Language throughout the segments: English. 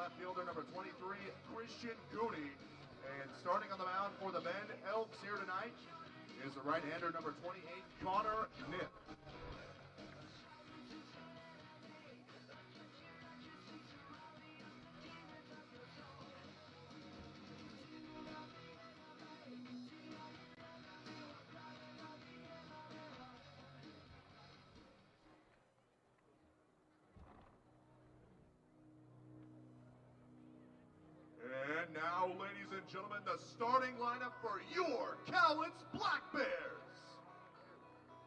left fielder, number 23, Christian Goody. And starting on the mound for the men, Elks here tonight, is the right-hander, number 28, Connor Nip. And now, ladies and gentlemen, the starting lineup for your Cowlitz Black Bears.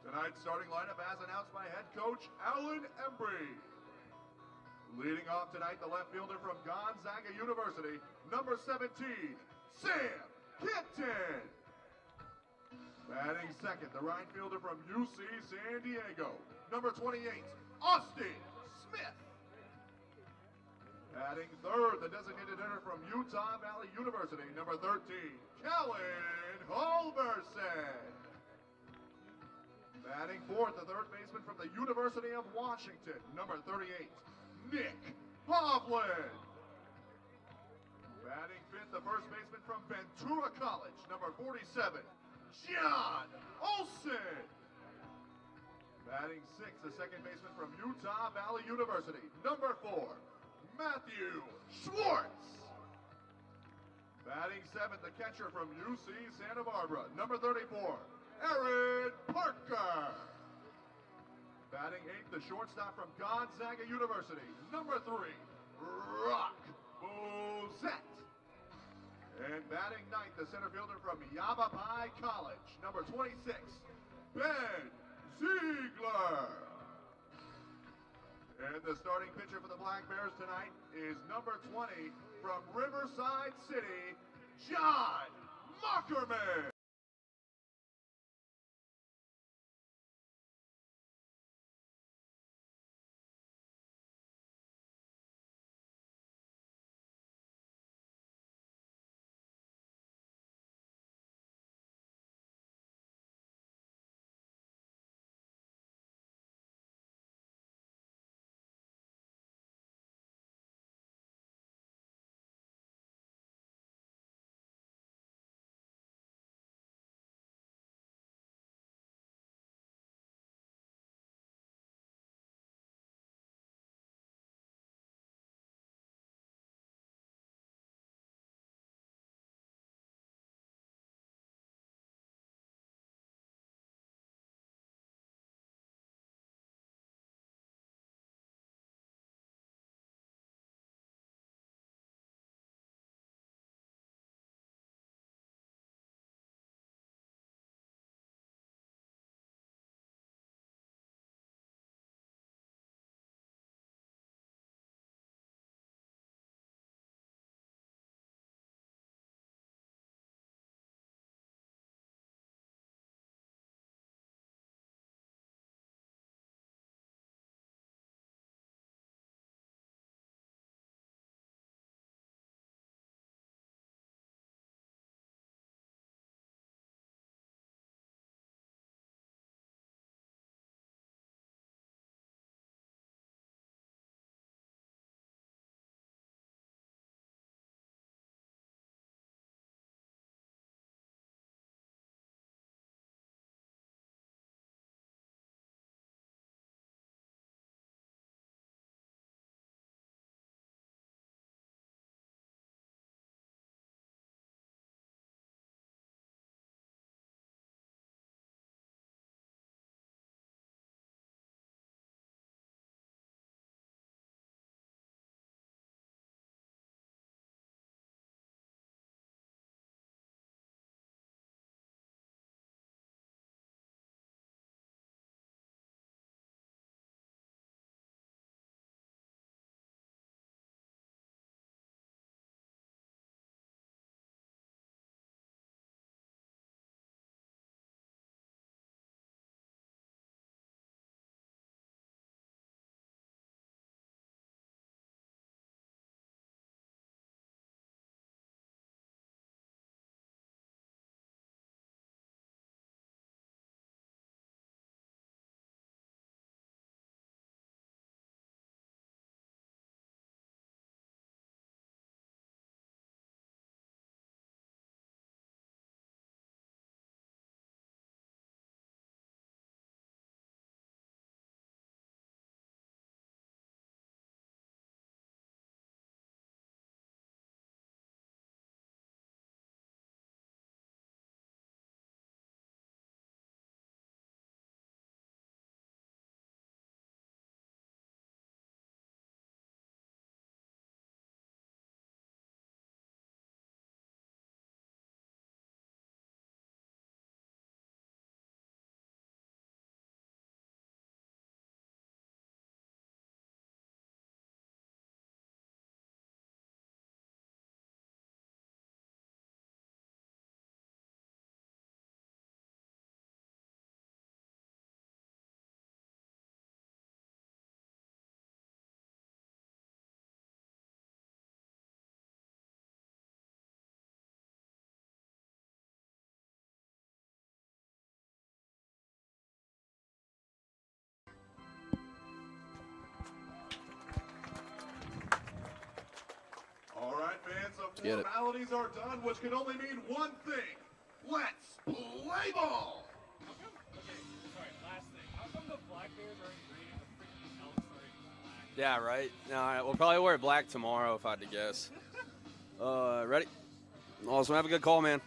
Tonight's starting lineup as announced by head coach Alan Embry. Leading off tonight, the left fielder from Gonzaga University, number 17, Sam Kipton. Batting second, the right fielder from UC San Diego, number 28, Austin Smith. Batting third, the designated hitter from Utah Valley University, number 13, Kellen Halverson. Batting fourth, the third baseman from the University of Washington, number 38, Nick Hovland. Batting fifth, the first baseman from Ventura College, number 47, John Olson. Batting sixth, the second baseman from Utah Valley University, number 4, Matthew Schwartz. Batting seventh, the catcher from UC Santa Barbara, number 34, Aaron Parker. Batting eighth, the shortstop from Gonzaga University, number 3, Rock Bozette. And batting ninth, the center fielder from Yavapai College, number 26, Ben Ziegler. And the starting pitcher for the Black Bears tonight is number 20 from Riverside City, John Mockerman. Get it. Formalities are done, which can only mean one thing. Let's play ball. Last thing. How come the Black Bears are in green and the freaking Elks are in black? Yeah, right. No, we'll probably wear black tomorrow if I had to guess. Ready? Awesome. Have a good call, man.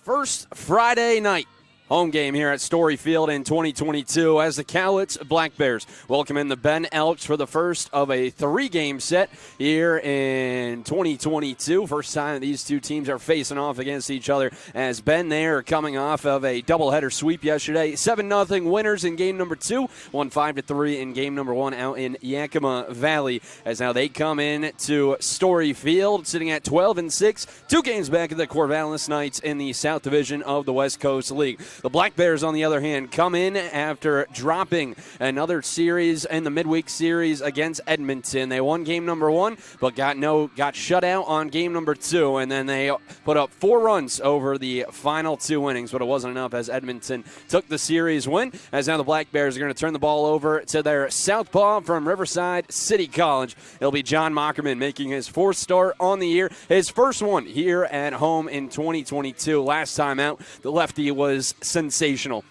First Friday night home game here at Story Field in 2022 as the Cowlitz Black Bears welcome in the Ben Elks for the first of a 3-game set here in 2022. First time these two teams are facing off against each other as Ben there coming off of a doubleheader sweep yesterday. 7-0 winners in game number 2, won 5-3 in game number 1 out in Yakima Valley as now they come in to Story Field sitting at 12-6, 2 games back of the Corvallis Knights in the South Division of the West Coast League. The Black Bears, on the other hand, come in after dropping another series in the midweek series against Edmonton. They won game number 1, but got shut out on game number 2, and then they put up 4 runs over the final 2 innings, but it wasn't enough as Edmonton took the series win. As now the Black Bears are going to turn the ball over to their southpaw from Riverside City College. It'll be John Mockerman making his 4th start on the year, his first one here at home in 2022. Last time out, the lefty was sensational.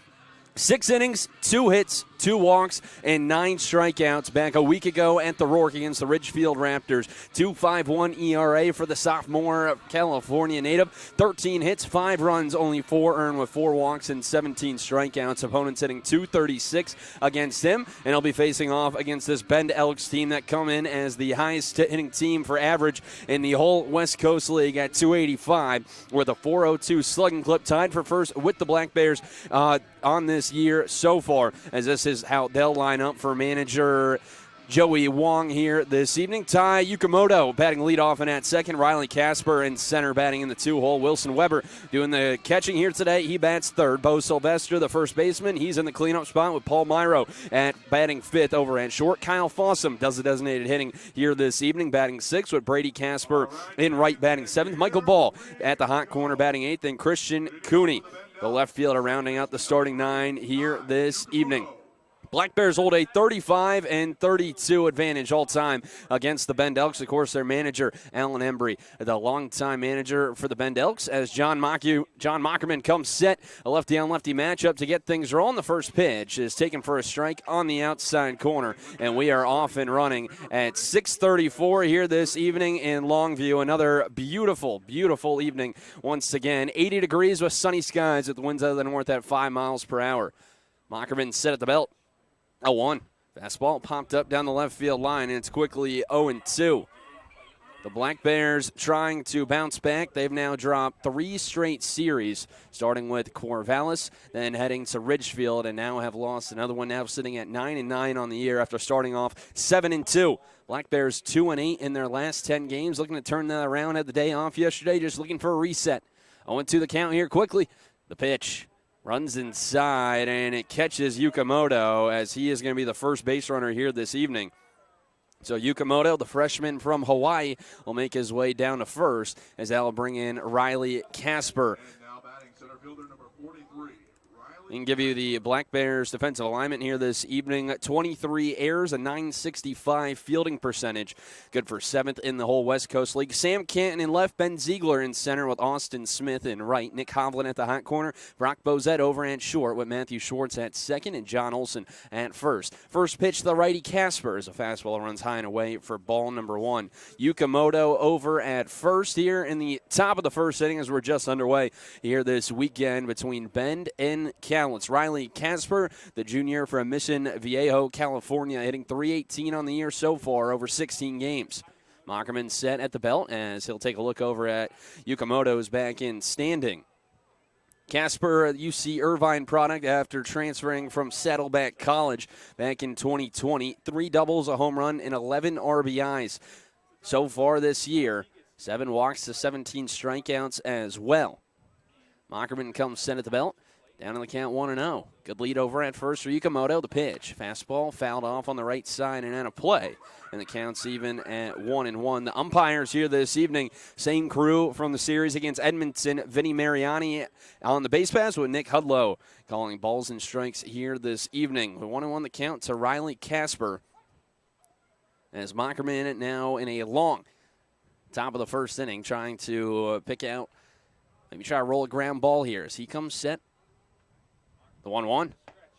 6 innings, 2 hits, 2 walks, and 9 strikeouts back a week ago at the Rourke against the Ridgefield Raptors. 2.51 ERA for the sophomore California native. 13 hits, 5 runs, only 4 earned with 4 walks and 17 strikeouts. Opponents hitting .236 against him, and he'll be facing off against this Bend Elks team that come in as the highest hitting team for average in the whole West Coast League at .285, with a .402 slugging clip, tied for first with the Black Bears on this year so far, as this is how they'll line up for manager Joey Wong here this evening. Ty Yukamoto batting leadoff and at second. Riley Casper in center batting in the 2-hole. Wilson Weber doing the catching here today. He bats third. Bo Sylvester, the first baseman, he's in the cleanup spot with Paul Myro at batting 5th over at short. Kyle Fossum does the designated hitting here this evening, batting 6th with Brady Casper in right batting 7th. Michael Ball at the hot corner batting 8th, and Christian Cooney, the left fielder, rounding out the starting 9 here this evening. Black Bears hold a 35-32 advantage all time against the Bend Elks. Of course, their manager, Alan Embry, the longtime manager for the Bend Elks, as John Mockerman comes set, a lefty-on-lefty matchup to get things rolling. The first pitch is taken for a strike on the outside corner, and we are off and running at 6:34 here this evening in Longview. Another beautiful, beautiful evening once again. 80 degrees with sunny skies with the winds out of the north at 5 miles per hour. Mockerman set at the belt. 0-1. Fastball popped up down the left field line, and it's quickly 0-2. The Black Bears trying to bounce back. They've now dropped 3 straight series, starting with Corvallis, then heading to Ridgefield, and now have lost another one, now sitting at 9-9 on the year after starting off 7-2. Black Bears 2-8 in their last 10 games, looking to turn that around. Had the day off yesterday, just looking for a reset. 0-2 the count here quickly. The pitch. Runs inside, and it catches Yukamoto, as he is going to be the first base runner here this evening. So Yukamoto, the freshman from Hawaii, will make his way down to first, as that will bring in Riley Casper. And now batting center fielder number 43. We can give you the Black Bears defensive alignment here this evening. 23 errors, a .965 fielding percentage. Good for 7th in the whole West Coast League. Sam Canton in left, Ben Ziegler in center with Austin Smith in right. Nick Hovland at the hot corner. Brock Bozette over at short with Matthew Schwartz at second and John Olson at first. First pitch, the righty Casper, as a fastball runs high and away for ball number 1. Yukamoto over at first here in the top of the first inning, as we're just underway here this weekend between Bend and Cowlitz. Riley Casper, the junior from Mission Viejo, California, hitting .318 on the year so far over 16 games. Mockerman set at the belt as he'll take a look over at Yukamoto's back in standing. Casper, UC Irvine product after transferring from Saddleback College back in 2020. 3 doubles, a home run, and 11 RBIs so far this year. 7 walks to 17 strikeouts as well. Mockerman comes set at the belt. Down in the count 1-0. Good lead over at first for Yukamoto. The pitch. Fastball fouled off on the right side and out of play. And the count's even at 1-1. The umpires here this evening, same crew from the series against Edmonton. Vinny Mariani on the base pass with Nick Hudlow calling balls and strikes here this evening. 1-1 the count to Riley Casper. as Mockerman now in a long top of the first inning, trying to pick out, maybe try to roll a ground ball here as he comes set. The 1-1.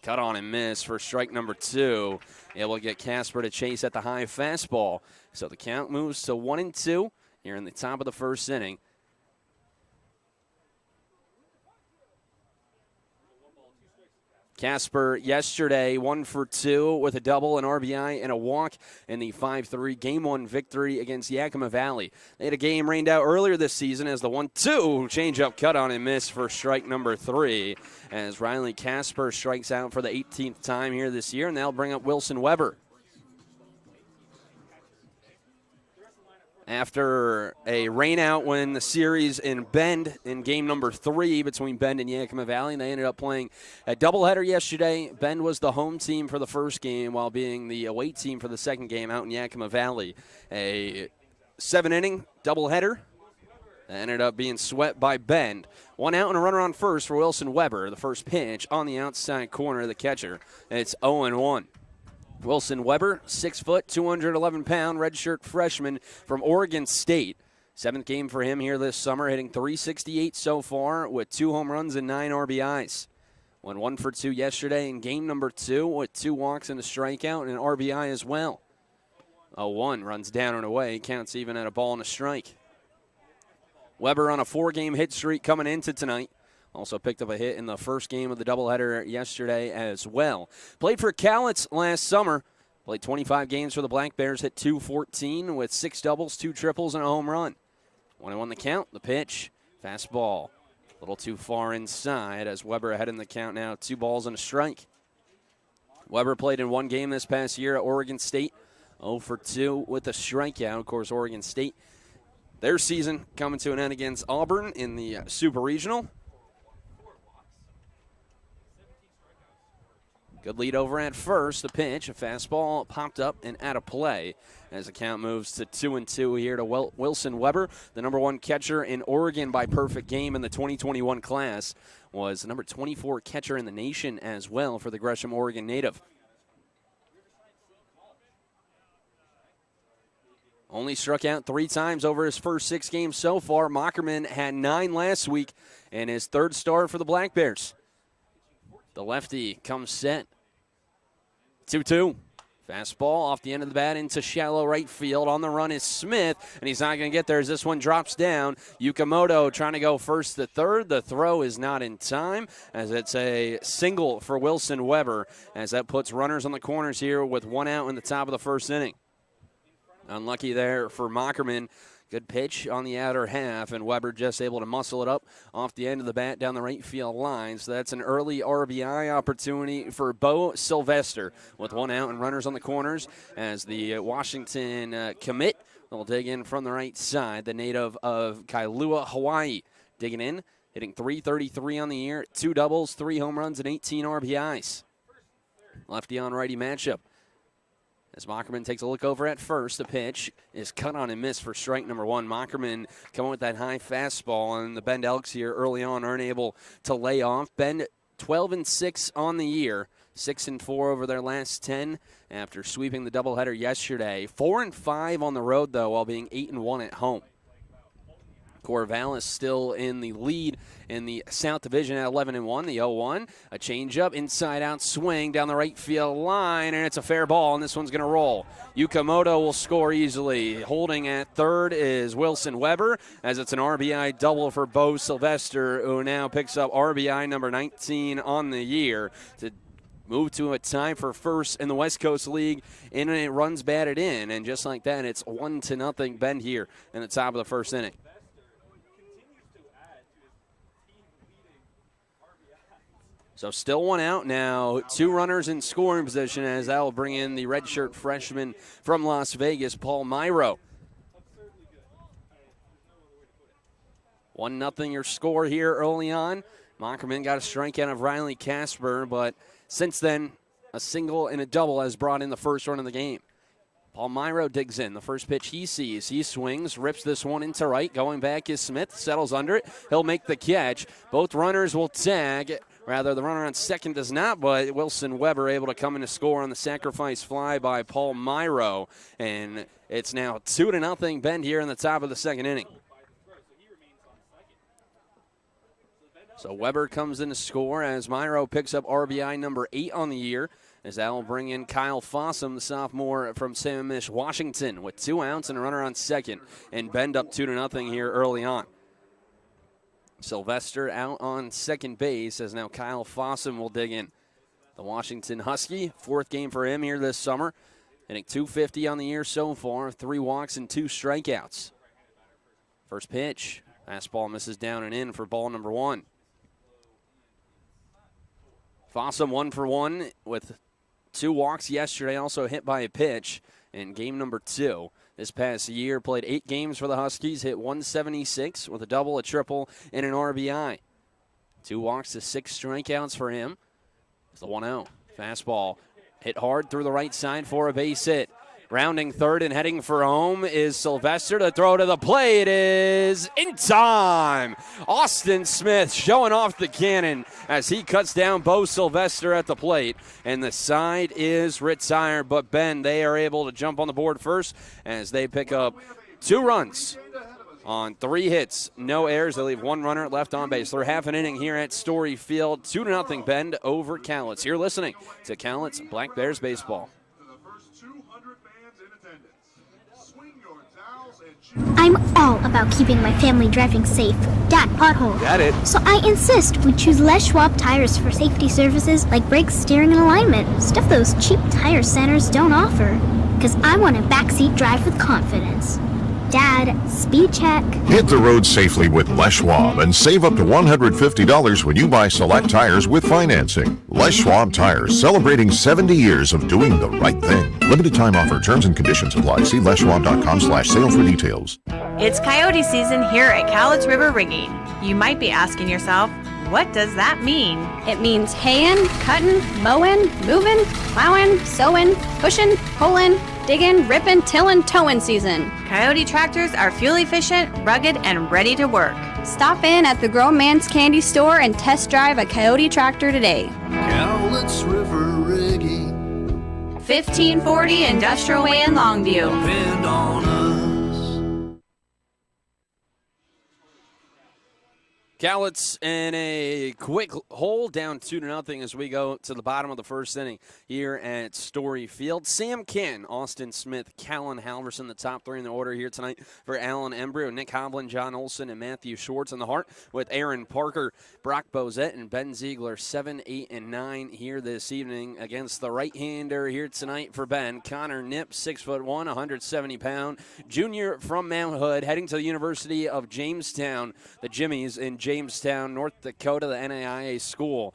Cut on and miss for strike number 2. Able to get Casper to chase at the high fastball. So the count moves to 1-2 here in the top of the first inning. Casper yesterday 1 for 2 with a double, an RBI, and a walk in the 5-3 Game 1 victory against Yakima Valley. They had a game rained out earlier this season as the 1-2 changeup cut on and miss for strike number 3 as Riley Casper strikes out for the 18th time here this year, and that'll bring up Wilson Weber. After a rainout win the series in Bend in game number 3 between Bend and Yakima Valley, they ended up playing a doubleheader yesterday. Bend was the home team for the first game while being the away team for the second game out in Yakima Valley. A 7-inning doubleheader that ended up being swept by Bend. 1 out and a runner on first for Wilson Weber. The first pitch on the outside corner of the catcher. It's 0-1. Wilson Weber, 6 foot, 211-pound, redshirt freshman from Oregon State. 7th game for him here this summer, hitting .368 so far with 2 home runs and 9 RBIs. Went 1 for 2 yesterday in game number 2 with 2 walks and a strikeout and an RBI as well. 0-1 runs down and away, counts even at a ball and a strike. Weber on a 4-game hit streak coming into tonight. Also picked up a hit in the first game of the doubleheader yesterday as well. Played for Cowlitz last summer. Played 25 games for the Black Bears, hit .214 with 6 doubles, 2 triples, and a home run. 1-1 the count, the pitch, fastball. A little too far inside as Weber ahead in the count now, 2 balls and a strike. Weber played in 1 game this past year at Oregon State. 0 for 2 with a strikeout. Of course, Oregon State, their season coming to an end against Auburn in the Super Regional. Good lead over at first. The pitch, a fastball popped up and out of play as the count moves to 2-2 here to Wilson Weber. The number 1 catcher in Oregon by perfect game in the 2021 class, was the number 24 catcher in the nation as well for the Gresham, Oregon native. Only struck out 3 times over his first 6 games so far. Mockerman had 9 last week and his 3rd start for the Black Bears. The lefty comes set. 2-2. Fastball off the end of the bat into shallow right field. On the run is Smith, and he's not going to get there as this one drops down. Yukamoto trying to go first to third. The throw is not in time as it's a single for Wilson Weber as that puts runners on the corners here with 1 out in the top of the first inning. Unlucky there for Mockerman. Good pitch on the outer half, and Weber just able to muscle it up off the end of the bat down the right field line. So that's an early RBI opportunity for Bo Sylvester with 1 out and runners on the corners as the Washington commit will dig in from the right side. The native of Kailua, Hawaii, digging in, hitting .333 on the year, 2 doubles, 3 home runs, and 18 RBIs. Lefty on righty matchup. As Mockerman takes a look over at first, the pitch is cut on and missed for strike number 1. Mockerman coming with that high fastball, and the Bend Elks here early on aren't able to lay off. Bend 12-6 on the year, 6-4 over their last 10 after sweeping the doubleheader yesterday. 4-5 on the road, though, while being 8-1 at home. Corvallis still in the lead in the South Division at 11-1. The 0-1, a changeup, inside-out swing down the right field line, and it's a fair ball, and this one's going to roll. Yukamoto will score easily. Holding at third is Wilson Weber, as it's an RBI double for Bo Sylvester, who now picks up RBI number 19 on the year to move to a tie for first in the West Coast League in a runs batted in, and just like that, it's 1-0 Bend here in the top of the first inning. So still 1 out now, 2 runners in scoring position as that will bring in the redshirt freshman from Las Vegas, Paul Myro. 1-0 your score here early on. Mockerman got a strikeout of Riley Casper, but since then, a single and a double has brought in the first run of the game. Paul Myro digs in. The first pitch he sees. He swings, rips this one into right. Going back is Smith, settles under it. He'll make the catch. Both runners will tag. Rather, the runner on second does not, but Wilson Weber able to come in to score on the sacrifice fly by Paul Myro. And it's now 2-0 Bend here in the top of the second inning. So Weber comes in to score as Myro picks up RBI number 8 on the year, as that will bring in Kyle Fossum, the sophomore from Sammamish, Washington, with 2 outs and a runner on second, and Bend up 2-0 here early on. Sylvester out on second base as now Kyle Fossum will dig in. The Washington Husky, 4th game for him here this summer, hitting .250 on the year so far, 3 walks and 2 strikeouts. First pitch, fastball misses down and in for ball number 1. Fossum 1 for 1 with 2 walks yesterday, also hit by a pitch in game number 2. This past year, played 8 games for the Huskies, hit .176 with a double, a triple, and an RBI. 2 walks to 6 strikeouts for him. It's the 1-0. Fastball hit hard through the right side for a base hit. Rounding third and heading for home is Sylvester. To throw to the plate is in time. Austin Smith showing off the cannon as he cuts down Bo Sylvester at the plate. And the side is retired, but Bend, they are able to jump on the board first as they pick up 2 runs on 3 hits, no errors. They leave 1 runner left on base. They're half an inning here at Story Field. 2-0 Bend over Cowlitz. You're listening to Cowlitz Black Bears Baseball. I'm all about keeping my family driving safe. Dad, pothole. Got it. So I insist we choose Les Schwab tires for safety services like brakes, steering, and alignment. Stuff those cheap tire centers don't offer. Because I want a backseat drive with confidence. Dad, speed check. Hit the road safely with Les Schwab and save up to $150 when you buy select tires with financing. Les Schwab Tires, celebrating 70 years of doing the right thing. Limited time offer. Terms and conditions apply. See leschwab.com/sale for details. It's coyote season here at Cowlitz River Rigging. You might be asking yourself, what does that mean? It means haying, cutting, mowing, moving, plowing, sowing, pushing, pulling, digging, ripping, tilling, towing season. Coyote tractors are fuel efficient, rugged, and ready to work. Stop in at the Grown Man's Candy Store and test drive a Coyote tractor today. Cowlitz River Rigging. 1540 Industrial Way in Longview. Depend on us. Cowlitz in a quick hole, down 2-0 as we go to the bottom of the first inning here at Story Field. Sam Canton, Austin Smith, Callan Halverson, the top 3 in the order here tonight for Alan Embry, Nick Hovland, John Olson, and Matthew Schwartz in the heart, with Aaron Parker, Brock Bozette, and Ben Ziegler 7, 8, and 9 here this evening against the right-hander here tonight for Ben, Connor Knipp, 6'1", 170-pound, junior from Mount Hood, heading to the University of Jamestown, the Jimmies in Jamestown, North Dakota, the NAIA school.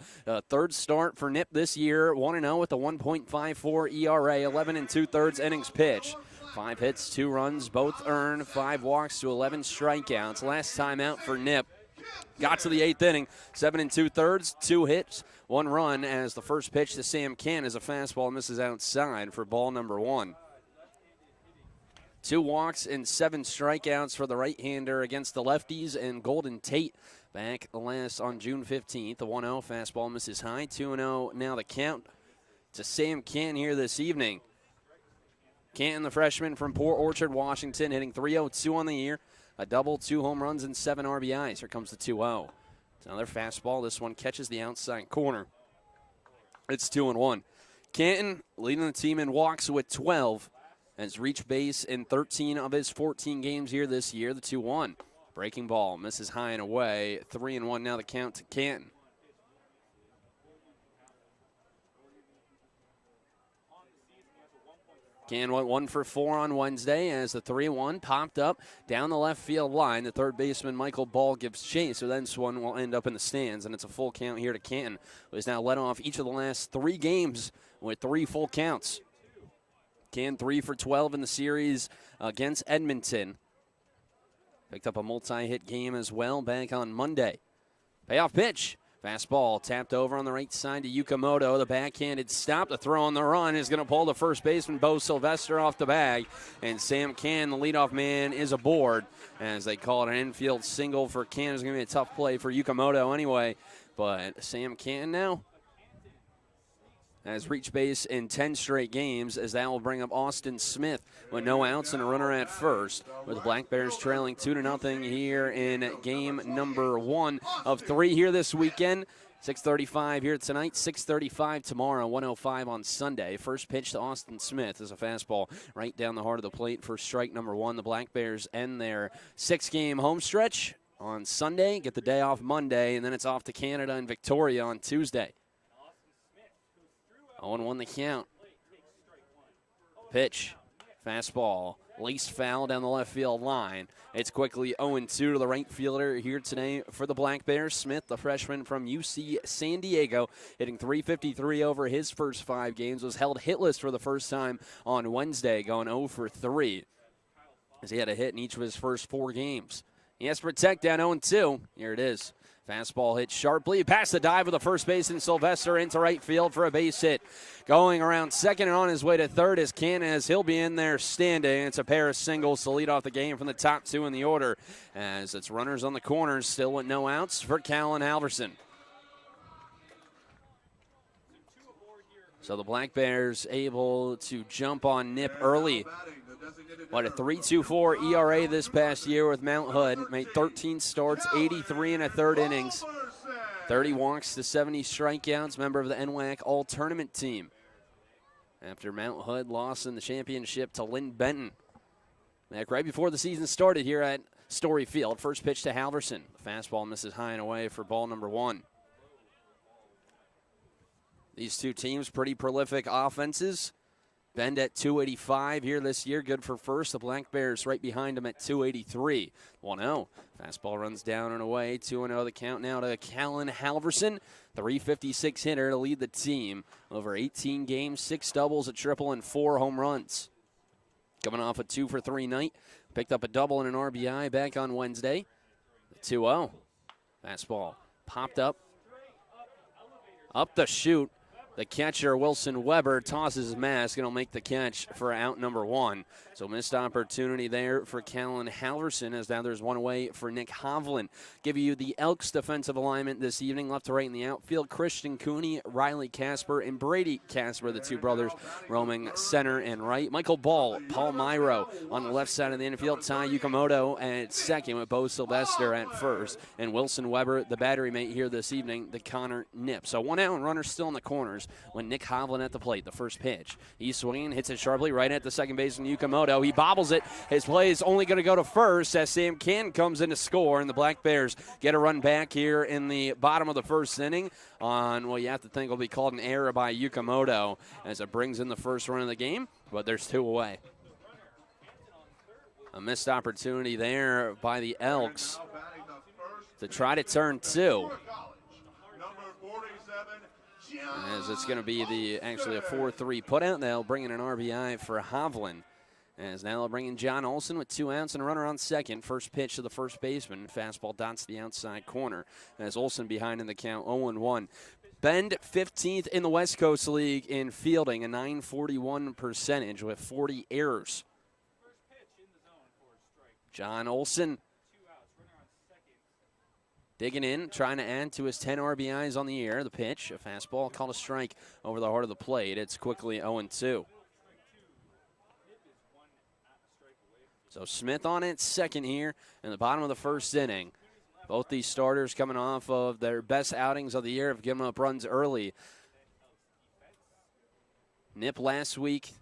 Third start for Knipp this year, 1-0 with a 1.54 ERA, 11 2/3 innings pitched. 5 hits, 2 runs, both earned, 5 walks to 11 strikeouts. Last time out for Knipp, got to the 8th inning, 7 2/3, 2 hits, 1 run, as the first pitch to Sam Canton is a fastball, misses outside for ball number 1. 2 walks and 7 strikeouts for the right-hander against the lefties and Golden Tate back last on June 15th. The 1-0 fastball misses high. 2-0 now the count to Sam Canton here this evening. Canton, the freshman from Port Orchard, Washington, hitting .302 on the year. A double, 2 home runs, and 7 RBIs. Here comes the 2-0. It's another fastball. This one catches the outside corner. It's 2-1. Canton leading the team in walks with 12. Has reached base in 13 of his 14 games here this year. The 2-1. Breaking ball, misses high and away. 3-1 now the count to Canton. Canton went 1 for 4 on Wednesday as the 3-1 popped up down the left field line. The third baseman, Michael Ball, gives chase, so then this one will end up in the stands, and it's a full count here to Canton, who has now led off each of the last 3 games with 3 full counts. Canton 3 for 12 in the series against Edmonton. Picked up a multi-hit game as well back on Monday. Payoff pitch. Fastball tapped over on the right side to Yukamoto. The backhanded stop. The throw on the run is going to pull the first baseman, Bo Sylvester, off the bag. And Sam Canton, the leadoff man, is aboard as they call it an infield single for Canton. It's going to be a tough play for Yukamoto anyway. but Sam Canton now has reached base in 10 straight games, as that will bring up Austin Smith with no outs and a runner at first, with the Black Bears trailing 2-0 here in game number 1 of 3 here this weekend. 6:35 here tonight, 6:35 tomorrow, 1:05 on Sunday. First pitch to Austin Smith is a fastball right down the heart of the plate for strike number 1. The Black Bears end their 6-game home stretch on Sunday, get the day off Monday, and then it's off to Canada and Victoria on Tuesday. 0-1 the count. Pitch, fastball, laced foul down the left field line. It's quickly 0-2 to the right fielder here today for the Black Bears. Smith, the freshman from UC San Diego, hitting .353 over his first 5 games, was held hitless for the first time on Wednesday, going 0 for 3, as he had a hit in each of his first 4 games. He has to protect down 0-2. Here it is. Fastball hit sharply, past the dive of the first baseman Sylvester into right field for a base hit. Going around second and on his way to third is Canas. He'll be in there standing. It's a pair of singles to lead off the game from the top 2 in the order, as it's runners on the corners, still with no outs for Callan Halverson. So the Black Bears able to jump on Nip early. What a 3.24 ERA this past year with Mount Hood. Made 13 starts, 83 and a third innings, 30 walks to 70 strikeouts. Member of the NWAC All-Tournament team. After Mount Hood lost in the championship to Lynn Benton back right before the season started here at Story Field. First pitch to Halverson. The fastball misses high and away for ball number 1. These two teams, pretty prolific offenses. Bend at .285 here this year, good for first. The Black Bears right behind him at .283. 1-0. Fastball runs down and away. 2-0 the count now to Callan Halverson. .356 hitter to lead the team. Over 18 games, 6 doubles, a triple, and 4 home runs. Coming off a 2 for 3 night. Picked up a double and an RBI back on Wednesday. 2-0. Fastball popped up the chute. The catcher, Wilson Weber, tosses his mask and will make the catch for out number 1. So missed opportunity there for Callan Halverson, as now there's one away for Nick Hovland. Give you the Elks defensive alignment this evening, left to right in the outfield. Christian Cooney, Riley Casper, and Brady Casper, the 2 brothers, roaming center and right. Michael Ball, Paul Myro on the left side of the infield. Ty Yukamoto at second with Bo Sylvester at first. And Wilson Weber, the battery mate here this evening, the Connor Nip. So 1 out and runner still in the corners when Nick Hovland at the plate. The first pitch. He's swinging, hits it sharply right at the second baseman Yukamoto. He bobbles it. His play is only going to go to first as Sam Canton comes in to score, and the Black Bears get a run back here in the bottom of the first inning on what you have to think will be called an error by Yukamoto, as it brings in the first run of the game, but there's 2 away. A missed opportunity there by the Elks to try to turn 2. As it's going to be actually a 4-3 putout. They'll bring in an RBI for Hovland. As now they'll bring in John Olson with 2 outs and a runner on second. First pitch to the first baseman. Fastball dots the outside corner. As Olson behind in the count, 0-1. Bend 15th in the West Coast League in fielding, a .941 percentage with 40 errors. John Olson digging in, trying to add to his 10 RBIs on the air. The pitch, a fastball called a strike over the heart of the plate. It's quickly 0-2. So Smith on it second here in the bottom of the first inning. Both these starters coming off of their best outings of the year have given up runs early. Nip last week,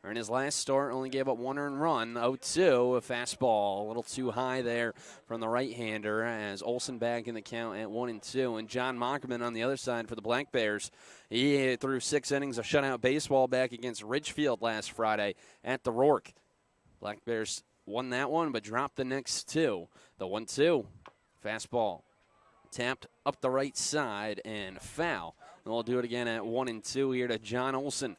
or in his last start, only gave up 1 earned run. 0-2, a fastball, a little too high there from the right-hander, as Olson back in the count at 1-2. And John Mockerman on the other side for the Black Bears. He threw 6 innings of shutout baseball back against Ridgefield last Friday at the Rourke. Black Bears won that one, but dropped the next 2. The 1-2, fastball tapped up the right side and foul. And we'll do it again at 1-2 here to John Olson.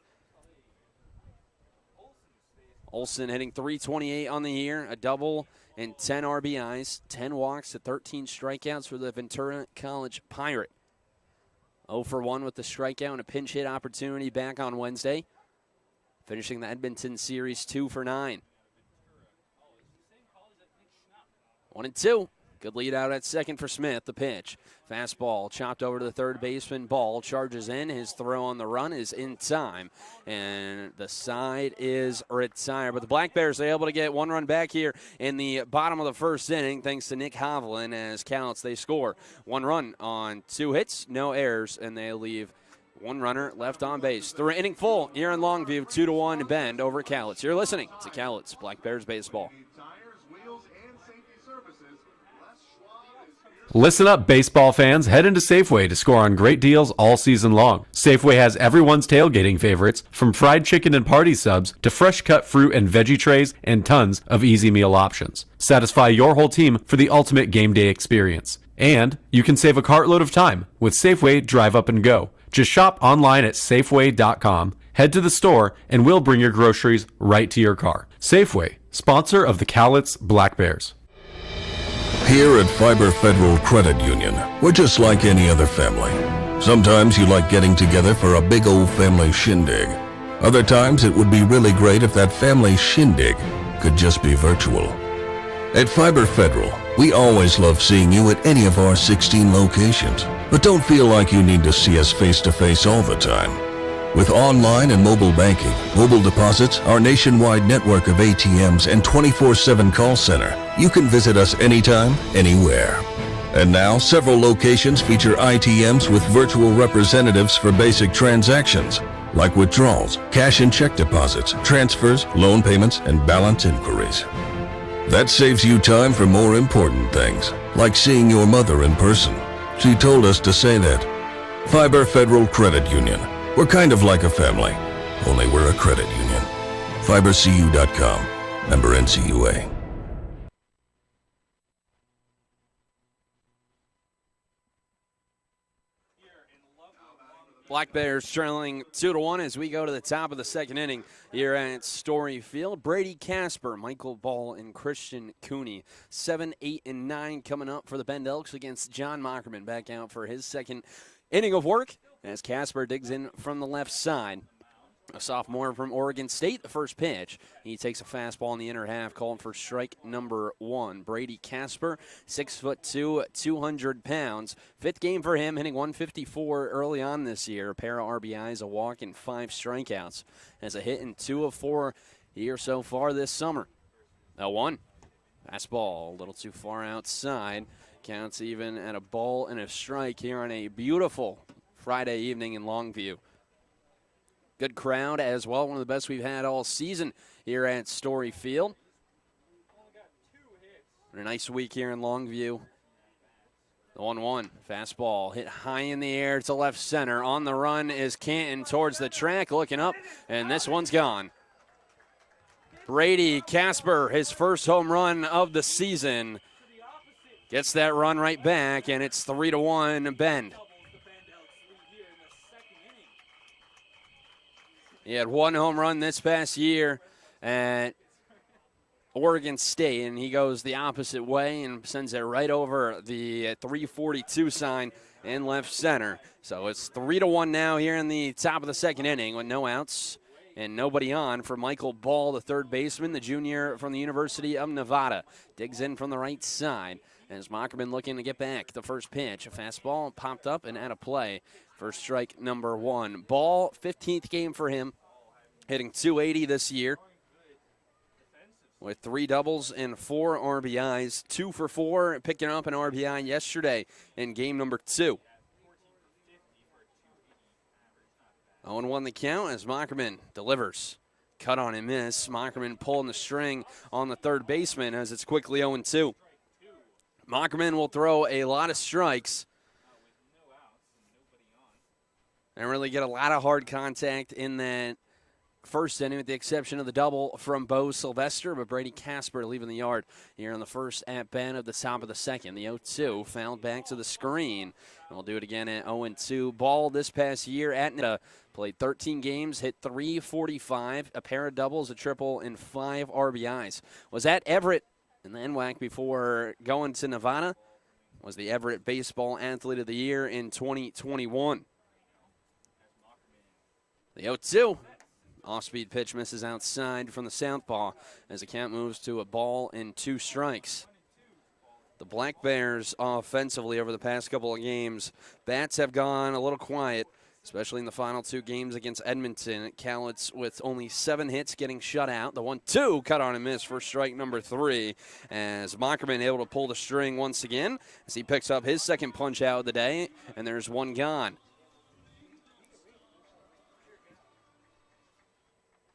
Olson hitting .328 on the year, a double and 10 RBIs, 10 walks to 13 strikeouts for the Ventura College Pirate. 0 for 1 with the strikeout and a pinch hit opportunity back on Wednesday. Finishing the Edmonton series 2 for 9. 1-2. Good lead out at second for Smith. The pitch. Fastball chopped over to the third baseman. Ball charges in. His throw on the run is in time. And the side is retired. But the Black Bears are able to get one run back here in the bottom of the first inning thanks to Nick Hovland as Cowlitz. They score one run on 2 hits, no errors, and they leave one runner left on base. Through inning full here in Longview, 2-1 Bend over Cowlitz. You're listening to Cowlitz Black Bears Baseball. Listen up, baseball fans. Head into Safeway to score on great deals all season long. Safeway has everyone's tailgating favorites, from fried chicken and party subs to fresh cut fruit and veggie trays and tons of easy meal options. Satisfy your whole team for the ultimate game day experience. And you can save a cartload of time with Safeway Drive Up and Go. Just shop online at Safeway.com, head to the store, and we'll bring your groceries right to your car. Safeway, sponsor of the Cowlitz Black Bears. Here at Fiber Federal Credit Union, we're just like any other family. Sometimes you like getting together for a big old family shindig. Other times it would be really great if that family shindig could just be virtual. At Fiber Federal, we always love seeing you at any of our 16 locations, but don't feel like you need to see us face-to-face all the time. With online and mobile banking, mobile deposits, our nationwide network of ATMs, and 24/7 call center, you can visit us anytime, anywhere. And now, several locations feature ITMs with virtual representatives for basic transactions, like withdrawals, cash and check deposits, transfers, loan payments, and balance inquiries. That saves you time for more important things, like seeing your mother in person. She told us to say that. Fiber Federal Credit Union. We're kind of like a family, only we're a credit union. FiberCU.com. Member NCUA. Black Bears trailing 2-1 as we go to the top of the second inning here at Story Field. Brady Casper, Michael Ball, and Christian Cooney. 7, 8, and 9 coming up for the Bend Elks against John Mockerman back out for his second inning of work as Casper digs in from the left side. A sophomore from Oregon State, the first pitch. He takes a fastball in the inner half, calling for strike number 1. Brady Casper, 6'2", 200 pounds. 5th game for him, hitting 154 early on this year. A pair of RBIs, a walk, and 5 strikeouts. Has a hit in 2 of 4 here so far this summer. 0-1. Fastball, a little too far outside. Counts even at a ball and a strike here on a beautiful Friday evening in Longview. Good crowd as well, one of the best we've had all season here at Story Field. A nice week here in Longview. The 1-1, fastball hit high in the air to left center. On the run is Canton towards the track, looking up, and this one's gone. Brady Casper, his first home run of the season, gets that run right back, and it's 3-1 Bend. He had 1 home run this past year at Oregon State, and he goes the opposite way and sends it right over the 342 sign in left center. So it's 3-1 now here in the top of the second inning with no outs and nobody on for Michael Ball, the third baseman, the junior from the University of Nevada. Digs in from the right side as Mockerman looking to get back. The first pitch, a fastball popped up and out of play for strike number 1. Ball, 15th game for him, hitting .280 this year with 3 doubles and 4 RBIs. 2 for 4, picking up an RBI yesterday in game number 2. 0-1 the count as Mockerman delivers. Cut on and miss. Mockerman pulling the string on the third baseman as it's quickly 0-2. Mockerman will throw a lot of strikes and really get a lot of hard contact in that first inning, with the exception of the double from Bo Sylvester, but Brady Casper leaving the yard here in the first at-bat of the top of the second. The 0-2 fouled back to the screen. And we'll do it again at 0-2. Ball this past year at Nevada, played 13 games, hit .345, a pair of doubles, a triple, and 5 RBIs. Was at Everett in the NWAC before going to Nevada. Was the Everett Baseball Athlete of the Year in 2021. The 0-2. Off-speed pitch misses outside from the southpaw as the count moves to a ball and 2 strikes. The Black Bears offensively over the past couple of games, bats have gone a little quiet, especially in the final 2 games against Edmonton. Cowlitz with only 7 hits getting shut out. The 1-2 cut on and miss for strike number 3 as Mockerman able to pull the string once again as he picks up his second punch out of the day, and there's 1 gone.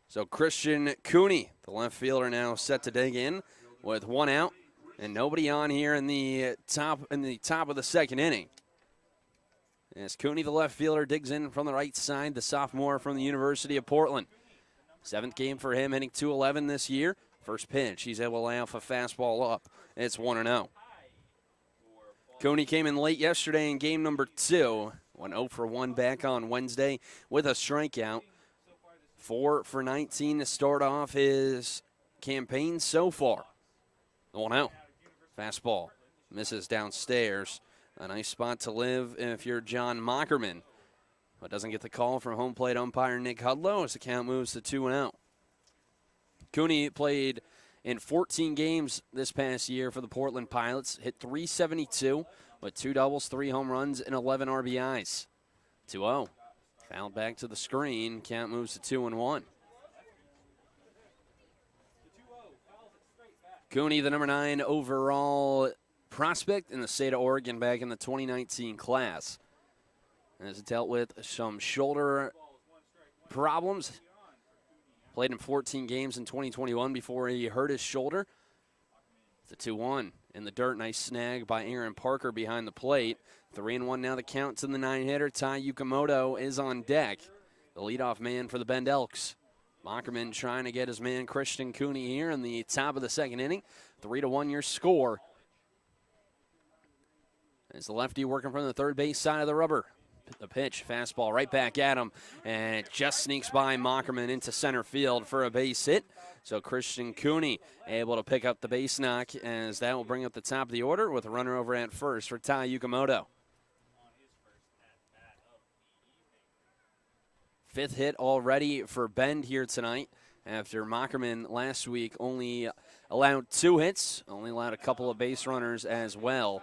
So Christian Cooney, the left fielder, now set to dig in with 1 out and nobody on here in the top of the second inning. As Cooney, the left fielder, digs in from the right side, the sophomore from the University of Portland. 7th game for him, hitting .211 this year. First pitch, he's able to lay off a fastball up. It's 1-0. Cooney came in late yesterday in game number 2. Went 0 for 1 back on Wednesday with a strikeout. 4 for 19 to start off his campaign so far. The 1-0. Fastball misses downstairs. A nice spot to live if you're John Mockerman, but doesn't get the call from home plate umpire Nick Hudlow as the count moves to 2-0. Cooney played in 14 games this past year for the Portland Pilots, hit .372 with 2 doubles, 3 home runs, and 11 RBIs. 2-0. Fouled back to the screen. Count moves to 2-1. Cooney, the number 9 overall prospect in the state of Oregon back in the 2019 class, has dealt with some shoulder problems. Played in 14 games in 2021 before he hurt his shoulder. It's a 2-1 in the dirt. Nice snag by Aaron Parker behind the plate. 3-1 now the count to the 9-hitter. Tai Yukamoto is on deck, the leadoff man for the Bend Elks. Mockerman trying to get his man Christian Cooney here in the top of the second inning. 3-1 your score. As the lefty working from the third base side of the rubber. The pitch, fastball right back at him, and it just sneaks by Mockerman into center field for a base hit. So Christian Cooney able to pick up the base knock, as that will bring up the top of the order with a runner over at first for Tai Yukamoto. 5th hit already for Bend here tonight, after Mockerman last week only allowed 2 hits, only allowed a couple of base runners as well.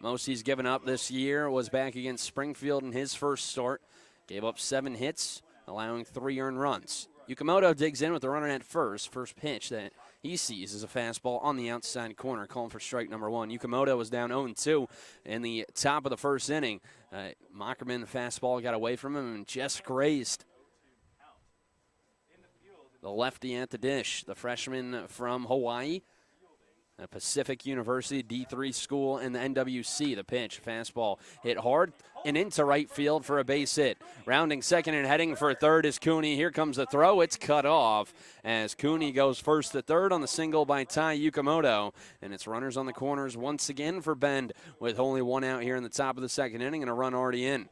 Most he's given up this year was back against Springfield in his first start. Gave up 7 hits, allowing 3 earned runs. Yukamoto digs in with the runner at first. First pitch that he sees is a fastball on the outside corner, calling for strike number 1. Yukamoto was down 0-2 in the top of the first inning. Mockerman, the fastball got away from him and just grazed the lefty at the dish. The freshman from Hawaii, a Pacific University D3 school in the NWC. The pitch, fastball hit hard and into right field for a base hit. Rounding second and heading for third is Cooney. Here comes the throw. It's cut off as Cooney goes first to third on the single by Tai Yukamoto. And it's runners on the corners once again for Bend, with only 1 out here in the top of the second inning and a run already in.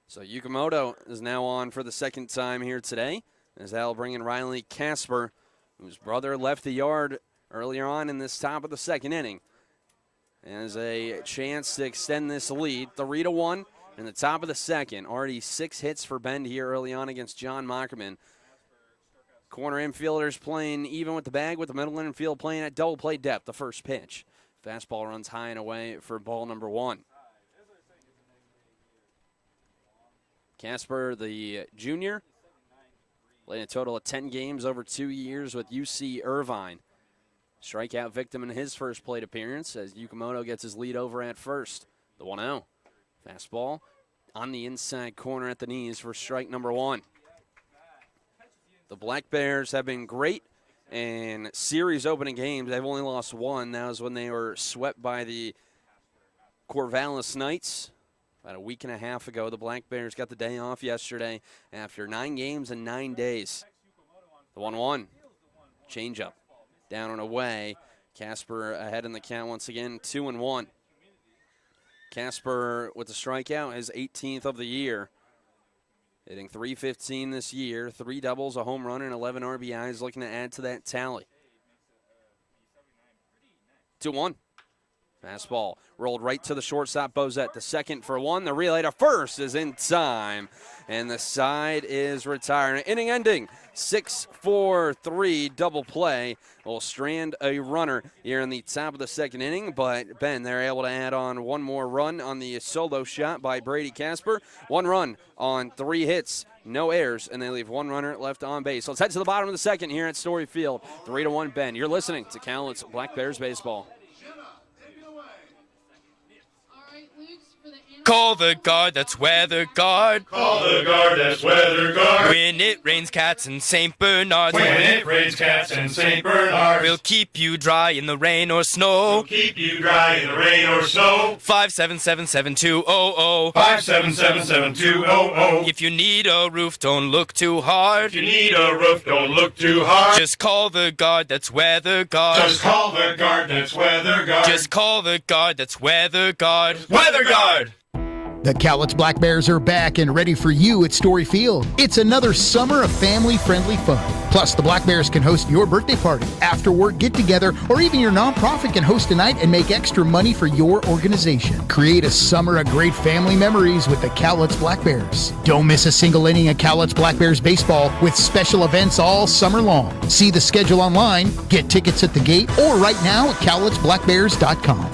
So Yukamoto is now on for the second time here today, as that'll bring in Riley Casper, whose brother left the yard earlier on in this top of the second inning. As a chance to extend this lead, 3-1 in the top of the second. Already 6 hits for Bend here early on against John Mockerman. Corner infielders playing even with the bag, with the middle infield playing at double play depth. The first pitch. Fastball runs high and away for ball number 1. Casper, the junior, played a total of 10 games over 2 years with UC Irvine. Strikeout victim in his first plate appearance as Yukamoto gets his lead over at first. The 1-0. Fastball on the inside corner at the knees for strike number 1. The Black Bears have been great in series opening games. They've only lost 1. That was when they were swept by the Corvallis Knights. About a week and a half ago, the Black Bears got the day off yesterday after 9 games in 9 days. The 1-1. Changeup. Down and away. Casper ahead in the count once again, 2-1. Casper with the strikeout, his 18th of the year. Hitting .315 this year. 3 doubles, a home run, and 11 RBIs, looking to add to that tally. 2-1. Fastball rolled right to the shortstop, Bozette. The second for one. The relay to first is in time, and the side is retired. Inning ending, 6-4-3 double play will strand a runner here in the top of the second inning, but Ben, they're able to add on one more run on the solo shot by Brady Casper. One run on 3 hits. No errors, and they leave one runner left on base. So let's head to the bottom of the second here at Story Field. 3-1 Ben. You're listening to Cowlitz Black Bears Baseball. Call the guard, that's weather guard. Call the guard, that's weather guard. When it rains cats in St. Bernard. When it rains cats in St. Bernard. We'll keep you dry in the rain or snow. We'll keep you dry in the rain or snow. 577-7200. 577-7200. If you need a roof, don't look too hard. If you need a roof, don't look too hard. Just call the guard, that's weather guard. Just call the guard, that's weather guard. Just call the guard, that's weather guard. Weather guard! The Cowlitz Black Bears are back and ready for you at Story Field. It's another summer of family-friendly fun. Plus, the Black Bears can host your birthday party, after-work get-together, or even your nonprofit can host a night and make extra money for your organization. Create a summer of great family memories with the Cowlitz Black Bears. Don't miss a single inning of Cowlitz Black Bears baseball with special events all summer long. See the schedule online, get tickets at the gate, or right now at cowlitzblackbears.com.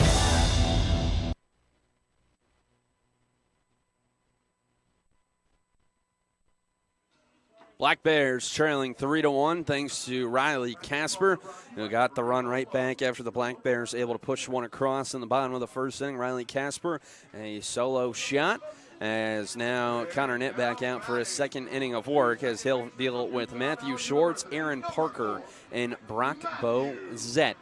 Black Bears trailing 3-1 thanks to Riley Casper, who got the run right back after the Black Bears able to push one across in the bottom of the first inning. Riley Casper, a solo shot, as now Connor Nitt back out for his second inning of work as he'll deal with Matthew Schwartz, Aaron Parker, and Brock Bozette.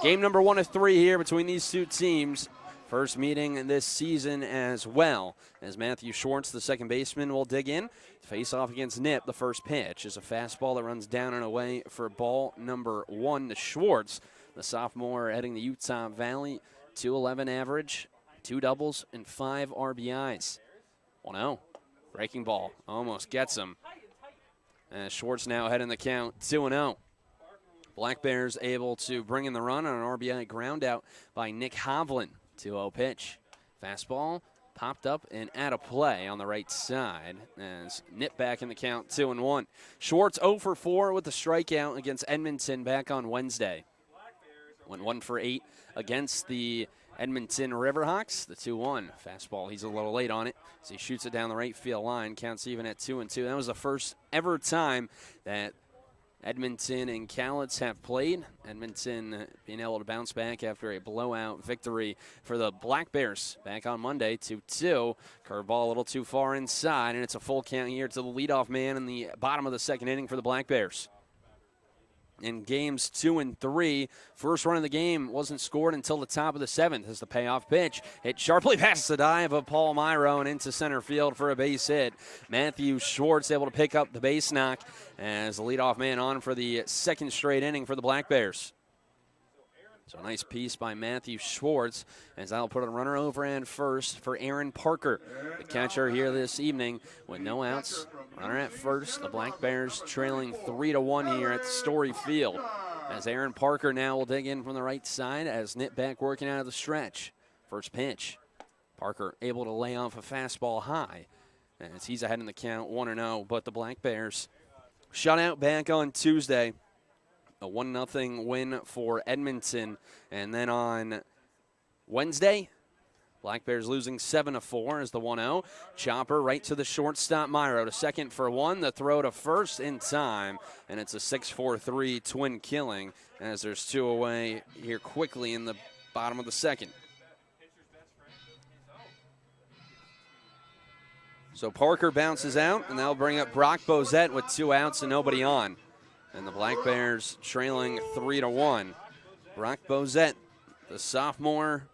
Game number 1 of 3 here between these two teams. First meeting this season as well, as Matthew Schwartz, the second baseman, will dig in. Face off against Nip. The first pitch is a fastball that runs down and away for ball number 1 to Schwartz. The sophomore heading the Utah Valley, 211 average, 2 doubles, and 5 RBIs. 1-0. Breaking ball. Almost gets him. And Schwartz now heading the count 2-0. Black Bears able to bring in the run on an RBI ground out by Nick Hovland. 2-0 pitch. Fastball popped up and out of play on the right side as Nitt back in the count 2-1. Schwartz 0 for 4 with a strikeout against Edmonton back on Wednesday. Went 1 for 8 against the Edmonton Riverhawks. The 2-1 fastball. He's a little late on it as he shoots it down the right field line. Counts even at 2-2. That was the first ever time that Edmonton and Cowlitz have played. Edmonton being able to bounce back after a blowout victory for the Black Bears back on Monday, 2-2. Curveball a little too far inside, and it's a full count here to the leadoff man in the bottom of the second inning for the Black Bears. In games 2 and 3, first run of the game wasn't scored until the top of the 7th as the payoff pitch hit sharply past the dive of Paul Myro and into center field for a base hit. Matthew Schwartz able to pick up the base knock as the leadoff man on for the second straight inning for the Black Bears. So a nice piece by Matthew Schwartz as that'll put a runner over and first for Aaron Parker, the catcher here this evening with no outs. Runner at first. The Black Bears trailing 3-1 here at Story Field. As Aaron Parker now will dig in from the right side as Nitt back working out of the stretch. First pitch. Parker able to lay off a fastball high as he's ahead in the count 1-0. But the Black Bears shut out back on Tuesday. A 1-0 win for Edmonton. And then on Wednesday, Black Bears losing 7-4 as the 1-0. Chopper right to the shortstop, Myro to second for 1. The throw to first in time. And it's a 6-4-3 twin killing as there's 2 away here quickly in the bottom of the second. So Parker bounces out, and that'll bring up Brock Bozette with 2 outs and nobody on. And the Black Bears trailing 3-1. Brock Bozette, the sophomore,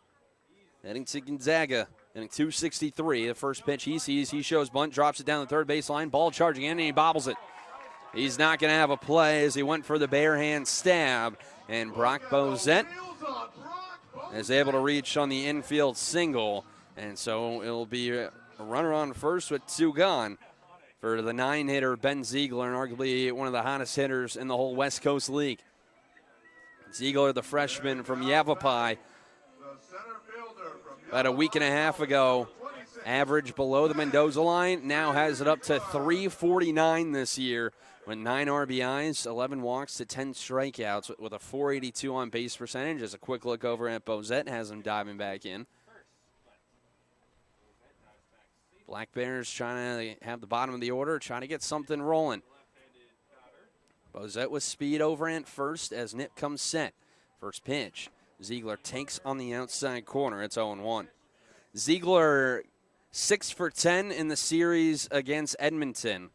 heading to Gonzaga, hitting .263. The first pitch he sees, he shows bunt, drops it down the third baseline, ball charging in, and he bobbles it. He's not going to have a play as he went for the bare hand stab, and Brock Bozette is able to reach on the infield single, and so it'll be a runner on first with 2 gone for the 9-hitter Ben Ziegler, and arguably one of the hottest hitters in the whole West Coast League. Ziegler, the freshman from Yavapai, about a week and a half ago, average below the Mendoza line, now has it up to 349 this year with 9 RBIs, 11 walks to 10 strikeouts with a 482 on base percentage. As a quick look over at Bozette has him diving back in. Black Bears trying to have the bottom of the order, trying to get something rolling. Bozette with speed over at first as Nip comes set. First pitch. Ziegler takes on the outside corner. It's 0-1. Ziegler 6 for 10 in the series against Edmonton.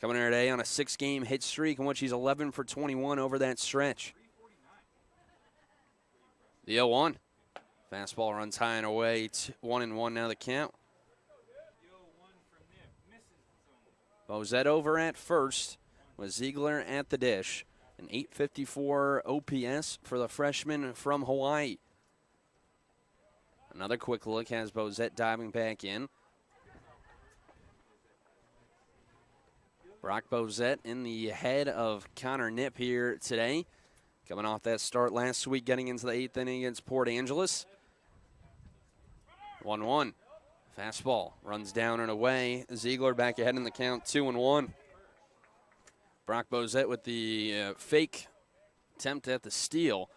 Coming here today on a 6-game hit streak in which he's 11 for 21 over that stretch. The 0-1. Fastball runs high and away. 1-1 now the count. Bozette over at first with Ziegler at the dish. An 854 OPS for the freshman from Hawaii. Another quick look has Bozette diving back in. Brock Bozette in the head of Connor Nip here today. Coming off that start last week, getting into the 8th inning against Port Angeles. 1-1. Fastball runs down and away. Ziegler back ahead in the count, 2-1. Brock Bozette with the fake attempt at the steal.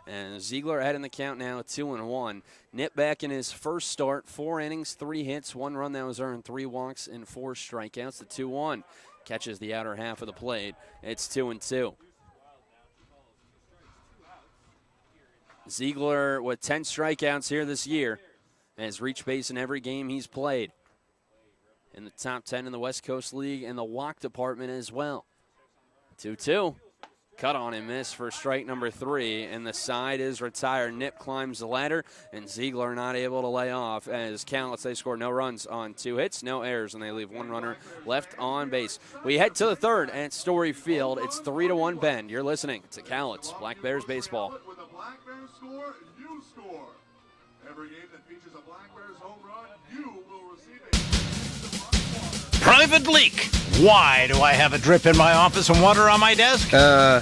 And Ziegler ahead in the count now, 2-1. Nip back in his first start, 4 innings, 3 hits, 1 run that was earned, 3 walks, and 4 strikeouts. The 2-1 catches the outer half of the plate. It's 2-2. Ziegler with 10 strikeouts here this year and has reached base in every game he's played. In the top 10 in the West Coast League and the walk department as well. 2-2. Cut on and miss for strike number 3, and the side is retired. Nip climbs the ladder, and Ziegler not able to lay off. As Cowlitz, they score no runs on 2 hits, no errors, and they leave 1 runner left on base. We head to the 3rd at Story Field. It's 3-1 Bend. You're listening to Cowlitz Black Bears baseball. With a Black Bears score, you score. Every game that features a Black Bears home run, you will receive a Private leak. Why do I have a drip in my office and water on my desk?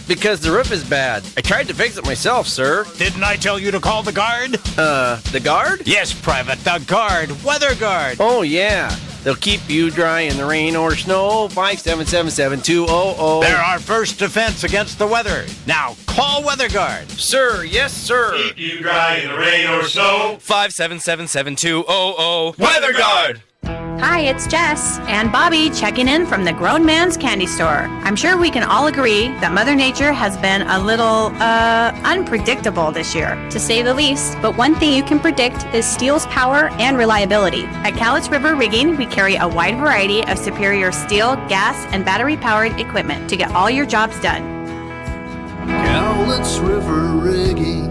Because the roof is bad. I tried to fix it myself, sir. Didn't I tell you to call the guard? The guard? Yes, Private, the guard. Weather guard. Oh, yeah. They'll keep you dry in the rain or snow. 577-7200. They're our first defense against the weather. Now, call Weather Guard. Sir, yes, sir. Keep you dry in the rain or snow. 577-7200. Weather Guard. Hi, it's Jess and Bobby checking in from the Grown Man's Candy Store. I'm sure we can all agree that Mother Nature has been a little, unpredictable this year, To say the least, but one thing you can predict is steel's power and reliability. At Cowlitz River Rigging, we carry a wide variety of superior steel, gas, and battery-powered equipment to get all your jobs done. Cowlitz River Rigging.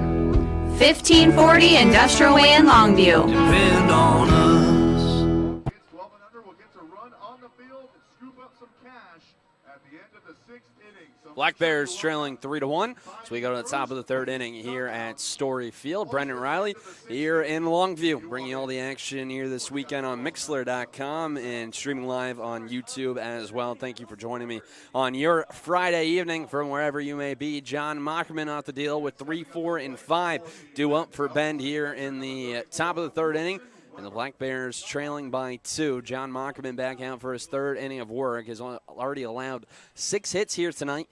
1540 Industrial Way in Longview. Depend on us. 12 and under will get to run on the field and scoop up some cash at the end of the 6th inning. Black Bears trailing 3-1. So we go to the top of the 3rd inning here at Story Field. Brendan Riley here in Longview, bringing you all the action here this weekend on Mixler.com and streaming live on YouTube as well. Thank you for joining me on your Friday evening from wherever you may be. John Mockerman off the deal with 3, 4, and 5 due up for Bend here in the top of the 3rd inning. And the Black Bears trailing by 2. John Mockerman back out for his 3rd inning of work. Has already allowed 6 hits here tonight.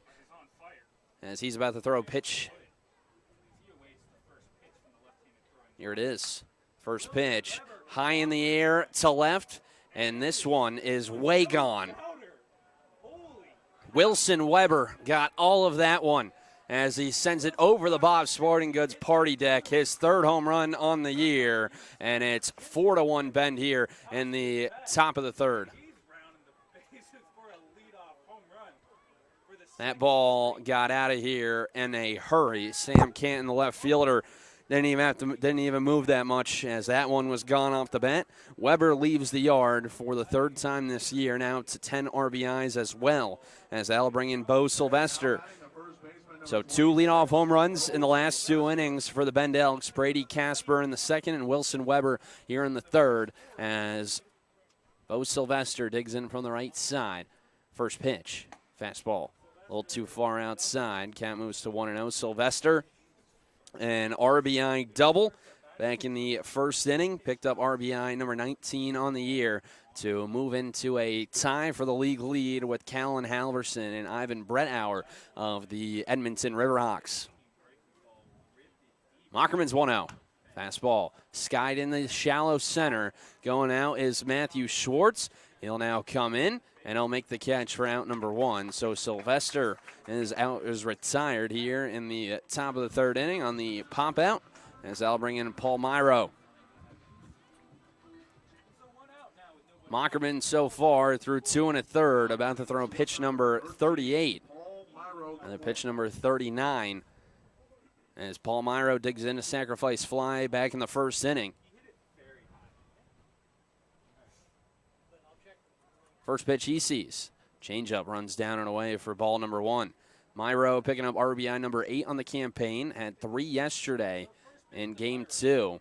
As he's about to throw a pitch. Here it is. First pitch. High in the air to left. And this one is way gone. Wilson Weber got all of that one as he sends it over the Bob Sporting Goods party deck. His 3rd home run on the year. And it's 4-1 Bend here in the top of the 3rd. That ball got out of here in a hurry. Sam Canton, the left fielder, didn't even move that much as that one was gone off the bat. Weber leaves the yard for the 3rd time this year, now to 10 RBIs as well, as that'll bring in Bo Sylvester. So 2 leadoff home runs in the last 2 innings for the Bend Elks. Brady Casper in the 2nd and Wilson Weber here in the 3rd as Bo Sylvester digs in from the right side. First pitch, fastball. A little too far outside. Count moves to 1-0. Sylvester, an RBI double back in the first inning. Picked up RBI number 19 on the year to move into a tie for the league lead with Callan Halverson and Ivan Brettauer of the Edmonton Riverhawks. Mockerman's 1-0. Fastball skied in the shallow center. Going out is Matthew Schwartz. He'll now come in, and he'll make the catch for out number 1. So Sylvester is retired here in the top of the third inning on the pop out, as I'll bring in Paul Myro. Mockerman so far through 2 1/3, about to throw pitch number 38. And the pitch number 39. As Paul Myro digs in a sacrifice fly back in the first inning. First pitch he sees. Changeup runs down and away for ball number 1. Myro picking up RBI number 8 on the campaign. Had 3 yesterday in game 2.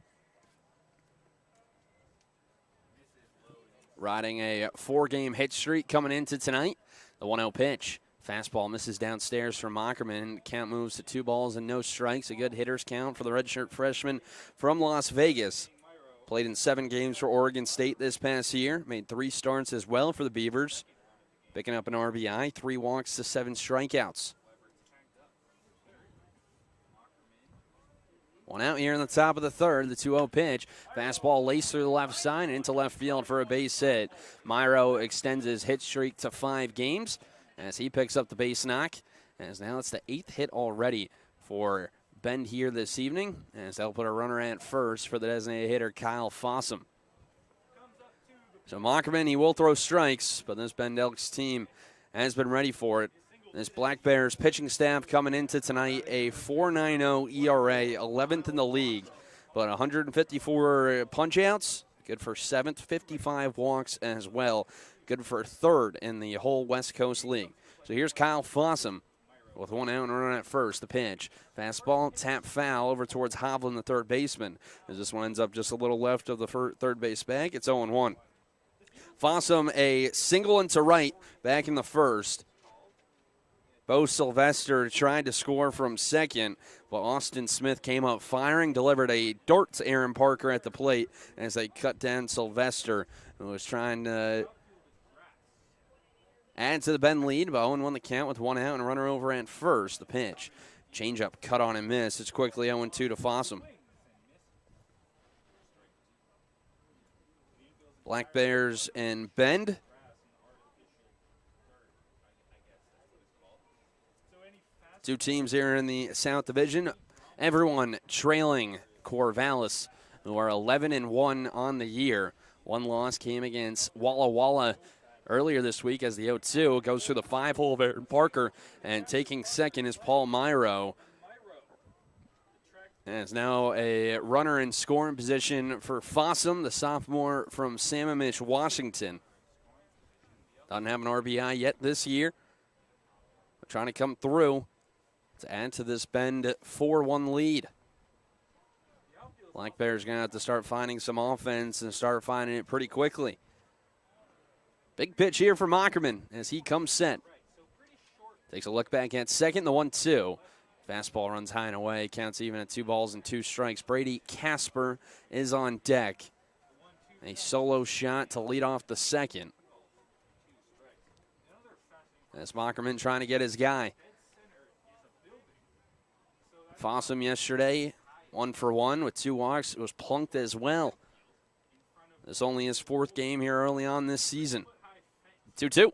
Riding a 4-game hit streak coming into tonight. The 1-0 pitch. Fastball misses downstairs from Mockerman. Count moves to 2 balls and no strikes. A good hitter's count for the redshirt freshman from Las Vegas. Played in 7 games for Oregon State this past year. Made 3 starts as well for the Beavers. Picking up an RBI, 3 walks to 7 strikeouts. 1 out here in the top of the third, the 2-0 pitch. Fastball laced through the left side and into left field for a base hit. Myro extends his hit streak to 5 games as he picks up the base knock. As now it's the 8th hit already for Bend here this evening, as they'll put a runner at first for the designated hitter, Kyle Fossum. So Mockerman, he will throw strikes, but this Bend Elks team has been ready for it. This Black Bears pitching staff coming into tonight, a 4.90 ERA, 11th in the league, but 154 punch-outs, good for 7th, 55 walks as well, good for 3rd in the whole West Coast League. So here's Kyle Fossum with 1 out and a runner at first. The pitch. Fastball, tap foul over towards Hovland, the third baseman. As this one ends up just a little left of the third base bag, it's 0-1. Fossum, a single into right back in the first. Bo Sylvester tried to score from second, but Austin Smith came up firing, delivered a dart to Aaron Parker at the plate as they cut down Sylvester, who was trying to add to the Bend lead. But Owen won the count with 1 out and a runner over at first. The pitch. Changeup cut on and miss. It's quickly 0-2 to Fossum. Black Bears and Bend. Two teams here in the South Division. Everyone trailing Corvallis, who are 11-1 on the year. One loss came against Walla Walla earlier this week as the 0-2 goes through the 5-hole of Aaron Parker, and taking second is Paul Myro. And it's now a runner in scoring position for Fossum, the sophomore from Sammamish, Washington. Doesn't have an RBI yet this year. But trying to come through to add to this Bend 4-1 lead. Black Bears going to have to start finding some offense and start finding it pretty quickly. Big pitch here for Mockerman as he comes set. Takes a look back at second, the 1-2. Fastball runs high and away, counts even at 2 balls and 2 strikes. Brady Casper is on deck. A solo shot to lead off the second. That's Mockerman trying to get his guy. Fossum yesterday, 1 for 1 with 2 walks. It was plunked as well. This only his 4th game here early on this season. 2-2.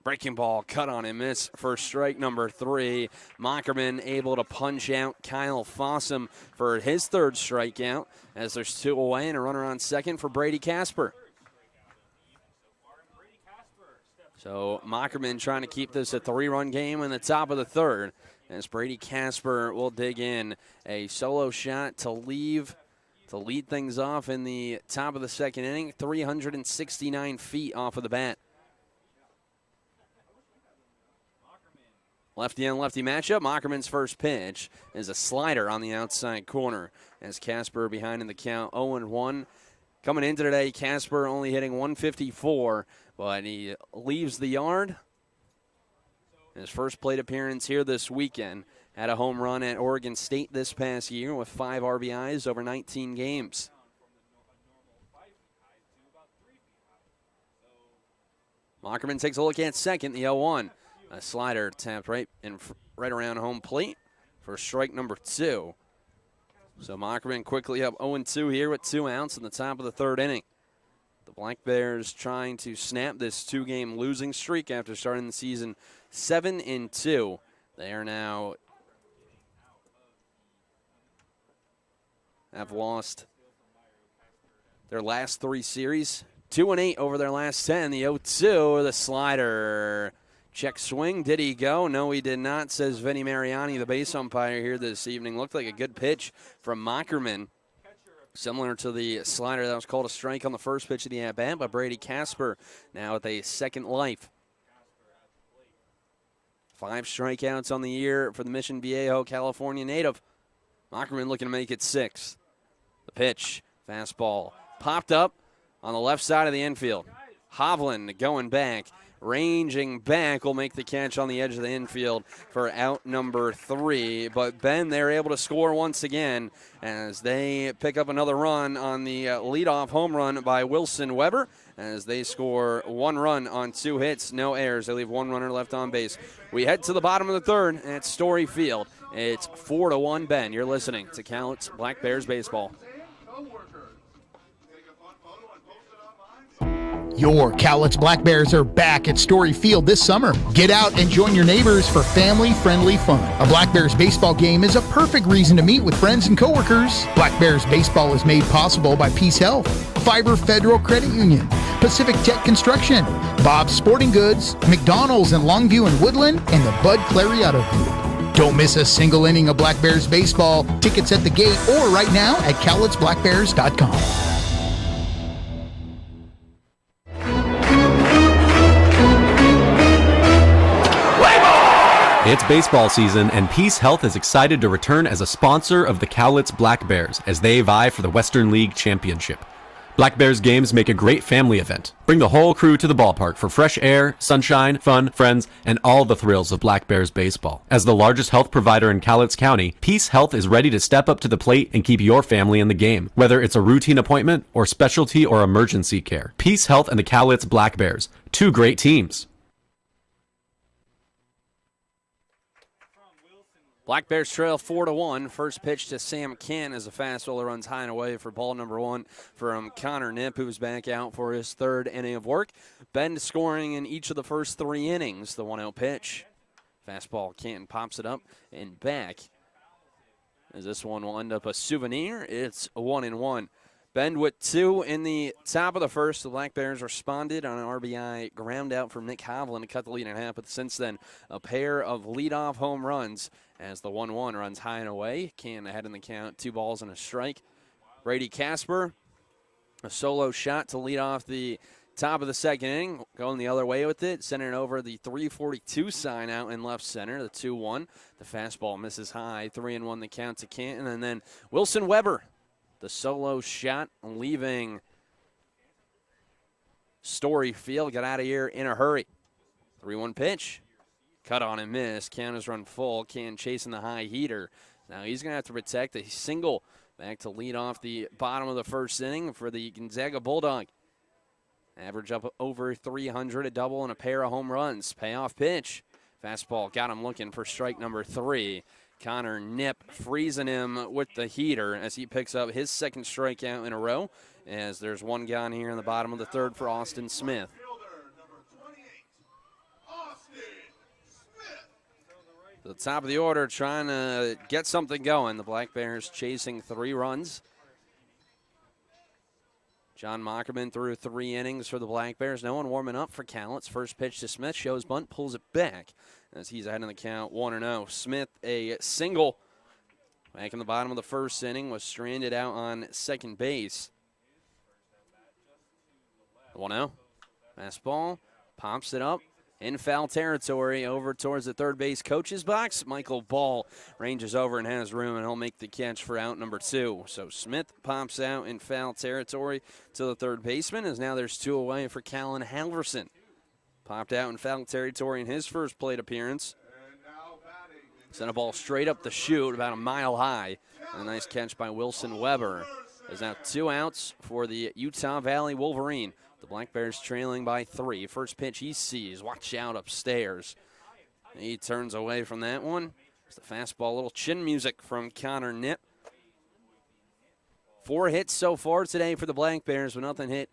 Breaking ball, cut on and miss for strike number 3. Mockerman able to punch out Kyle Fossum for his 3rd strikeout, as there's 2 away and a runner on second for Brady Casper. So Mockerman trying to keep this a 3-run game in the top of the 3rd, as Brady Casper will dig in a solo shot to lead things off in the top of the 2nd inning, 369 feet off of the bat. Lefty on lefty matchup. Mockerman's first pitch is a slider on the outside corner, as Casper behind in the count, 0-1. Coming into today, Casper only hitting 154, but he leaves the yard. His first plate appearance here this weekend. Had a home run at Oregon State this past year with 5 RBIs over 19 games. Mockerman takes a look at second, the 0-1. A slider tapped right around home plate for strike number 2. So Mockerman quickly up 0-2 here with 2 outs in the top of the 3rd inning. The Black Bears trying to snap this 2-game losing streak after starting the season 7-2. They are now have lost their last 3 series. 2-8 over their last 10. The 0-2, the slider. Check swing. Did he go? No, he did not, says Vinny Mariani, the base umpire here this evening. Looked like a good pitch from Mockerman. Similar to the slider that was called a strike on the first pitch of the at-bat by Brady Casper, now with a second life. 5 strikeouts on the year for the Mission Viejo, California native. Mockerman looking to make it 6. The pitch, fastball, popped up on the left side of the infield. Hovland going back, ranging back, will make the catch on the edge of the infield for out number 3. But Ben, they're able to score once again as they pick up another run on the leadoff home run by Wilson Weber, as they score 1 run on 2 hits, no errors. They leave 1 runner left on base. We head to the bottom of the 3rd at Story Field. It's 4-1 Ben. You're listening to Cowlitz Black Bears Baseball. Your Cowlitz Black Bears are back at Story Field this summer. Get out and join your neighbors for family-friendly fun. A Black Bears baseball game is a perfect reason to meet with friends and coworkers. Black Bears baseball is made possible by Peace Health, Fiber Federal Credit Union, Pacific Tech Construction, Bob's Sporting Goods, McDonald's in Longview and Woodland, and the Bud Clary Auto Group. Don't miss a single inning of Black Bears baseball. Tickets at the gate or right now at CowlitzBlackBears.com. It's baseball season, and Peace Health is excited to return as a sponsor of the Cowlitz Black Bears as they vie for the Western League Championship. Black Bears games make a great family event. Bring the whole crew to the ballpark for fresh air, sunshine, fun, friends, and all the thrills of Black Bears baseball. As the largest health provider in Cowlitz County, Peace Health is ready to step up to the plate and keep your family in the game, whether it's a routine appointment or specialty or emergency care. Peace Health and the Cowlitz Black Bears, 2 great teams. Black Bears trail 4-1. First pitch to Sam Kent as a fastball that runs high and away for ball number 1 from Connor Knipp, who's back out for his 3rd inning of work. Ben scoring in each of the first 3 innings. The 1-0 pitch. Fastball, Canton pops it up and back. As this one will end up a souvenir, it's 1-1. Ben with 2 in the top of the first. The Black Bears responded on an RBI ground out from Nick Hovland to cut the lead in half. But since then, a pair of leadoff home runs as the 1-1 runs high and away. Canton ahead in the count, 2 balls and a strike. Brady Casper, a solo shot to lead off the top of the 2nd inning. Going the other way with it, sending it over the 342 sign out in left center, the 2-1. The fastball misses high, 3-1 the count to Canton. And then Wilson Weber, the solo shot, leaving Story Field. Got out of here in a hurry. 3-1 pitch. Cut on and miss. Counters run full. Can chasing the high heater. Now he's going to have to protect a single back to lead off the bottom of the 1st inning for the Gonzaga Bulldog. Average up over 300, a double and a pair of home runs. Payoff pitch. Fastball got him looking for strike number 3. Connor Knipp freezing him with the heater as he picks up his 2nd strikeout in a row, as there's 1 gone here in the bottom of the 3rd for Austin Smith. To the top of the order, trying to get something going. The Black Bears chasing 3 runs. John Mockerman threw 3 innings for the Black Bears. No one warming up for Cowlitz. First pitch to Smith, shows bunt, pulls it back as he's ahead in the count 1-0. Smith, a single back in the bottom of the 1st inning, was stranded out on second base. 1-0. Fastball, pops it up. In foul territory, over towards the 3rd base coach's box. Michael Ball ranges over and has room, and he'll make the catch for out number 2. So Smith pops out in foul territory to the 3rd baseman, as now there's 2 away for Callan Halverson. Popped out in foul territory in his first plate appearance. Sent a ball straight up the chute, about a mile high. And a nice catch by Wilson Weber. There's now 2 outs for the Utah Valley Wolverine. The Black Bears trailing by 3. First pitch he sees. Watch out upstairs. He turns away from that one. It's the fastball, little chin music from Connor Knipp. 4 hits so far today for the Black Bears, but nothing hit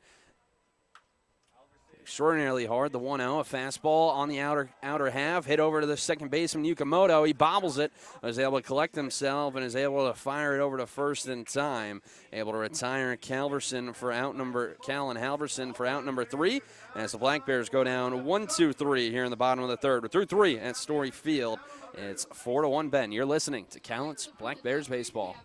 extraordinarily hard. The 1-0, a fastball on the outer half, hit over to the second baseman Yukamoto. He bobbles it, was able to collect himself, and is able to fire it over to first in time. Able to retire Callan Halverson for out number 3, as the Black Bears go down 1-2-3 here in the bottom of the third. We're through 3 at Story Field. It's 4-1 Ben. You're listening to Cowlitz Black Bears baseball.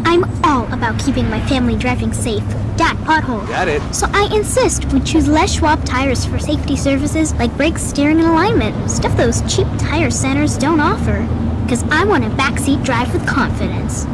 I'm all about keeping my family driving safe. Dad, pothole. Got it. So I insist we choose Les Schwab tires for safety services like brakes, steering, and alignment. Stuff those cheap tire centers don't offer. Because I want a backseat drive with confidence.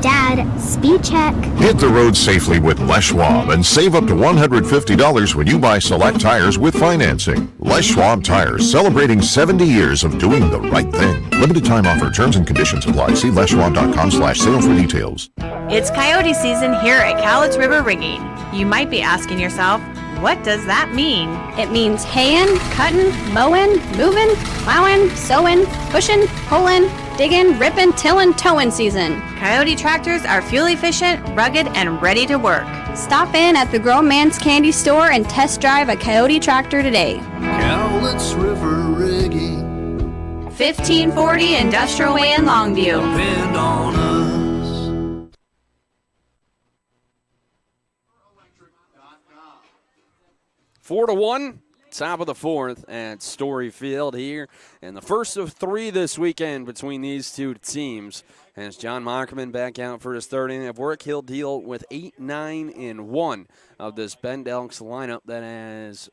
Dad, speed check. Hit the road safely with Les Schwab and save up to $150 when you buy select tires with financing. Les Schwab Tires, celebrating 70 years of doing the right thing. Limited time offer. Terms and conditions apply. See leschwab.com/sale for details. It's coyote season here at Cowlitz River Rigging. You might be asking yourself, what does that mean? It means haying, cutting, mowing, moving, plowing, sowing, pushing, pulling, digging, ripping, tilling, towing season. Coyote tractors are fuel efficient, rugged, and ready to work. Stop in at the Grown Man's Candy Store and test drive a Coyote tractor today. Cowlitz River Rigging. 1540 Industrial Way in Longview. Depend on us. 4-1, top of the 4th at Story Field here. And the first of 3 this weekend between these two teams. As John Mockerman back out for his third inning of work, he'll deal with 8, 9, and 1 of this Bend Elks lineup that has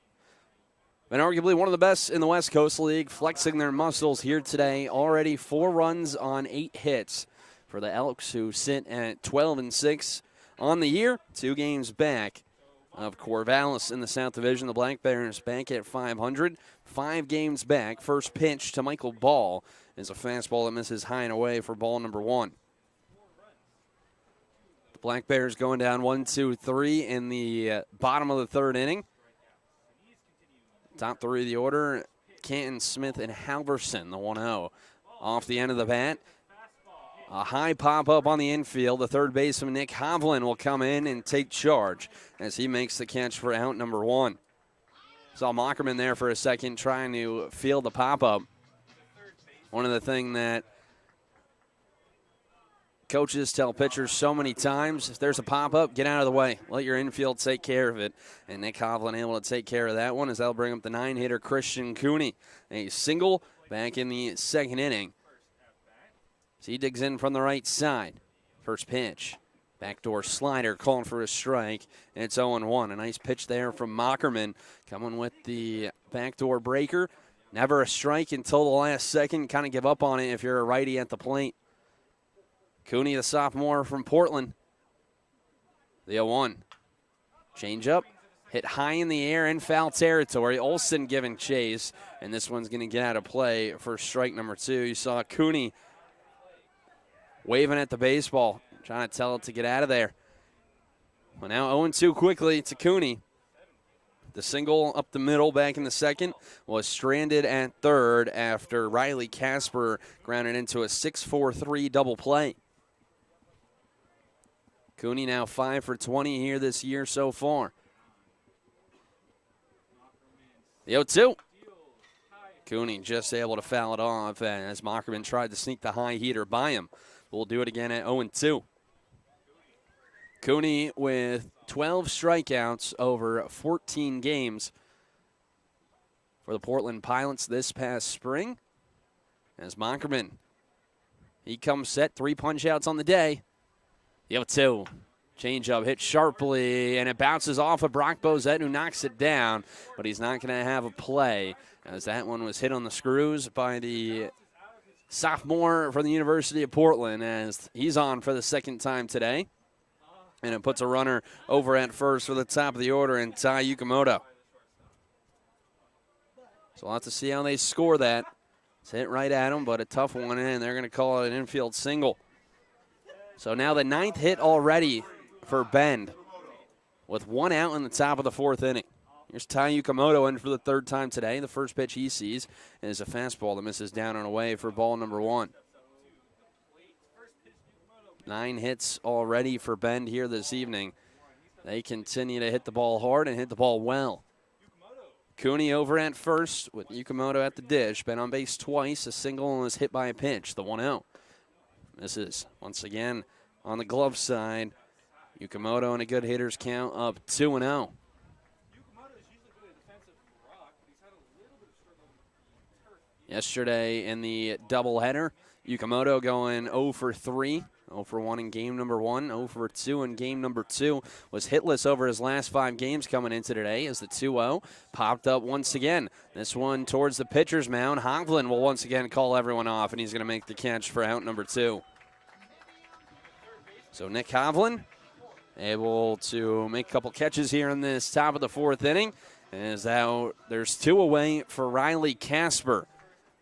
been arguably one of the best in the West Coast League, flexing their muscles here today. Already 4 runs on 8 hits for the Elks, who sit at 12-6 on the year, 2 games back of Corvallis in the South Division. The Black Bears back at 500, 5 games back. First pitch to Michael Ball is a fastball that misses high and away for ball number 1. The Black Bears going down 1-2-3 in the bottom of the third inning. Top 3 of the order, Canton, Smith, and Halverson, the 1-0. Off the end of the bat, a high pop-up on the infield. The third baseman, Nick Hovland, will come in and take charge as he makes the catch for out number 1. Saw Mockerman there for a second trying to field the pop-up. One of the things that coaches tell pitchers so many times, if there's a pop-up, get out of the way. Let your infield take care of it. And Nick Hovland able to take care of that one as that'll bring up the 9-hitter Christian Cooney. A single back in the second inning. So he digs in from the right side. First pitch. Backdoor slider calling for a strike, and it's 0-1. A nice pitch there from Mockerman coming with the backdoor breaker. Never a strike until the last second. Kind of give up on it if you're a righty at the plate. Cooney, the sophomore from Portland. The 0-1. Change up. Hit high in the air in foul territory. Olsen giving chase, and this one's going to get out of play for strike number 2. You saw Cooney waving at the baseball, trying to tell it to get out of there. Well, now 0-2 quickly to Cooney. The single up the middle back in the second was stranded at third after Riley Casper grounded into a 6-4-3 double play. Cooney now 5 for 20 here this year so far. The 0-2. Cooney just able to foul it off as Mockerman tried to sneak the high heater by him. We'll do it again at 0-2. Cooney with 12 strikeouts over 14 games for the Portland Pilots this past spring. As Mockerman, he comes set, 3 punch-outs on the day. The 0-2. Changeup hit sharply, and it bounces off of Brock Bozette, who knocks it down, but he's not going to have a play, as that one was hit on the screws by the sophomore from the University of Portland, as he's on for the second time today. And it puts a runner over at first for the top of the order, and Ty Yukamoto. So we'll have to see how they score that. It's hit right at them, but a tough one in. They're going to call it an infield single. So now the 9th hit already for Bend with 1 out in the top of the 4th inning. Here's Ty Yukamoto in for the 3rd time today. The first pitch he sees is a fastball that misses down and away for ball number 1. 9 hits already for Bend here this evening. They continue to hit the ball hard and hit the ball well. Cooney over at first with Yukamoto at the dish. Been on base twice, a single, and was hit by a pitch, the 1-0. This is, once again, on the glove side. Yukamoto in a good hitter's count up 2-0. Yesterday in the doubleheader, Yukamoto going 0 for 3. 0 for 1 in game number 1, 0 for 2 in game number 2. Was hitless over his last 5 games coming into today as the 2-0 popped up once again. This one towards the pitcher's mound. Hovland will once again call everyone off, and he's going to make the catch for out number 2. So Nick Hovland able to make a couple catches here in this top of the 4th inning. As out, there's 2 away for Riley Casper.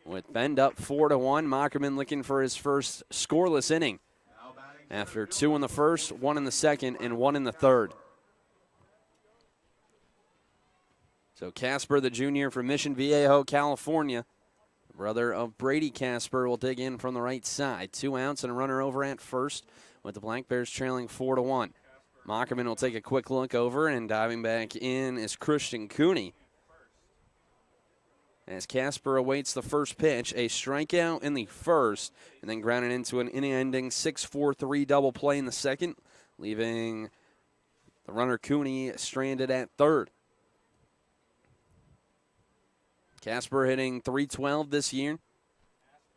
With Bend up 4-1, Mockerman looking for his first scoreless inning. After 2 in the first, 1 in the second, and 1 in the third. So Casper, the junior from Mission Viejo, California, brother of Brady Casper, will dig in from the right side. 2 outs and a runner over at first with the Black Bears trailing 4-1. Mockerman will take a quick look over, and diving back in is Christian Cooney. As Casper awaits the first pitch, a strikeout in the first, and then grounded into an inning-ending 6-4-3 double play in the second, leaving the runner Cooney stranded at third. Casper hitting .312 this year.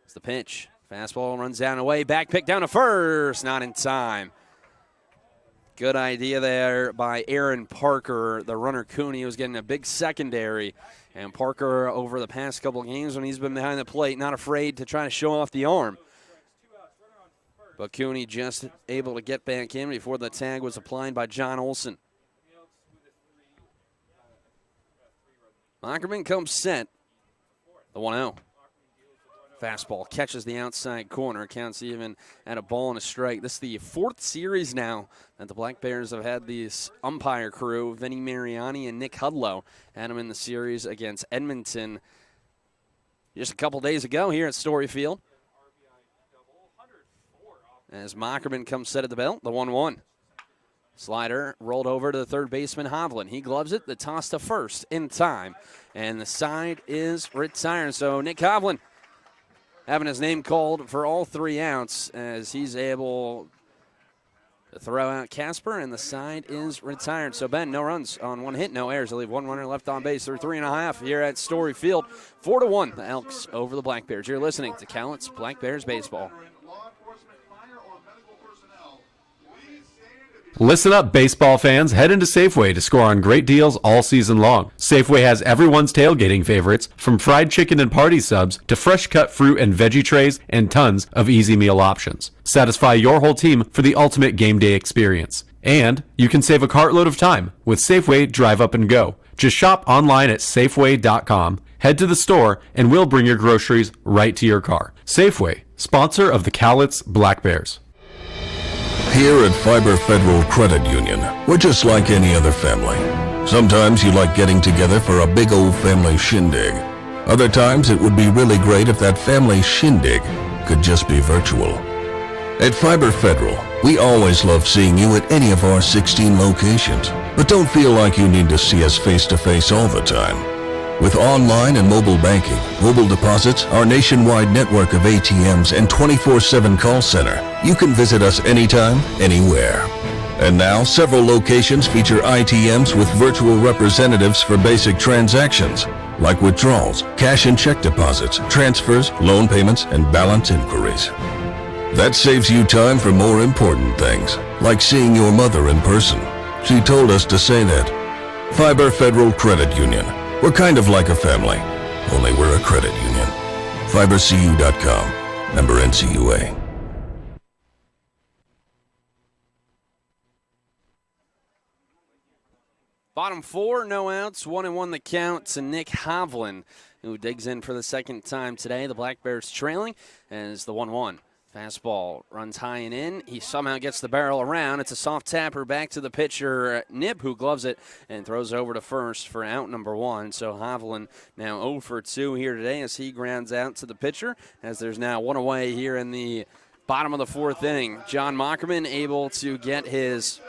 It's the pitch. Fastball runs down away, back pick down to first, not in time. Good idea there by Aaron Parker. The runner Cooney was getting a big secondary. And Parker, over the past couple of games when he's been behind the plate, not afraid to try to show off the arm. But Cooney just able to get back in before the tag was applied by John Olson. Mockerman comes set. The 1-0. Fastball catches the outside corner. Counts even at a ball and a strike. This is the 4th series now that the Black Bears have had this umpire crew. Vinny Mariani and Nick Hudlow had them in the series against Edmonton just a couple days ago here at Story Field. As Mockerman comes set at the belt, the 1-1. Slider rolled over to the third baseman, Hovland. He gloves it. The toss to first in time. And the side is retired. So Nick Hovland having his name called for all 3 outs as he's able to throw out Casper, and the side is retired. So Ben, no runs on 1 hit, no errors. They leave 1 runner left on base through 3.5 here at Story Field. 4-1, the Elks over the Black Bears. You're listening to Cowlitz Black Bears Baseball. Listen up, baseball fans. Head into Safeway to score on great deals all season long. Safeway has everyone's tailgating favorites, from fried chicken and party subs to fresh cut fruit and veggie trays and tons of easy meal options. Satisfy your whole team for the ultimate game day experience. And you can save a cartload of time with Safeway Drive Up and Go. Just shop online at Safeway.com, head to the store, and we'll bring your groceries right to your car. Safeway, sponsor of the Cowlitz Black Bears. Here at Fiber Federal Credit Union, we're just like any other family. Sometimes you like getting together for a big old family shindig. Other times it would be really great if that family shindig could just be virtual. At Fiber Federal, we always love seeing you at any of our 16 locations, but don't feel like you need to see us face-to-face all the time. With online and mobile banking, mobile deposits, our nationwide network of ATMs, and 24/7 call center, you can visit us anytime, anywhere. And now, several locations feature ITMs with virtual representatives for basic transactions, like withdrawals, cash and check deposits, transfers, loan payments, and balance inquiries. That saves you time for more important things, like seeing your mother in person. She told us to say that. Fiber Federal Credit Union. We're kind of like a family, only we're a credit union. FiberCU.com. Member NCUA. Bottom 4, no outs, 1-1 the count to Nick Hovland, who digs in for the second time today. The Black Bears trailing as the 1-1. Fastball runs high and in. He somehow gets the barrel around. It's a soft tapper back to the pitcher, Nip, who gloves it and throws over to first for out number 1. So Hovland now 0 for 2 here today as he grounds out to the pitcher, as there's now one away here in the bottom of the 4th inning. John Mockerman able to get his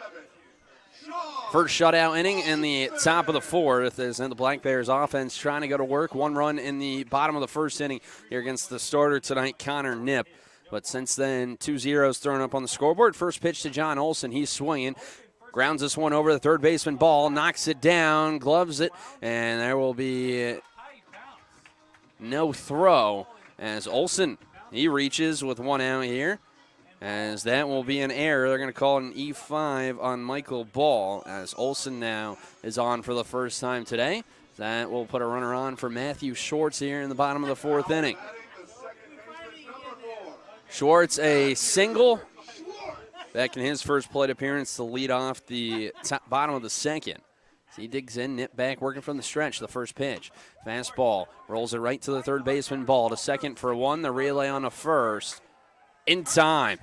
first shutout inning in the top of the 4th, as the Black Bears offense trying to go to work. 1 run in the bottom of the 1st inning here against the starter tonight, Connor Nip. But since then, 2 zeros thrown up on the scoreboard. First pitch to John Olson. He's swinging. Grounds this one over the third baseman ball. Knocks it down. Gloves it. And there will be no throw as Olson, he reaches with 1 out here. As that will be an error. They're going to call it an E5 on Michael Ball, as Olson now is on for the first time today. That will put a runner on for Matthew Schwartz here in the bottom of the 4th inning. Schwartz a single back in his first plate appearance to lead off the bottom of the 2nd. He digs in, Nip back, working from the stretch, the first pitch. Fastball, rolls it right to the third baseman ball, to second for 1, the relay on the first. In time.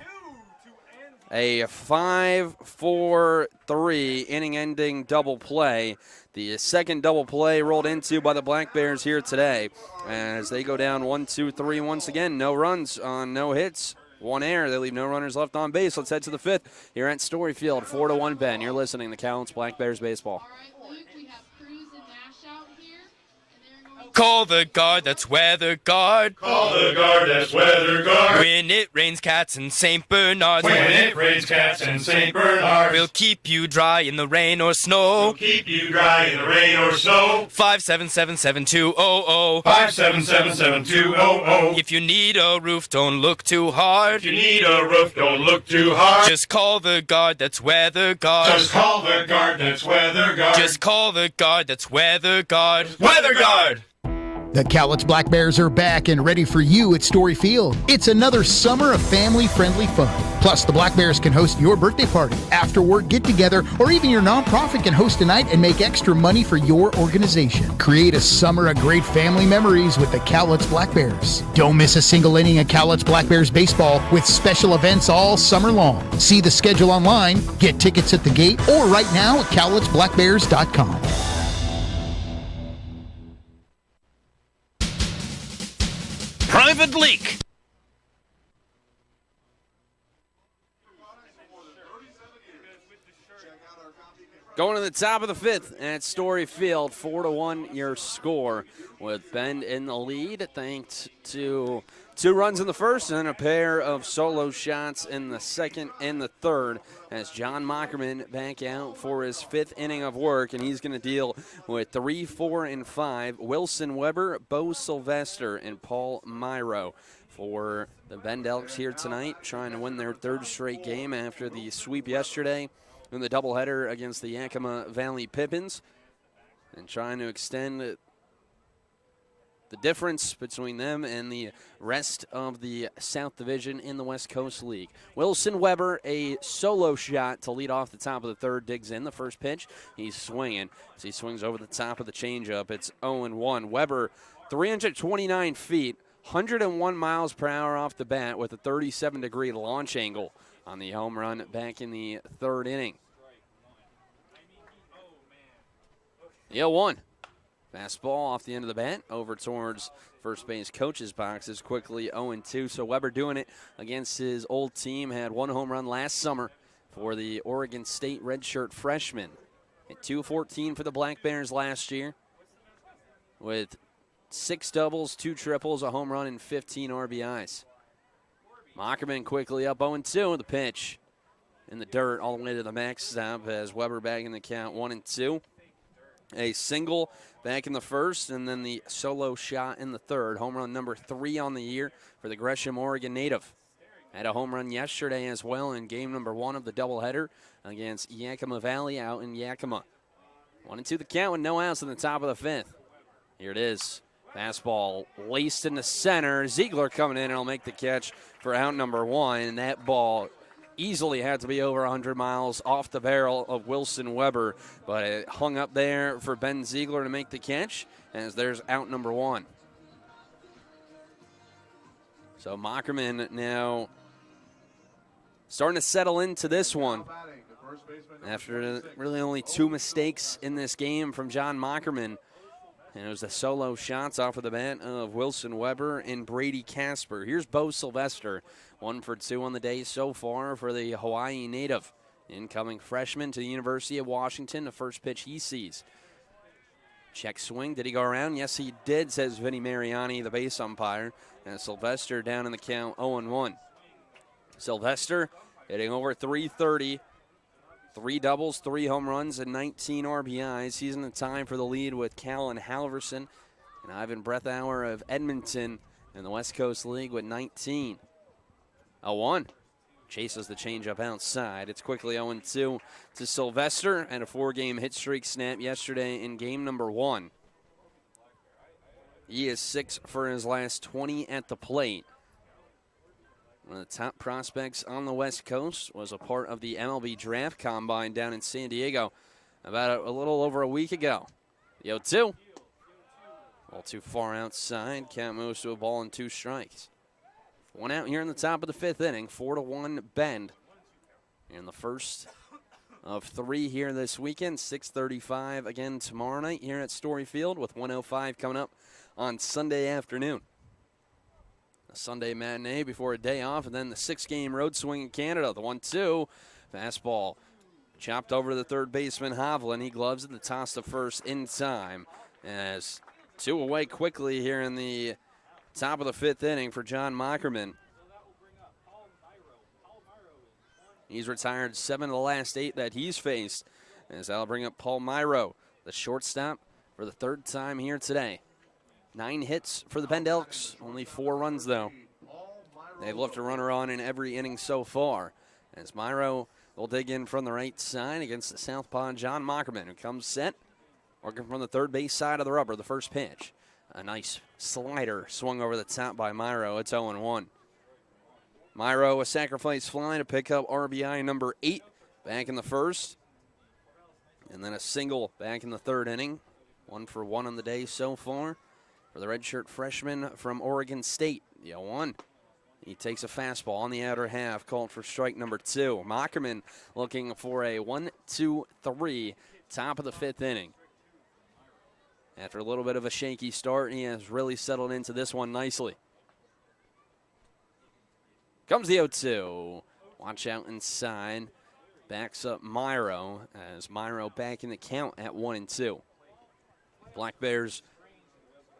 A 5-4-3 inning-ending double play. The second double play rolled into by the Black Bears here today as they go down 1-2-3 once again. No runs on no hits. 1 error. They leave no runners left on base. Let's head to the 5th here at Storyfield. 4-1 Ben. You're listening to Cowlitz Black Bears baseball. Call the guard that's weather guard. Call the guard that's weather guard. When it rains cats in St. Bernard. When it rains cats in St. Bernard. We'll keep you dry in the rain or snow. We'll keep you dry in the rain or snow. 577-7200. 577-7200. If you need a roof, don't look too hard. If you need a roof, don't look too hard. Just call the guard that's weather guard. Just call the guard that's weather guard. Just call the guard that's weather guard. Weather guard. The Cowlitz Black Bears are back and ready for you at Story Field. It's another summer of family-friendly fun. Plus, the Black Bears can host your birthday party, after-work get-together, or even your nonprofit can host a night and make extra money for your organization. Create a summer of great family memories with the Cowlitz Black Bears. Don't miss a single inning of Cowlitz Black Bears baseball with special events all summer long. See the schedule online, get tickets at the gate, or right now at cowlitzblackbears.com. Private leak. Going to the top of the 5th at Story Field, 4-1 your score, with Bend in the lead thanks to 2 runs in the first and a pair of solo shots in the second and the third, as John Mockerman back out for his 5th inning of work, and he's going to deal with 3, 4, and 5. Wilson Weber, Bo Sylvester, and Paul Myro for the Bend Elks here tonight, trying to win their 3rd straight game after the sweep yesterday in the doubleheader against the Yakima Valley Pippins, and trying to extend the difference between them and the rest of the South Division in the West Coast League. Wilson Weber, a solo shot to lead off the top of the 3rd, digs in the first pitch. He's swinging as he swings over the top of the changeup. It's 0-1. Weber, 329 feet, 101 miles per hour off the bat with a 37-degree launch angle on the home run back in the 3rd inning. The 0-1. Fastball off the end of the bat over towards first base coach's box is quickly 0-2. So Weber doing it against his old team. Had 1 home run last summer for the Oregon State redshirt freshman. Hit .214 for the Black Bears last year with 6 doubles, 2 triples, a home run, and 15 RBIs. Mockerman quickly up 0-2. The pitch in the dirt all the way to the max stop as Weber back in the count 1-2. A single back in the first, and then the solo shot in the 3rd. Home run number 3 on the year for the Gresham, Oregon native. Had a home run yesterday as well in game number 1 of the doubleheader against Yakima Valley out in Yakima. 1-2 the count with no outs in the top of the 5th. Here it is. Fastball laced in the center. Ziegler coming in and will make the catch for out number 1. And that ball easily had to be over 100 miles off the barrel of Wilson Weber, but it hung up there for Ben Ziegler to make the catch, as there's out number 1. So Mockerman now starting to settle into this one after really only 2 mistakes in this game from John Mockerman. And it was the solo shots off of the bat of Wilson Weber and Brady Casper. Here's Bo Sylvester, 1 for 2 on the day so far for the Hawaii native. Incoming freshman to the University of Washington, the first pitch he sees. Check swing, did he go around? Yes, he did, says Vinny Mariani, the base umpire. And Sylvester down in the count, 0-1. Sylvester hitting over 330. 3 doubles, 3 home runs, and 19 RBIs. He's in the tie for the lead with Callan Halverson and Ivan Brethauer of Edmonton in the West Coast League with 19. 0-1. Chases the changeup outside. It's quickly 0-2 to Sylvester, and a 4-game hit streak snap yesterday in game number 1. He is 6 for his last 20 at the plate. One of the top prospects on the West Coast, was a part of the MLB Draft Combine down in San Diego about a little over a week ago. The 0-2. Ball too far outside. Count moves to a ball and 2 strikes. 1 out here in the top of the 5th inning. 4-1 Bend. In the first of 3 here this weekend. 6:35 again tomorrow night here at Story Field, with 1:05 coming up on Sunday afternoon. A Sunday matinee before a day off, and then the 6-game road swing in Canada. The 1-2, fastball chopped over to the third baseman Hovland. He gloves it, the toss to first in time. As 2 away quickly here in the top of the 5th inning for John Mockerman. He's retired 7 of the last 8 that he's faced. As that'll bring up Paul Myro, the shortstop, for the 3rd time here today. 9 hits for the Bend Elks, only 4 runs though. They've left a runner on in every inning so far. As Myro will dig in from the right side against the southpaw John Mockerman, who comes set, working from the third base side of the rubber, the first pitch. A nice slider swung over the top by Myro. It's 0-1. Myro, a sacrifice fly to pick up RBI number 8 back in the first. And then a single back in the 3rd inning. 1 for 1 on the day so far for the redshirt freshman from Oregon State. The 0-1. He takes a fastball on the outer half, called for strike number 2. Mockerman looking for a 1-2-3, top of the 5th inning. After a little bit of a shaky start, he has really settled into this one nicely. Comes the 0-2. Watch out inside. Backs up Myro, as Myro back in the count at 1-2. Black Bears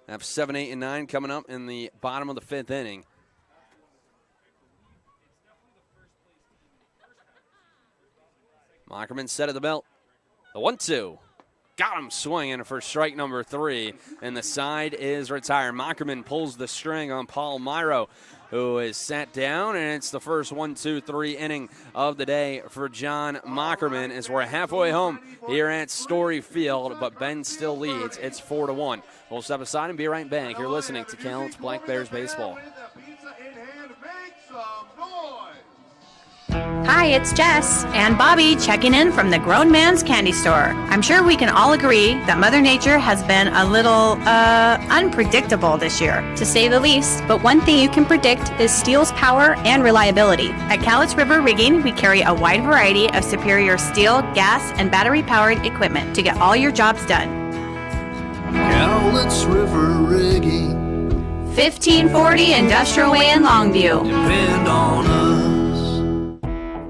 have 7, 8, and 9 coming up in the bottom of the 5th inning. Mockerman set at the belt. The 1-2. Got him swinging for strike number 3, and the side is retired. Mockerman pulls the string on Paul Myro, who is sat down, and it's the first 1-2-3 inning of the day for John Mockerman, as we're halfway home here at Story Field, but Ben still leads. It's 4-1. We'll step aside and be right back. You're listening to Cowlitz Black Bears Baseball. Hi, it's Jess and Bobby checking in from the Grown Man's Candy Store. I'm sure we can all agree that Mother Nature has been a little, unpredictable this year, To say the least, but one thing you can predict is steel's power and reliability. At Cowlitz River Rigging, we carry a wide variety of superior steel, gas, and battery-powered equipment to get all your jobs done. Cowlitz River Rigging. 1540 Industrial Way in Longview. Depend on us.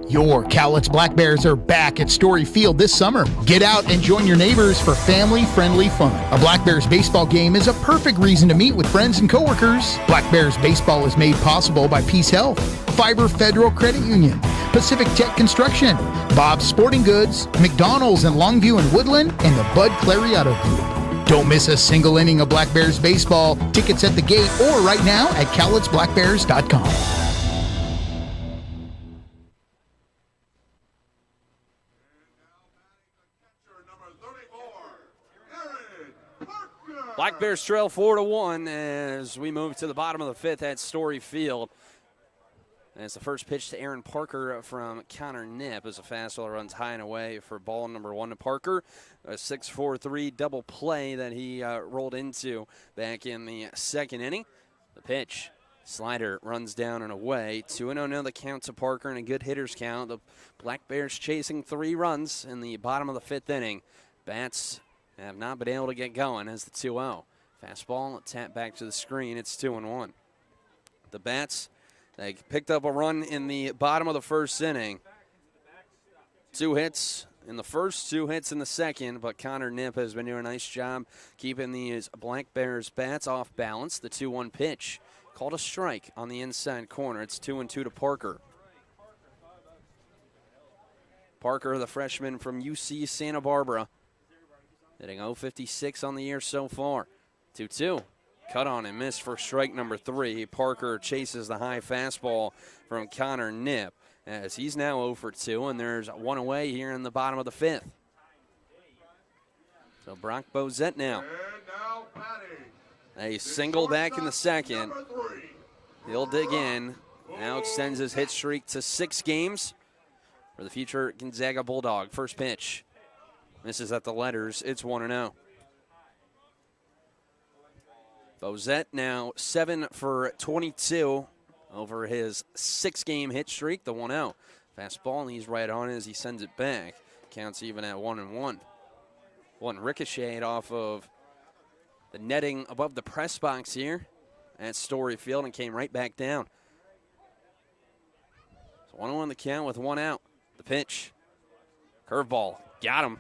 Your Cowlitz Black Bears are back at Story Field this summer. Get out and join your neighbors for family-friendly fun. A Black Bears baseball game is a perfect reason to meet with friends and coworkers. Black Bears baseball is made possible by Peace Health, Fiber Federal Credit Union, Pacific Tech Construction, Bob's Sporting Goods, McDonald's in Longview and Woodland, and the Bud Clary Auto Group. Don't miss a single inning of Black Bears baseball. Tickets at the gate or right now at cowlitzblackbears.com. Black Bears trail 4-1 as we move to the bottom of the 5th at Story Field. As the first pitch to Aaron Parker from Connor Knipp as a fastball runs high and away for ball number 1 to Parker. A 6-4-3 double play that he rolled into back in the second inning. The pitch, slider runs down and away. 2-0 now the count to Parker and a good hitter's count. The Black Bears chasing 3 runs in the bottom of the 5th inning. Bats have not been able to get going as the 2-0. Fastball tap back to the screen. It's 2-1. The Bats, they picked up a run in the bottom of the first inning. 2 hits in the first, 2 hits in the second, but Connor Knipp has been doing a nice job keeping these Black Bears bats off balance. The 2-1 pitch called a strike on the inside corner. It's 2-2 to Parker. Parker, the freshman from UC Santa Barbara, hitting .056 on the year so far. 2-2. Cut on and miss for strike number 3. Parker chases the high fastball from Connor Knipp as he's now 0 for 2, and there's 1 away here in the bottom of the 5th. So Brock Bozette now. A single back in the second. He'll dig in. Now extends his hit streak to 6 games for the future Gonzaga Bulldog. First pitch. Misses at the letters. It's 1-0. Bozette now 7 for 22 over his 6-game hit streak, the 1-0. Fastball, and he's right on it as he sends it back. Counts even at 1-1. One ricocheted off of the netting above the press box here at Story Field and came right back down. So 1-1 the count with 1 out. The pitch. Curveball. Got him.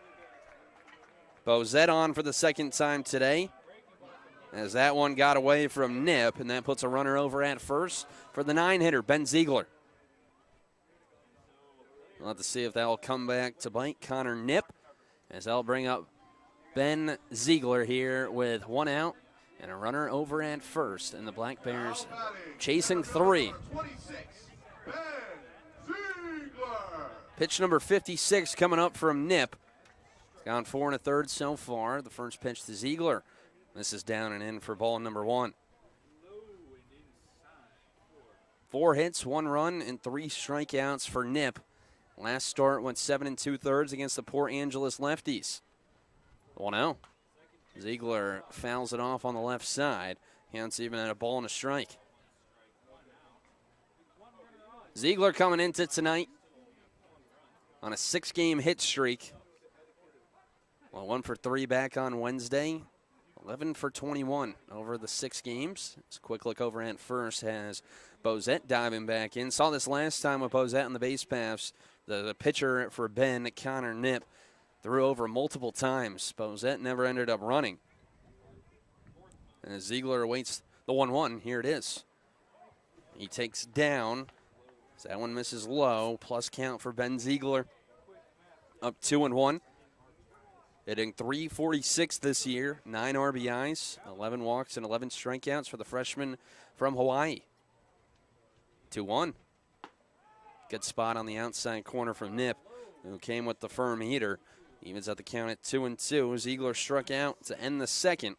Bozette on for the second time today, as that one got away from Knipp, and that puts a runner over at first for the 9-hitter, Ben Ziegler. We'll have to see if that will come back to bite Connor Knipp, as they'll bring up Ben Ziegler here with 1 out and a runner over at first, and the Black Bears chasing 3. Pitch number 56 coming up from Knipp. He's gone 4 1/3 so far. The first pitch to Ziegler. This is down and in for ball number 1. 4 hits, 1 run, and 3 strikeouts for Knipp. Last start went 7 2/3 against the Port Angeles Lefties. 1-0. Ziegler fouls it off on the left side. Counts even at a ball and a strike. Ziegler coming into tonight on a 6-game hit streak. Well, 1 for 3 back on Wednesday. 11 for 21 over the 6 games. It's a quick look over at first has Bozette diving back in. Saw this last time with Bozette on the base paths. The pitcher for Ben, Connor Knipp, threw over multiple times. Bozette never ended up running. And as Ziegler awaits the 1-1, here it is. He takes down. So that one misses low. Plus count for Ben Ziegler. Up 2-1. Hitting .346 this year, 9 RBIs, 11 walks, and 11 strikeouts for the freshman from Hawaii. 2-1. Good spot on the outside corner from Knipp, who came with the firm heater. Evens at the count at 2-2. Ziegler struck out to end the second.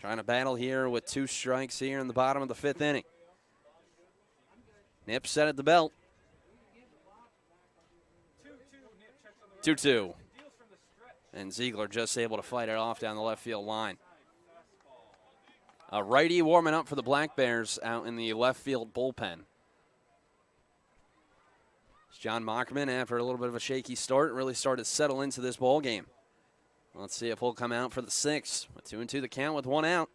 Trying to battle here with 2 strikes here in the bottom of the 5th inning. Knipp set at the belt. 2-2. And Ziegler just able to fight it off down the left field line. A righty warming up for the Black Bears out in the left field bullpen. It's John Mockman, after a little bit of a shaky start, really started to settle into this ball game. Let's see if he'll come out for the 6th. 2-2 the count with 1 out.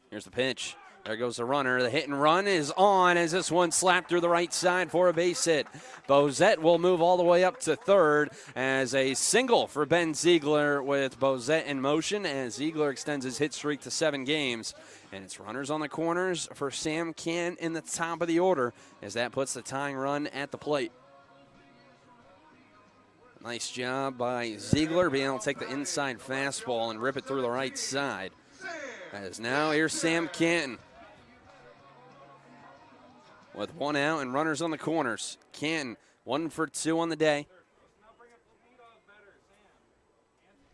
Here's the pitch. There goes the runner. The hit and run is on as this one slapped through the right side for a base hit. Bozette will move all the way up to 3rd as a single for Ben Ziegler with Bozette in motion, as Ziegler extends his hit streak to 7 games. And it's runners on the corners for Sam Cann in the top of the order, as that puts the tying run at the plate. Nice job by Ziegler being able to take the inside fastball and rip it through the right side. As now here's Sam Canton with 1 out and runners on the corners. Canton 1 for 2 on the day.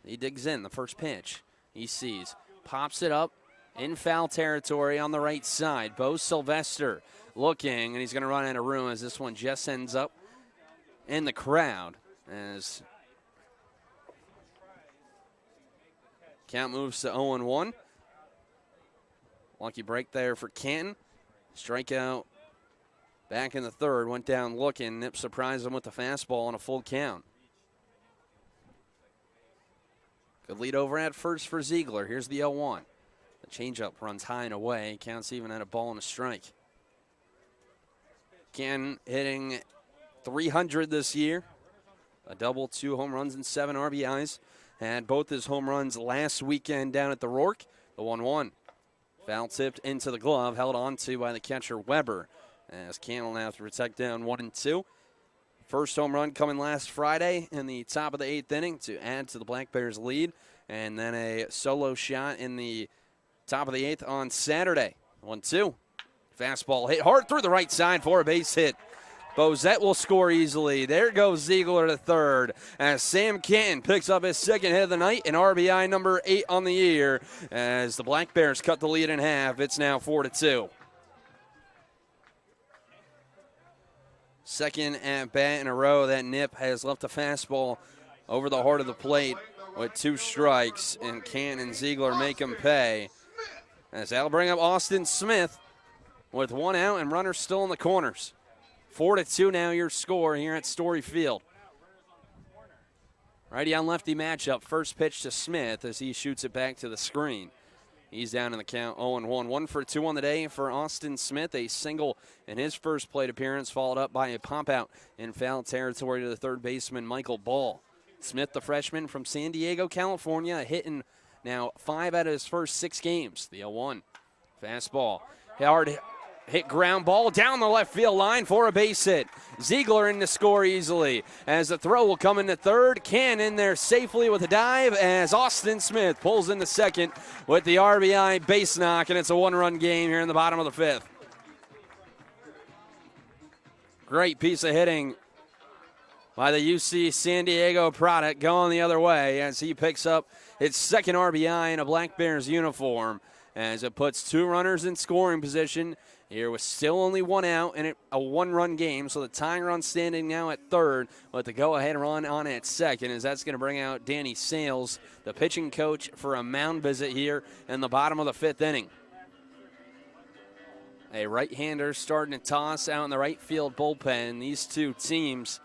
He digs in the first pitch. He sees, pops it up in foul territory on the right side. Bo Sylvester looking, and he's going to run out of room as this one just ends up in the crowd. As count moves to 0-1. Lucky break there for Canton. Strikeout back in the third. Went down looking. Nip surprised him with the fastball on a full count. Good lead over at first for Ziegler. Here's the 0-1. The changeup runs high and away. Counts even at a ball and a strike. Canton hitting .300 this year. A double, 2 home runs, and 7 RBIs. Had both his home runs last weekend down at the Rourke. The 1-1. Foul tipped into the glove, held on to by the catcher Weber. As Canton will have to protect down 1-2. First home run coming last Friday in the top of the 8th inning to add to the Black Bears' lead. And then a solo shot in the top of the 8th on Saturday. 1-2. Fastball hit hard through the right side for a base hit. Bozette will score easily. There goes Ziegler to third as Sam Canton picks up his second hit of the night and RBI number 8 on the year as the Black Bears cut the lead in half. It's now 4-2. Second at bat in a row that Nip has left a fastball over the heart of the plate with 2 strikes, and Canton and Ziegler make him pay. As that'll bring up Austin Smith with 1 out and runners still in the corners. 4-2 now your score here at Story Field. Righty on lefty matchup. First pitch to Smith as he shoots it back to the screen. He's down in the count 0-1. 1 for 2 on the day for Austin Smith. A single in his first plate appearance, followed up by a pop out in foul territory to the third baseman Michael Ball. Smith, the freshman from San Diego, California, hitting now 5 out of his first 6 games. The 0-1. Fastball. Hard hit ground ball down the left field line for a base hit. Ziegler in to score easily as the throw will come into third. Canton in there safely with a dive as Austin Smith pulls into second with the RBI base knock, and it's a 1-run game here in the bottom of the 5th. Great piece of hitting by the UC San Diego product going the other way as he picks up his second RBI in a Black Bears uniform as it puts 2 runners in scoring position. Here with still only 1 out and a 1-run game, so the tying run standing now at third with the go-ahead run on at second, as that's going to bring out Danny Sales, the pitching coach, for a mound visit here in the bottom of the 5th inning. A right-hander starting to toss out in the right field bullpen. These two teams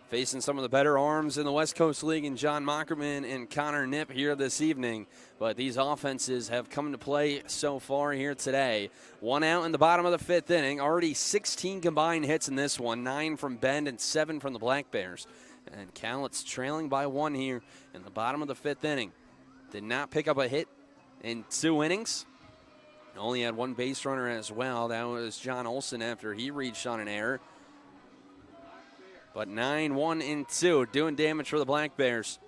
facing some of the better arms in the West Coast League in John Mockerman and Connor Nip here this evening. But these offenses have come to play so far here today. 1 out in the bottom of the 5th inning. Already 16 combined hits in this one. 9 from Bend and 7 from the Black Bears. And Cowlitz trailing by 1 here in the bottom of the 5th inning. Did not pick up a hit in 2 innings. Only had 1 base runner as well. That was John Olson after he reached on an error. But 9-1-2, doing damage for the Black Bears.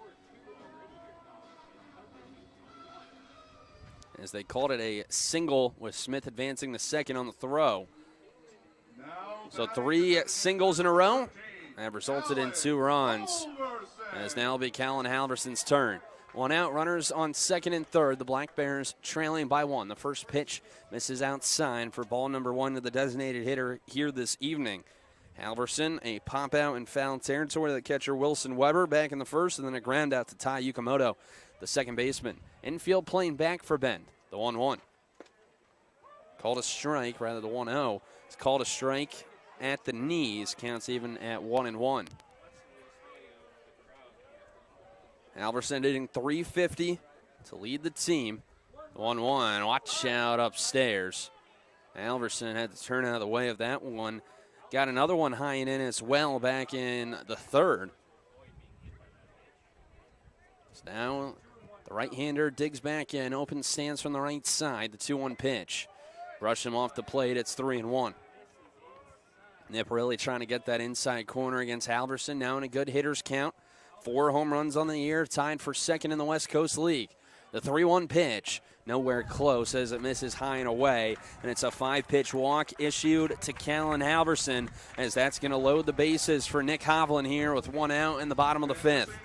As they called it a single with Smith advancing the second on the throw. So 3 singles in a row have resulted in 2 runs. As now it'll be Callan Halverson's turn. 1 out, runners on second and third. The Black Bears trailing by 1. The first pitch misses outside for ball number 1 to the designated hitter here this evening. Halverson, a pop out in foul territory to the catcher Wilson Weber back in the first, and then a ground out to Ty Yukamoto, the second baseman. Infield playing back for Bend, the 1-1. Called a strike, rather the 1-0. It's called a strike at the knees, counts even at 1-1. Halverson hitting .350 to lead the team. 1-1, watch out upstairs. Halverson had to turn out of the way of that one. Got another one high and in as well back in the third. So now the right-hander digs back in, open stance from the right side. The 2-1 pitch. Brush him off the plate. It's 3-1. Nip really trying to get that inside corner against Halverson. Now in a good hitter's count. 4 home runs on the year, tied for second in the West Coast League. The 3-1 pitch, nowhere close as it misses high and away, and it's a 5-pitch walk issued to Callan Halverson as that's going to load the bases for Nick Hovland here with 1 out in the bottom of the 5th. Kids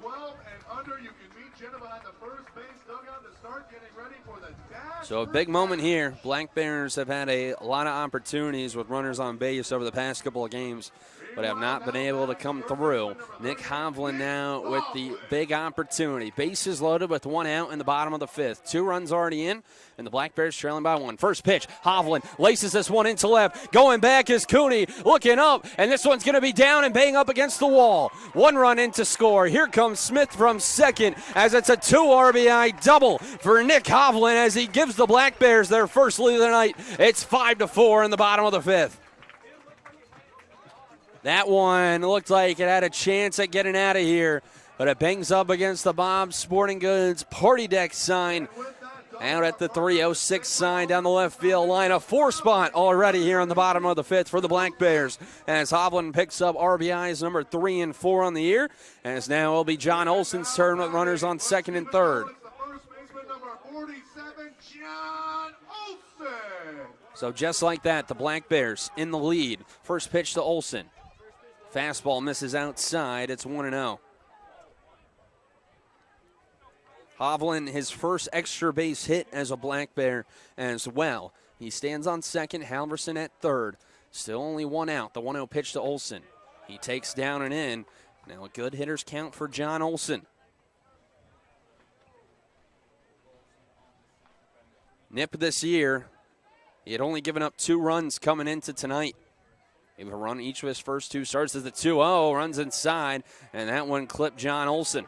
12 and under, you can meet Jenna behind the first base dugout to start getting ready for the dash. So a big moment here. Black Bears have had a lot of opportunities with runners on base over the past couple of games, but have not been able to come through. Nick Hovland now with the big opportunity. Bases loaded with one out in the bottom of the fifth. 2 runs already in, and the Black Bears trailing by 1. First pitch, Hovland laces this one into left. Going back is Cooney, looking up, and this one's going to be down and bang up against the wall. 1 run in to score. Here comes Smith from second as it's a 2 RBI double for Nick Hovland as he gives the Black Bears their first lead of the night. It's 5-4 in the bottom of the fifth. That one looked like it had a chance at getting out of here, but it bangs up against the Bob's Sporting Goods party deck sign. Out at the 306 sign down the left field line. A 4 spot already here on the bottom of the fifth for the Black Bears as Hovland picks up RBIs number 3 and 4 on the year. As now it'll be John Olson's turn with runners on second and third. So just like that, the Black Bears in the lead. First pitch to Olson. Fastball misses outside. It's 1-0. Hovland, his first extra base hit as a Black Bear as well. He stands on second, Halverson at third. Still only 1 out. The 1-0 pitch to Olson. He takes down and in. Now a good hitter's count for John Olson. Nip this year, he had only given up 2 runs coming into tonight. He would run each of his first 2 starts as the 2-0, runs inside, and that one clipped John Olson.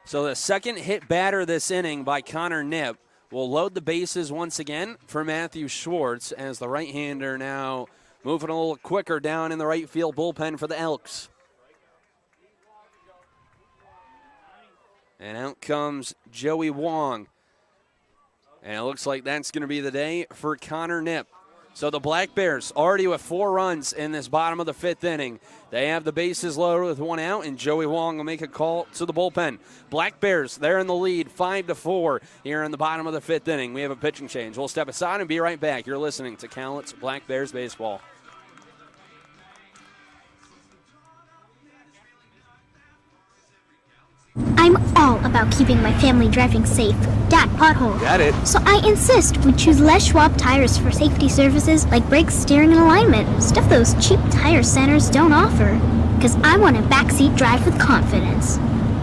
So the second hit batter this inning by Connor Nip will load the bases once again for Matthew Schwartz as the right-hander now moving a little quicker down in the right field bullpen for the Elks. And out comes Joey Wong. And it looks like that's going to be the day for Connor Nip. So the Black Bears already with 4 runs in this bottom of the 5th inning. They have the bases loaded with 1 out, and Joey Wong will make a call to the bullpen. Black Bears, they're in the lead, 5-4 here in the bottom of the 5th inning. We have a pitching change. We'll step aside and be right back. You're listening to Cowlitz Black Bears Baseball. I'm all about keeping my family driving safe. Dad, pothole. Got it. So I insist we choose Les Schwab tires for safety services like brakes, steering, and alignment. Stuff those cheap tire centers don't offer. Because I want a backseat drive with confidence.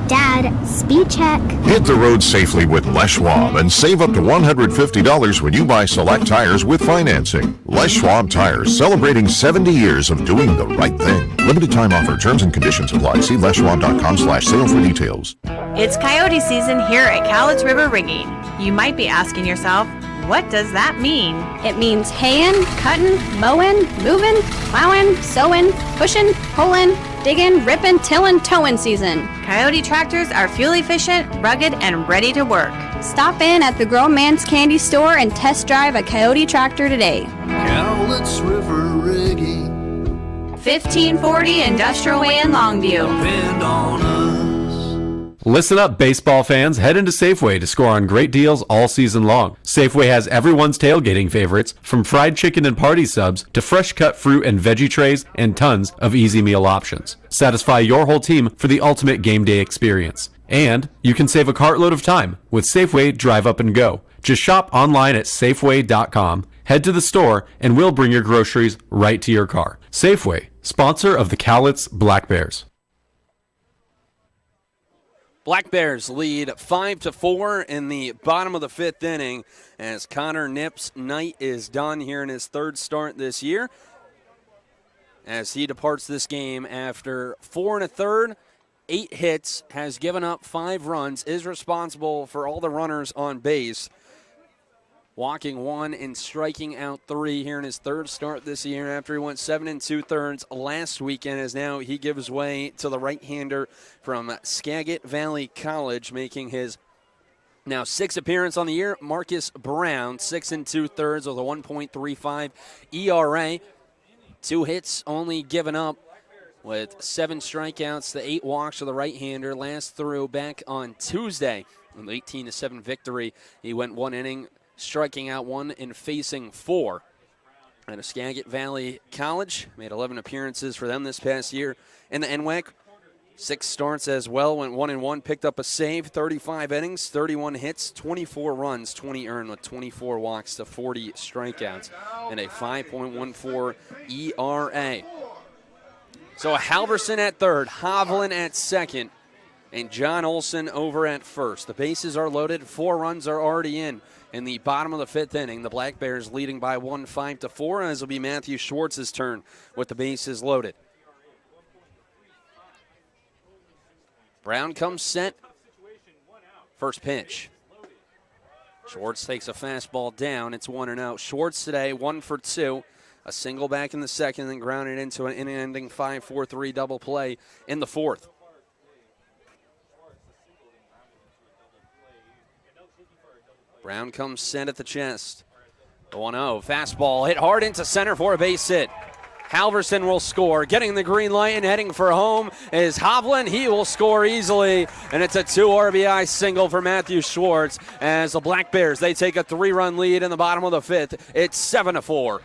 Dad, speed check. Hit the road safely with Les Schwab and save up to $150 when you buy select tires with financing. Les Schwab Tires, celebrating 70 years of doing the right thing. Limited time offer. Terms and conditions apply. See leschwab.com/sale for details. It's coyote season here at Cowlitz River Rigging. You might be asking yourself, what does that mean? It means haying, cutting, mowing, moving, plowing, sowing, pushing, pulling, digging, ripping, tilling, towing season. Coyote tractors are fuel efficient, rugged, and ready to work. Stop in at the Grown Man's Candy Store and test drive a Coyote tractor today. Cowlitz River Rigging. 1540 Industrial Way in Longview. Depend on us. Listen up, baseball fans. Head into Safeway to score on great deals all season long. Safeway has everyone's tailgating favorites, from fried chicken and party subs to fresh cut fruit and veggie trays and tons of easy meal options. Satisfy your whole team for the ultimate game day experience. And you can save a cartload of time with Safeway Drive Up and Go. Just shop online at Safeway.com, head to the store, and we'll bring your groceries right to your car. Safeway, sponsor of the Cowlitz Black Bears. Black Bears lead 5-4 in the bottom of the 5th inning as Connor Nip's night is done here in his 3rd start this year as he departs this game after 4 1/3, 8 hits, has given up 5 runs, is responsible for all the runners on base, walking 1 and striking out 3 here in his 3rd start this year after he went 7 2/3 last weekend, as now he gives way to the right-hander from Skagit Valley College, making his now 6th appearance on the year. Marcus Brown, 6 2/3 with a 1.35 ERA. 2 hits only given up with 7 strikeouts, the 8 walks for the right-hander. Last through back on Tuesday, an 18-7 victory. He went 1 inning, striking out 1 and facing 4. At a Skagit Valley College, made 11 appearances for them this past year in the NWAC. 6 starts as well, went 1-1, picked up a save, 35 innings, 31 hits, 24 runs, 20 earned with 24 walks to 40 strikeouts, and a 5.14 ERA. So Halverson at third, Hovland at second, and John Olson over at first. The bases are loaded, 4 runs are already in the bottom of the 5th inning. The Black Bears leading by 1, 5-4, as it'll be Matthew Schwartz's turn with the bases loaded. Brown comes set. First pitch. Schwartz takes a fastball down. It's 1-0. Schwartz today 1 for 2. A single back in the second, then grounded into an inning-ending 5-4-3 double play in the 4th. Brown comes set at the chest. 1-0. Fastball hit hard into center for a base hit. Halverson will score. Getting the green light and heading for home is Hovland. He will score easily, and it's a 2 RBI single for Matthew Schwartz as the Black Bears, they take a 3-run lead in the bottom of the 5th. It's 7-4.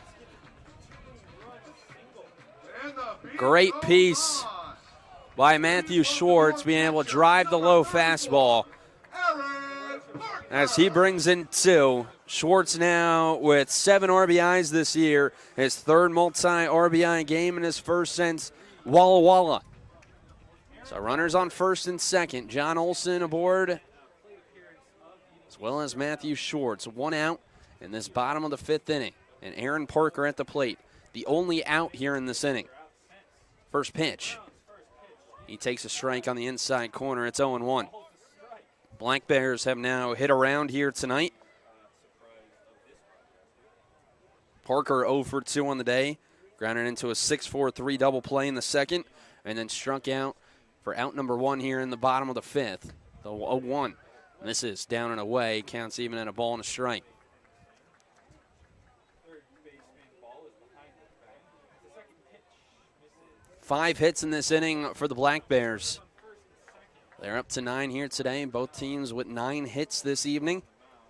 Great piece by Matthew Schwartz, being able to drive the low fastball as he brings in 2. Schwartz now with 7 RBIs this year, his 3rd multi-RBI game in his first since Walla Walla. So runners on first and second. John Olson aboard, as well as Matthew Schwartz. 1 out in this bottom of the 5th inning. And Aaron Parker at the plate, the only out here in this inning. First pitch. He takes a strike on the inside corner. It's 0-1. Black Bears have now hit around here tonight. Parker 0 for 2 on the day, grounded into a 6-4-3 double play in the second, and then struck out for out number 1 here in the bottom of the 5th. The 0-1. This is down and away, counts even at a ball and a strike. Five hits in this inning for the Black Bears. They're up to 9 here today, both teams with 9 hits this evening.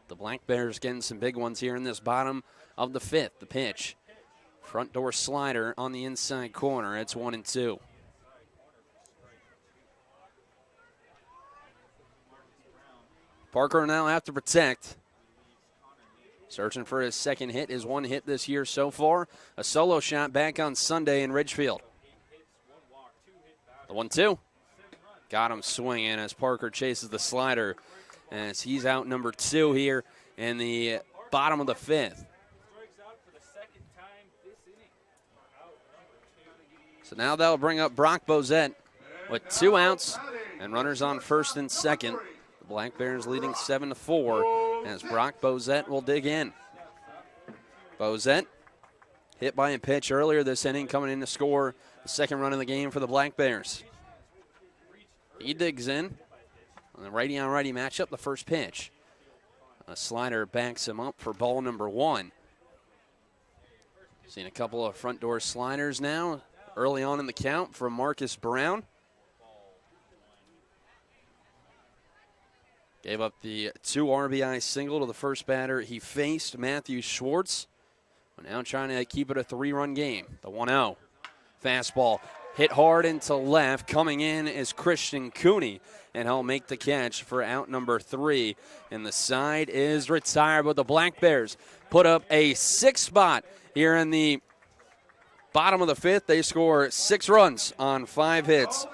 The Black Bears getting some big ones here in this bottom of the 5th. The pitch. Front door slider on the inside corner. It's 1-2. Parker now have to protect. Searching for his second hit. His 1 hit this year so far. A solo shot back on Sunday in Ridgefield. The 1-2. Got him swinging as Parker chases the slider as he's out number 2 here in the bottom of the 5th. So now that'll bring up Brock Bozette with 2 outs and runners on first and second. The Black Bears leading 7-4 as Brock Bozette will dig in. Bozette hit by a pitch earlier this inning, coming in to score the second run of the game for the Black Bears. He digs in on the righty-on-righty matchup, the first pitch. A slider backs him up for ball number 1. Seen a couple of front door sliders now early on in the count from Marcus Brown. Gave up the 2 RBI single to the first batter he faced, Matthew Schwartz. We're now trying to keep it a 3-run game. The 1-0. Fastball hit hard into left. Coming in is Christian Cooney, and he'll make the catch for out number 3. And the side is retired, but the Black Bears put up a 6 spot here in the bottom of the 5th. They score 6 runs on 5 hits.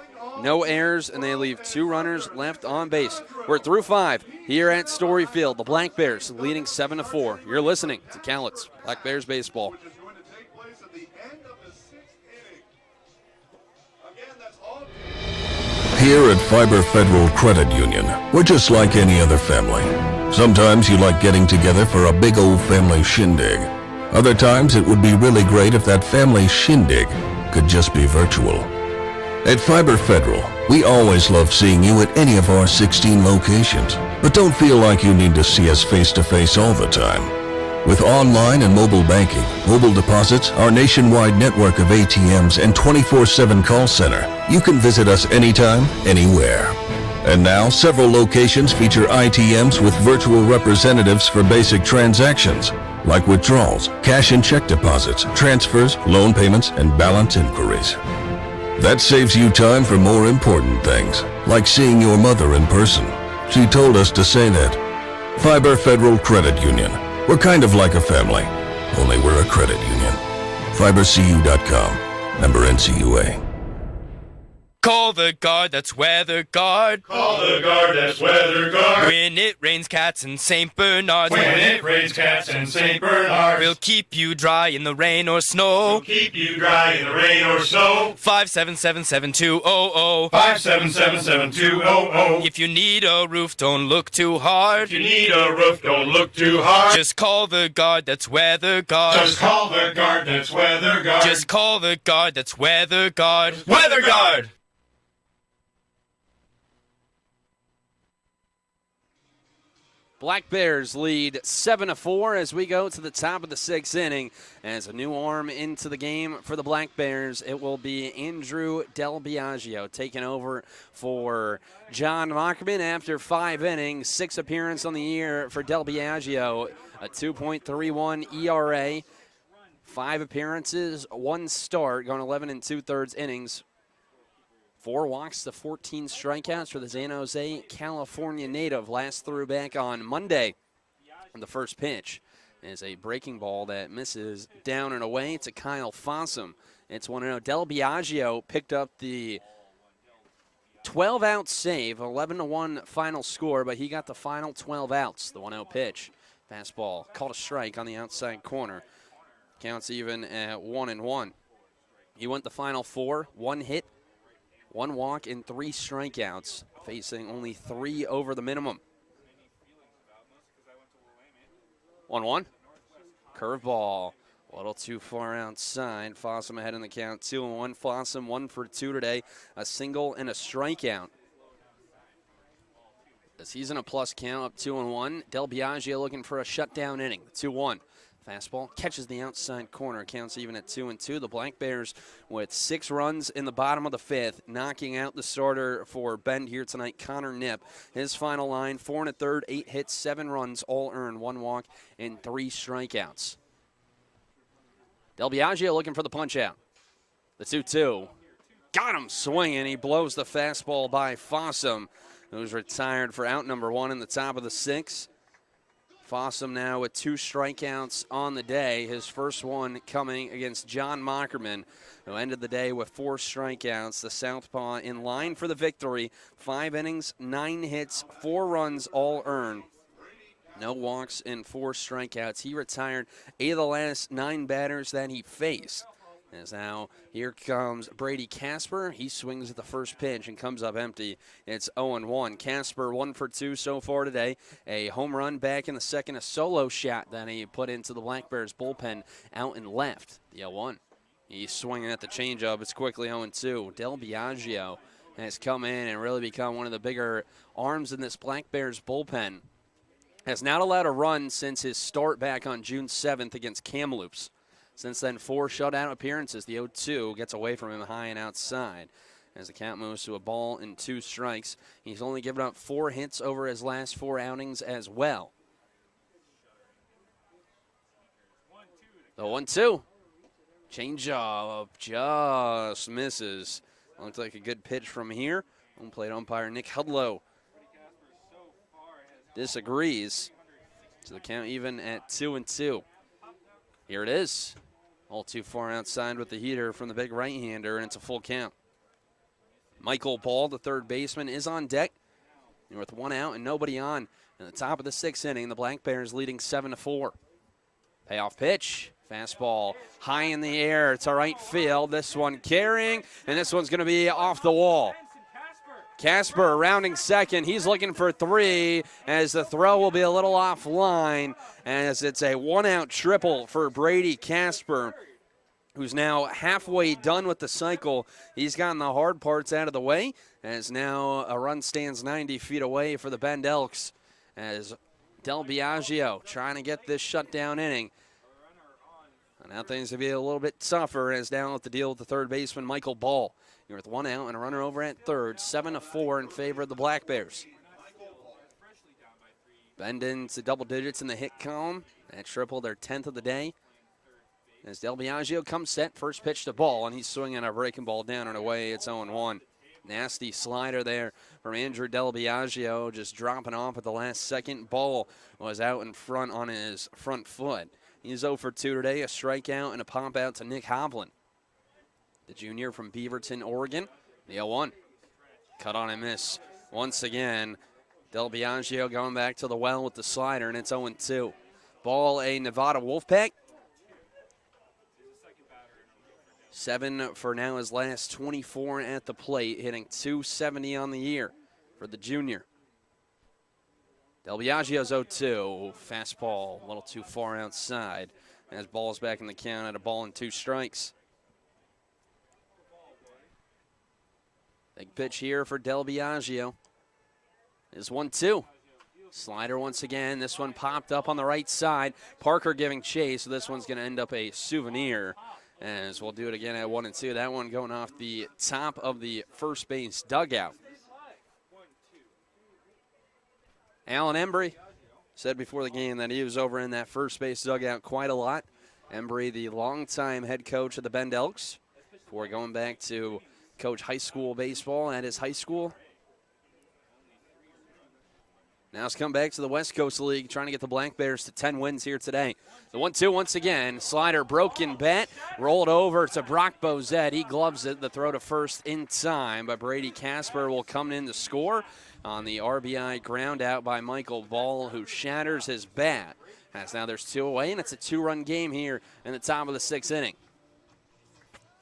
No errors, and they leave 2 runners left on base. We're through 5 here at Story Field. The Black Bears leading 7-4. You're listening to Cowlitz Black Bears Baseball. Here at Fiber Federal Credit Union, we're just like any other family. Sometimes you like getting together for a big old family shindig. Other times it would be really great if that family shindig could just be virtual. At Fiber Federal, we always love seeing you at any of our 16 locations, but don't feel like you need to see us face-to-face all the time. With online and mobile banking, mobile deposits, our nationwide network of ATMs, and 24/7 call center, you can visit us anytime, anywhere. And now, several locations feature ITMs with virtual representatives for basic transactions, like withdrawals, cash and check deposits, transfers, loan payments, and balance inquiries. That saves you time for more important things, like seeing your mother in person. She told us to say that. Fiber Federal Credit Union. We're kind of like a family, only we're a credit union. FiberCU.com. Member NCUA. Call the guard that's Weather Guard. Call the guard that's Weather Guard. When it rains cats in St. Bernard. When it rains cats in St. Bernard. We'll keep you dry in the rain or snow. We'll keep you dry in the rain or snow. 577-7200. 577-7200. If you need a roof, don't look too hard. If you need a roof, don't look too hard. Just call the guard that's Weather Guard. Just call the guard that's Weather Guard. Just call the guard that's Weather Guard. Weather Guard! Black Bears lead 7-4 as we go to the top of the sixth inning. As a new arm into the game for the Black Bears, it will be Andrew Del Biagio taking over for John Mockerman after 5 innings, 6 appearances on the year for Del Biagio, a 2.31 ERA, 5 appearances, 1 start, going 11 2/3 innings. 4 walks to 14 strikeouts for the San Jose, California native. Last threw back on Monday. And the first pitch is a breaking ball that misses down and away to Kyle Fossum. It's 1-0. Del Biagio picked up the 12-out save, 11-1 final score, but he got the final 12 outs. The 1-0 pitch. Fastball called a strike on the outside corner. Counts even at 1-1. He went the final 4, 1 hit, 1 walk, and 3 strikeouts, facing only 3 over the minimum. 1-1. Curveball. A little too far outside. Fossum ahead in the count. 2-1. Fossum 1 for 2 today. A single and a strikeout. The season a plus count up 2-1. Del Biagio looking for a shutdown inning. 2-1. Fastball catches the outside corner, counts even at 2-2. The Black Bears with 6 runs in the bottom of the 5th, knocking out the starter for Bend here tonight, Connor Knipp. His final line, 4 1/3, 8 hits, 7 runs, all earned, 1 walk, and 3 strikeouts. Del Biagio looking for the punch out. The 2-2. Got him swinging. He blows the fastball by Fossum, who's retired for out number 1 in the top of the 6th. Fossum now with 2 strikeouts on the day. His first one coming against John Mockerman, who ended the day with 4 strikeouts. The southpaw in line for the victory. 5 innings, 9 hits, 4 runs, all earned. No walks and 4 strikeouts. He retired 8 of the last 9 batters that he faced. As now here comes Brady Casper. He swings at the first pitch and comes up empty. It's 0-1. Casper 1 for 2 so far today. A home run back in the second, a solo shot that he put into the Black Bears bullpen out and left. The 0-1. He's swinging at the changeup. It's quickly 0-2. Del Biagio has come in and really become one of the bigger arms in this Black Bears bullpen. Has not allowed a run since his start back on June 7th against Kamloops. Since then, 4 shutout appearances. The 0-2 gets away from him high and outside as the count moves to a ball and 2 strikes. He's only given up 4 hits over his last 4 outings as well. The 1-2. Changeup just misses. Looks like a good pitch from here. Home plate umpire Nick Hudlow disagrees. So the count even at 2-2. Here it is. All too far outside with the heater from the big right-hander, and it's a full count. Michael Ball, the third baseman, is on deck. And with 1 out and nobody on in the top of the 6th inning, the Black Bears leading 7-4. Payoff pitch. Fastball high in the air to right field. This one carrying, and this one's going to be off the wall. Casper rounding second. He's looking for 3 as the throw will be a little offline as it's a 1-out triple for Brady Casper, who's now halfway done with the cycle. He's gotten the hard parts out of the way as now a run stands 90 feet away for the Bend Elks as Del Biagio trying to get this shutdown inning. And now things will be a little bit tougher as down with the deal with the third baseman Michael Ball. You're with 1 out and a runner over at third. 7-4 in favor of the Black Bears. Bend into double digits in the hit column. That triple, their 10th of the day. As Del Biagio comes set, first pitch to ball, and he's swinging a breaking ball down and away. It's 0-1. Nasty slider there from Andrew Del Biagio, just dropping off at the last second. Ball was out in front on his front foot. He's 0 for 2 today, a strikeout and a pop out to Nick Hovland, the junior from Beaverton, Oregon. The 0-1. Cut on and miss once again. Del Biagio going back to the well with the slider, and it's 0-2. Ball a Nevada Wolfpack. 7 for now his last 24 at the plate, hitting .270 on the year for the junior. Del Biagio's 0-2. Fastball a little too far outside as ball's back in the count at a ball and 2 strikes. Big pitch here for Del Biagio is 1-2. Slider once again. This one popped up on the right side. Parker giving chase, so this one's going to end up a souvenir. As we'll do it again at 1-2. That one going off the top of the first base dugout. Alan Embry said before the game that he was over in that first base dugout quite a lot. Embry, the longtime head coach of the Bend Elks, before going back to coach high school baseball at his high school. Now it's come back to the West Coast League, trying to get the Black Bears to 10 wins here today. The 1-2 once again. Slider broken bat, rolled over to Brock Bozette. He gloves it, the throw to first in time, but Brady Casper will come in to score on the RBI ground out by Michael Ball, who shatters his bat. As now there's 2 away, and it's a 2-run game here in the top of the 6th inning.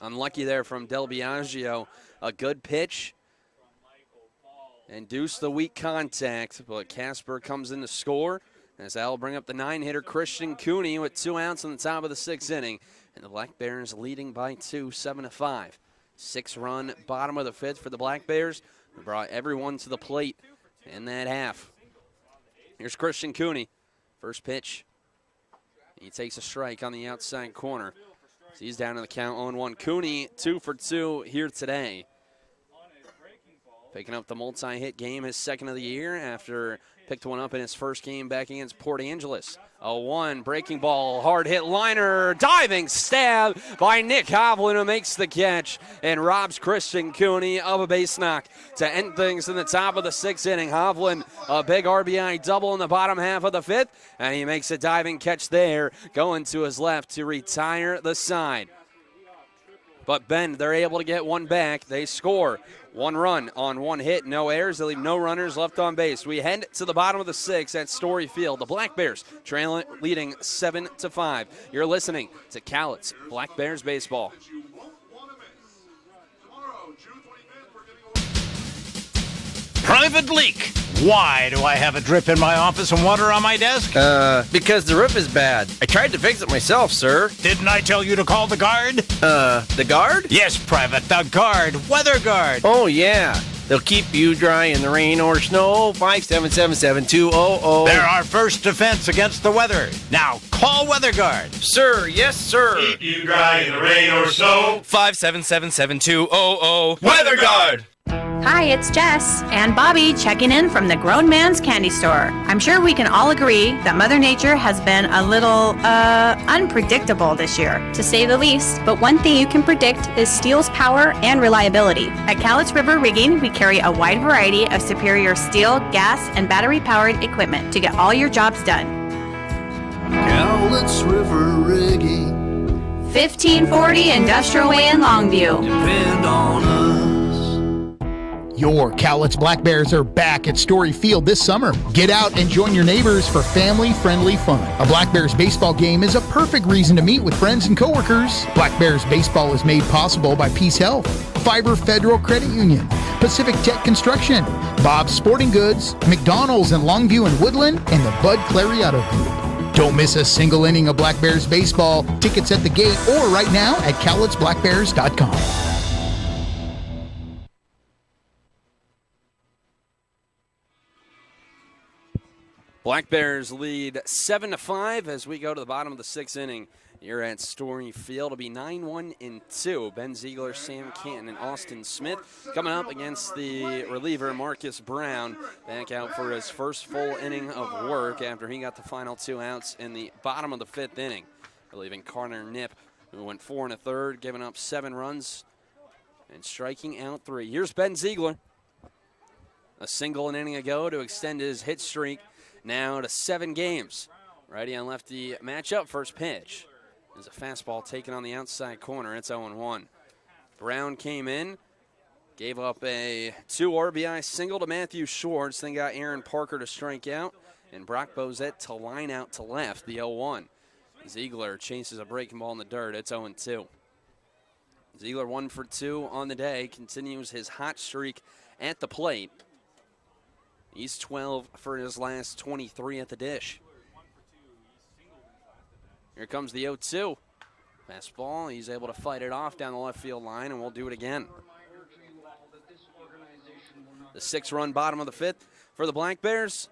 Unlucky there from Del Biagio. A good pitch. Induced the weak contact, but Casper comes in to score. As that'll bring up the 9-hitter Christian Cooney with 2 outs in the top of the 6th inning. And the Black Bears leading by 2, 7-5. 6-run bottom of the 5th for the Black Bears. They brought everyone to the plate in that half. Here's Christian Cooney. First pitch. He takes a strike on the outside corner. So he's down in the count 0-1. Cooney 2 for 2 here today. Picking up the multi-hit game, his second of the year after picked one up in his first game back against Port Angeles. 0-1, breaking ball, hard hit liner, diving stab by Nick Hovland, who makes the catch and robs Christian Cooney of a base knock to end things in the top of the 6th inning. Hovland, a big RBI double in the bottom half of the 5th, and he makes a diving catch there, going to his left to retire the side. But Bend, they're able to get one back. They score. 1 run on 1 hit, no errors. They leave no runners left on base. We head to the bottom of the 6th at Story Field. The Black Bears leading 7-5. You're listening to Cowlitz Black Bears Baseball. Private leak. Why do I have a drip in my office and water on my desk? Because the roof is bad. I tried to fix it myself, sir. Didn't I tell you to call the guard? The guard? Yes, Private, the guard. Weather Guard. Oh, yeah. They'll keep you dry in the rain or snow. 577-7200. They're our first defense against the weather. Now, call Weather Guard. Sir, yes, sir. Keep you dry in the rain or snow. 577-7200. Weather Guard. Hi, it's Jess and Bobby checking in from the Grown Man's Candy Store. I'm sure we can all agree that Mother Nature has been a little, unpredictable this year, to say the least. But one thing you can predict is steel's power and reliability. At Cowlitz River Rigging, we carry a wide variety of superior steel, gas, and battery-powered equipment to get all your jobs done. Cowlitz River Rigging. 1540 Industrial Way in Longview. Depend on us. Your Cowlitz Black Bears are back at Story Field this summer. Get out and join your neighbors for family-friendly fun. A Black Bears baseball game is a perfect reason to meet with friends and coworkers. Black Bears baseball is made possible by Peace Health, Fiber Federal Credit Union, Pacific Tech Construction, Bob's Sporting Goods, McDonald's in Longview and Woodland, and the Bud Clariato Group. Don't miss a single inning of Black Bears baseball. Tickets at the gate or right now at cowlitzblackbears.com. Black Bears lead 7-5 as we go to the bottom of the 6th inning here at Story Field. It'll be 9-1-2. Ben Ziegler, Sam Canton, and Austin Smith coming up against the reliever Marcus Brown, back out for his first full inning of work after he got the final 2 outs in the bottom of the 5th inning, relieving Connor Knipp who went 4 1/3, giving up 7 runs and striking out 3. Here's Ben Ziegler. A single an inning ago to extend his hit streak now to 7 games. Righty on lefty matchup. First pitch is a fastball taken on the outside corner. It's 0-1. Brown came in, gave up a 2 RBI single to Matthew Schwartz, then got Aaron Parker to strike out, and Brock Bozette to line out to left, the 0-1. Ziegler chases a breaking ball in the dirt. It's 0-2. Ziegler 1 for 2 on the day, continues his hot streak at the plate. He's 12 for his last 23 at the dish. Here comes the 0-2. Fastball, he's able to fight it off down the left field line, and we'll do it again. The 6-run bottom of the 5th for the Black Bears.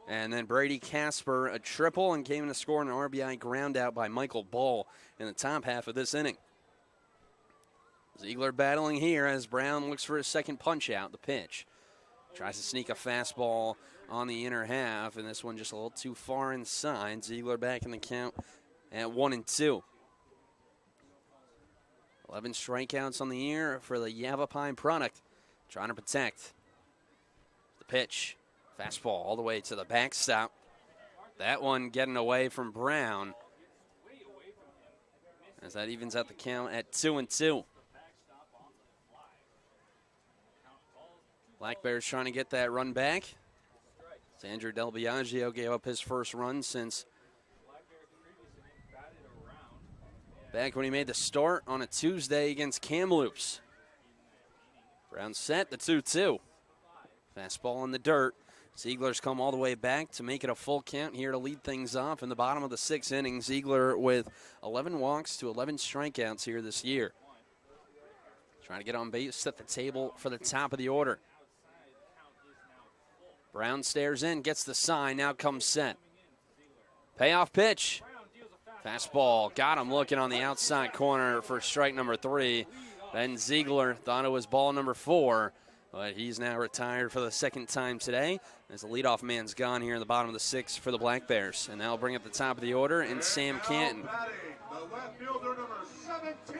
And then Brady Casper a triple and came in to score an RBI ground out by Michael Ball in the top half of this inning. Ziegler battling here as Brown looks for his second punch out. The pitch. Tries to sneak a fastball on the inner half, and this one just a little too far inside. Ziegler back in the count at 1-2. 11 strikeouts on the year for the Yavapai product. Trying to protect. The pitch. Fastball all the way to the backstop. That one getting away from Brown. As that evens out the count at 2-2. Black Bears trying to get that run back. As Andrew Del Biagio gave up his first run since back when he made the start on a Tuesday against Kamloops. Brown set, the 2-2. Fastball in the dirt. Ziegler's come all the way back to make it a full count here to lead things off in the bottom of the 6th inning. Ziegler with 11 walks to 11 strikeouts here this year. Trying to get on base at the table for the top of the order. Brown stares in, gets the sign, now comes set. Payoff pitch. Fastball, got him looking on the outside corner for strike number 3. Ben Ziegler thought it was ball number 4, but he's now retired for the 2nd time today as the leadoff man's gone here in the bottom of the 6th for the Black Bears. And that'll bring up the top of the order and Sam Canton. The left fielder number 17,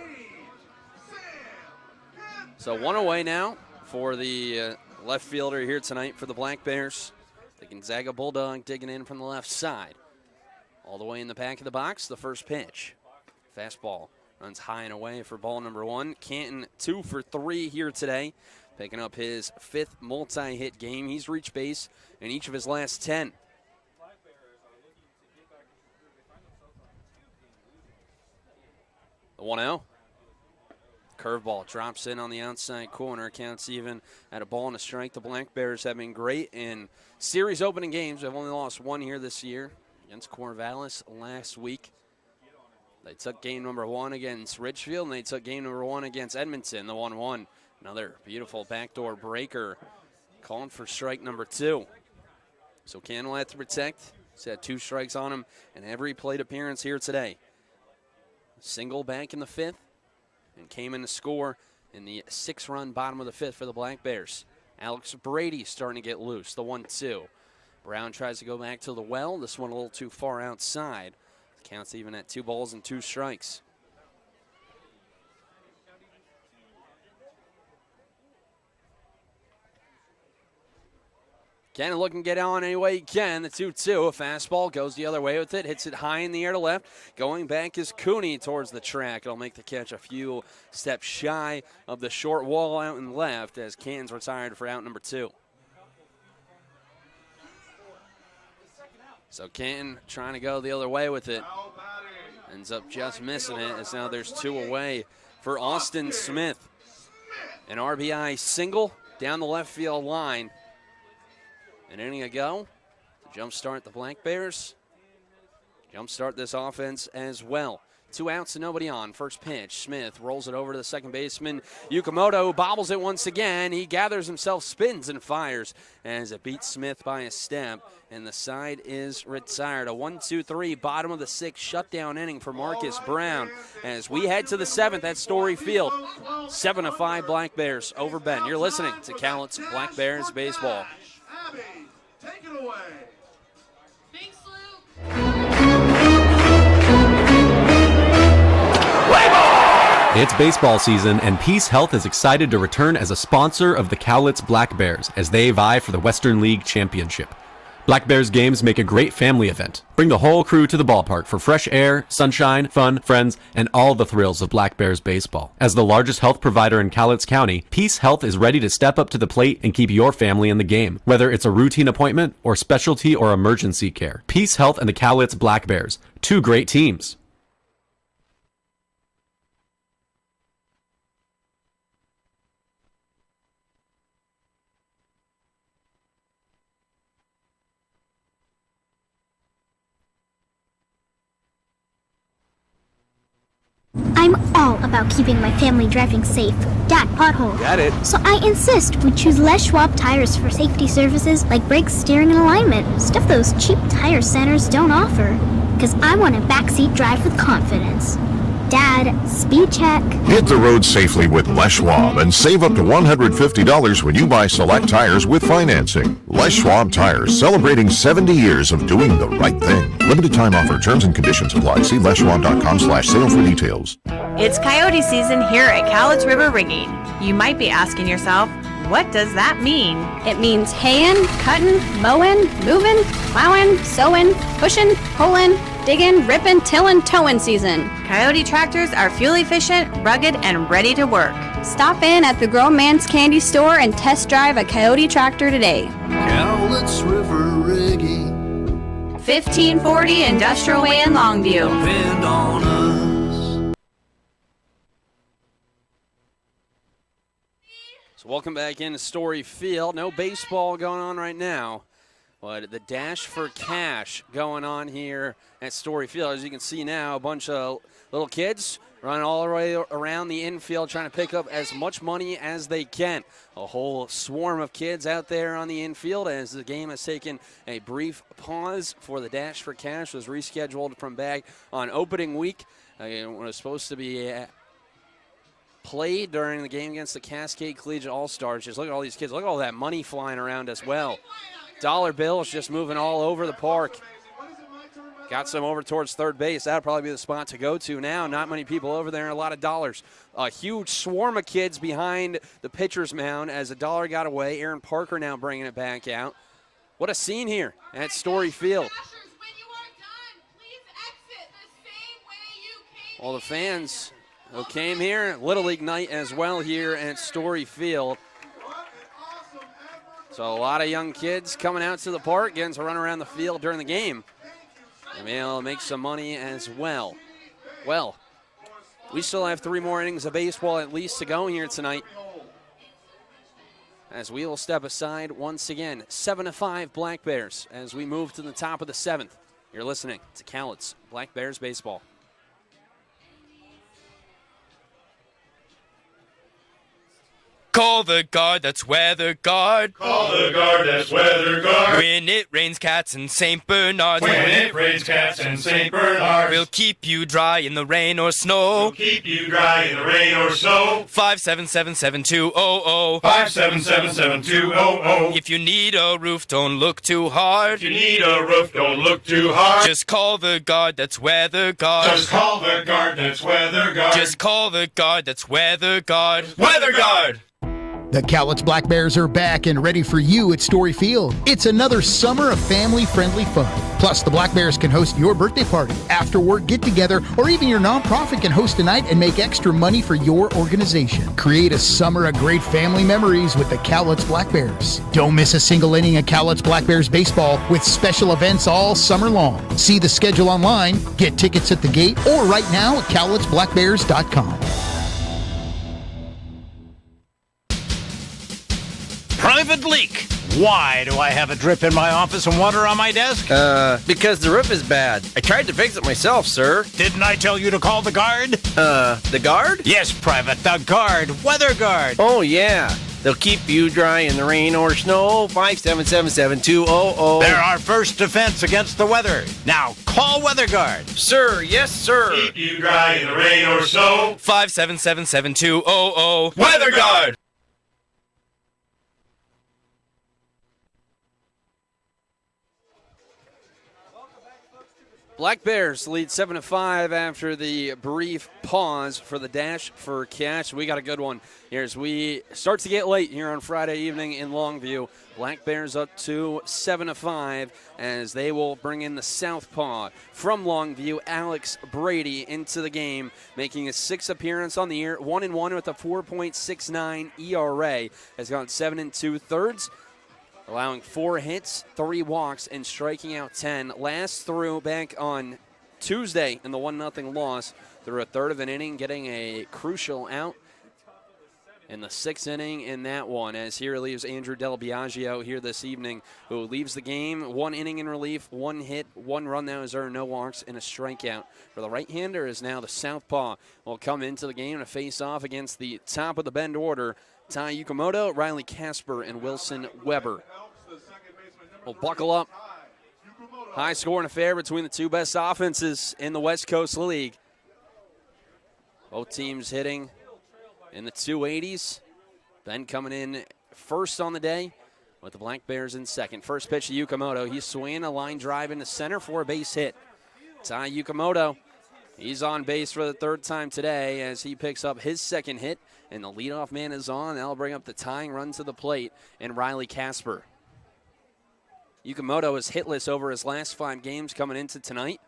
So 1 away now for the left fielder here tonight for the Black Bears. The Gonzaga Bulldog digging in from the left side. All the way in the back of the box, the first pitch. Fastball runs high and away for ball number 1. Canton 2 for 3 here today, picking up his 5th multi-hit game. He's reached base in each of his last 10. The 1-0. Curveball drops in on the outside corner. Counts even at a ball and a strike. The Black Bears have been great in series opening games. They've only lost 1 here this year against Corvallis last week. They took game number 1 against Ridgefield, and they took game number 1 against Edmonton, the 1-1. Another beautiful backdoor breaker calling for strike number 2. So Canton will have to protect. He's had 2 strikes on him in every plate appearance here today. Single back in the 5th. And came in to score in the 6-run bottom of the 5th for the Black Bears. Alex Brady starting to get loose, the 1-2. Brown tries to go back to the well. This one a little too far outside. Counts even at 2 balls and 2 strikes. Cannon looking to get on any way he can. The 2-2, a fastball, goes the other way with it, hits it high in the air to left. Going back is Cooney towards the track. It'll make the catch a few steps shy of the short wall out and left as Canton's retired for out number 2. So Canton trying to go the other way with it. Ends up just missing it as now there's 2 away for Austin Smith. An RBI single down the left field line. An inning ago to jumpstart the Black Bears. Jumpstart this offense as well. 2 outs and nobody on. First pitch, Smith rolls it over to the second baseman. Yukamoto bobbles it once again. He gathers himself, spins, and fires as it beats Smith by a step. And the side is retired. A 1-2-3 bottom of the 6th shutdown inning for Marcus Brown. As we head to the 7th at Story Field. 7-5 Black Bears over Ben. You're listening to Cowlitz Black Bears Baseball. Abby, take it away. Thanks, Luke. It's baseball season, and Peace Health is excited to return as a sponsor of the Cowlitz Black Bears as they vie for the Western League Championship. Black Bears games make a great family event. Bring the whole crew to the ballpark for fresh air, sunshine, fun, friends, and all the thrills of Black Bears baseball. As the largest health provider in Cowlitz County, Peace Health is ready to step up to the plate and keep your family in the game, whether it's a routine appointment or specialty or emergency care. Peace Health and the Cowlitz Black Bears, two great teams. I'm all about keeping my family driving safe. Dad, pothole. Got it. So I insist we choose Les Schwab tires for safety services like brakes, steering, and alignment. Stuff those cheap tire centers don't offer. Because I want a backseat drive with confidence. Dad, speed check. Hit the road safely with Les Schwab and save up to $150 when you buy select tires with financing. Les Schwab Tires, celebrating 70 years of doing the right thing. Limited time offer. Terms and conditions apply. See leschwab.com/sale for details. It's coyote season here at Cowlitz River Rigging. You might be asking yourself, what does that mean? It means haying, cutting, mowing, moving, plowing, sowing, pushing, pulling, digging, ripping, tilling, towing season. Coyote tractors are fuel efficient, rugged, and ready to work. Stop in at the Grown Man's Candy Store and test drive a Coyote tractor today. Cowlitz River Rigging. 1540 Industrial Way in Longview. Depend on us. So welcome back into Story Field. No baseball going on right now, but the dash for cash going on here at Story Field. As you can see now, a bunch of little kids running all the way around the infield trying to pick up as much money as they can. A whole swarm of kids out there on the infield as the game has taken a brief pause for the dash for cash. It was rescheduled from back on opening week. It was supposed to be played during the game against the Cascade Collegiate All-Stars. Just look at all these kids. Look at all that money flying around as well. Dollar bills just moving all over the park. Got some over towards third base. That'll probably be the spot to go to now. Not many people over there and a lot of dollars. A huge swarm of kids behind the pitcher's mound as a dollar got away. Aaron Parker now bringing it back out. What a scene here at Story Field. All the fans who came here, Little League night as well here at Story Field. So a lot of young kids coming out to the park, getting to run around the field during the game. And they'll make some money as well. Well, we still have 3 more innings of baseball at least to go here tonight. As we will step aside once again, 7-5 Black Bears as we move to the top of the 7th. You're listening to Cowlitz Black Bears Baseball. Call the guard, that's weather guard. Call the guard, that's weather guard. When it rains cats and St. Bernards. When it rains cats and St. Bernards. We'll keep you dry in the rain or snow. We'll keep you dry in the rain or snow. 577-7200. 577-7200. If you need a roof, don't look too hard. If you need a roof, don't look too hard. Just call the guard, that's weather guard. Just call the guard, that's weather guard. Just call the guard, that's weather guard. Weather guard! The Cowlitz Black Bears are back and ready for you at Story Field. It's another summer of family-friendly fun. Plus, the Black Bears can host your birthday party, after-work get-together, or even your nonprofit can host a night and make extra money for your organization. Create a summer of great family memories with the Cowlitz Black Bears. Don't miss a single inning of Cowlitz Black Bears baseball with special events all summer long. See the schedule online, get tickets at the gate, or right now at cowlitzblackbears.com. Private leak. Why do I have a drip in my office and water on my desk? Because the roof is bad. I tried to fix it myself, sir. Didn't I tell you to call the guard? The guard? Yes, Private, the guard. Weather guard. Oh, yeah. They'll keep you dry in the rain or snow. 577-7200. They're our first defense against the weather. Now, call Weather Guard. Sir, yes, sir. Keep you dry in the rain or snow. 577-7200. Weather guard! Black Bears lead 7-5 after the brief pause for the dash for cash. We got a good one here as we start to get late here on Friday evening in Longview. Black Bears up to 7-5 as they will bring in the southpaw from Longview, Alex Brady, into the game, making his sixth appearance on the year, 1-1 with a 4.69 ERA. Has gone 7 2/3. Allowing 4 hits, 3 walks, and striking out 10. Last through back on Tuesday in the 1-0 loss through a third of an inning, getting a crucial out in the 6th inning in that one, as here leaves Andrew Del Biagio here this evening, who leaves the game 1 inning in relief, 1 hit, 1 run that was earned, no walks, and a strikeout. For the right-hander is now the southpaw. Will come into the game to face off against the top of the bend order, Ty Yukamoto, Riley Casper, and Wilson Weber. We'll buckle up. High scoring affair between the two best offenses in the West Coast League. Both teams hitting in the 280s. Ben coming in first on the day with the Black Bears in second. First pitch to Yukamoto. He's swinging a line drive into center for a base hit. Ty Yukamoto, he's on base for the 3rd time today as he picks up his 2nd hit. And the leadoff man is on. That'll bring up the tying run to the plate and Riley Casper. Yukamoto is hitless over his last 5 games coming into tonight.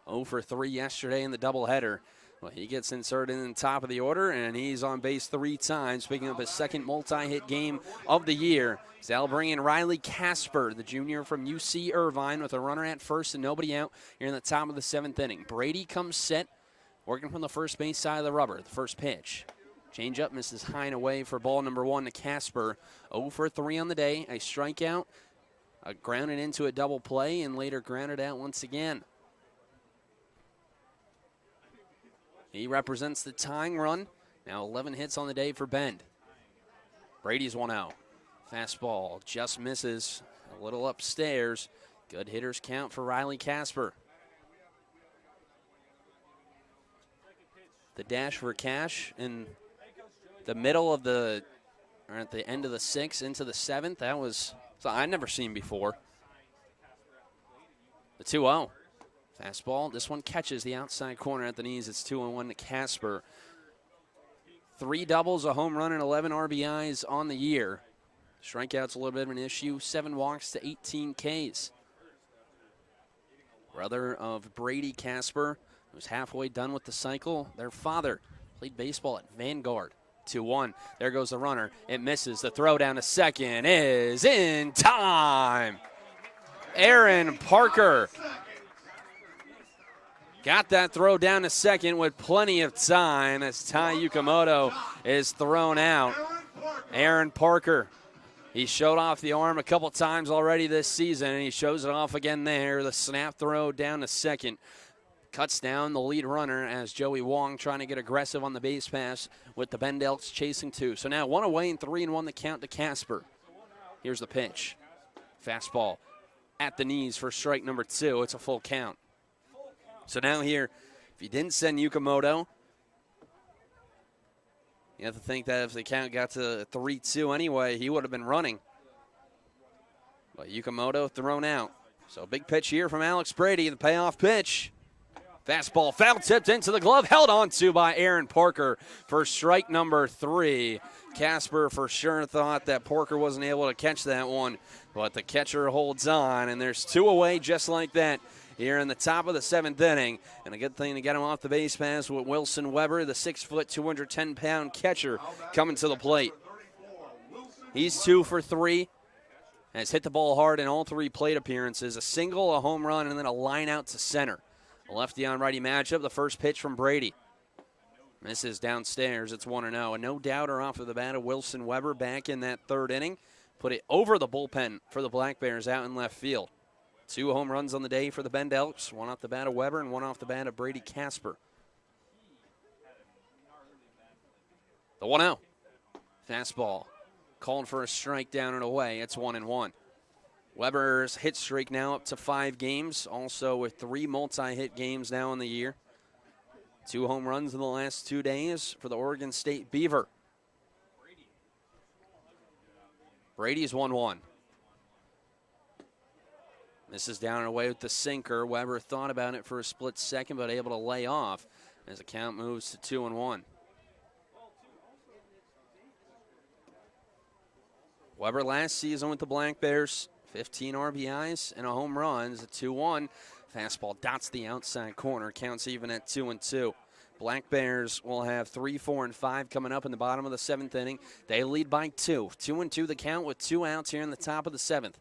0 for 3 yesterday in the doubleheader. Well, he gets inserted in the top of the order, and he's on base 3 times, picking up his 2nd multi-hit game of the year. So that'll bring in Riley Casper, the junior from UC Irvine, with a runner at first and nobody out here in the top of the 7th inning. Brady comes set, working from the first base side of the rubber. The first pitch. Change up, misses high and away for ball number 1 to Casper. 0 for 3 on the day, a strikeout, grounded into a double play, and later grounded out once again. He represents the tying run. Now 11 hits on the day for Bend. Brady's 1-0. Fastball just misses a little upstairs. Good hitters count for Riley Casper. The dash for cash in the middle of the, or at the end of the 6th into the 7th. That was something I'd never seen before. The 2-0. Fastball. This one catches the outside corner at the knees. It's 2-1 to Casper. 3 doubles, a home run, and 11 RBIs on the year. Strikeouts a little bit of an issue. 7 walks to 18 Ks. Brother of Brady Casper, who's halfway done with the cycle. Their father played baseball at Vanguard. 2-1. There goes the runner. It misses. The throw down to second is in time. Aaron Parker got that throw down to second with plenty of time as Ty Yukamoto is thrown out. Aaron Parker, he showed off the arm a couple times already this season, and he shows it off again there. The snap throw down to second. Cuts down the lead runner as Joey Wong trying to get aggressive on the base pass with the Bend Elks chasing 2. So now 1 away and 3-1 the count to Casper. Here's the pitch. Fastball at the knees for strike number 2. It's a full count. So now here, if you didn't send Yukamoto, you have to think that if the count got to 3-2 anyway, he would have been running. But Yukamoto thrown out. So big pitch here from Alex Brady, the payoff pitch. Fastball foul tipped into the glove, held on to by Aaron Parker for strike number 3. Casper for sure thought that Parker wasn't able to catch that one, but the catcher holds on, and there's 2 away just like that here in the top of the 7th inning. And a good thing to get him off the base pass with Wilson Weber, the 6-foot, 210-pound catcher, coming to the plate. He's 2 for 3. Has hit the ball hard in all 3 plate appearances. A single, a home run, and then a line out to center. A lefty on righty matchup. The first pitch from Brady. Misses downstairs. It's 1-0. And no doubter off of the bat of Wilson Weber back in that 3rd inning. Put it over the bullpen for the Black Bears out in left field. 2 home runs on the day for the Bend Elks. 1 off the bat of Weber and 1 off the bat of Brady Casper. The 1-0. Fastball. Called for a strike down and away. It's 1-1. Weber's hit streak now up to 5 games, also with 3 multi-hit games now in the year. 2 home runs in the last 2 days for the Oregon State Beaver. Brady's 1-1. This is down and away with the sinker. Weber thought about it for a split second, but able to lay off as the count moves to 2-1. Weber last season with the Black Bears, 15 RBIs and a home run. It's a 2-1. Fastball dots the outside corner. Counts even at 2-2. Black Bears will have 3, 4, and 5 coming up in the bottom of the 7th inning. They lead by 2. 2-2 the count with 2 outs here in the top of the 7th.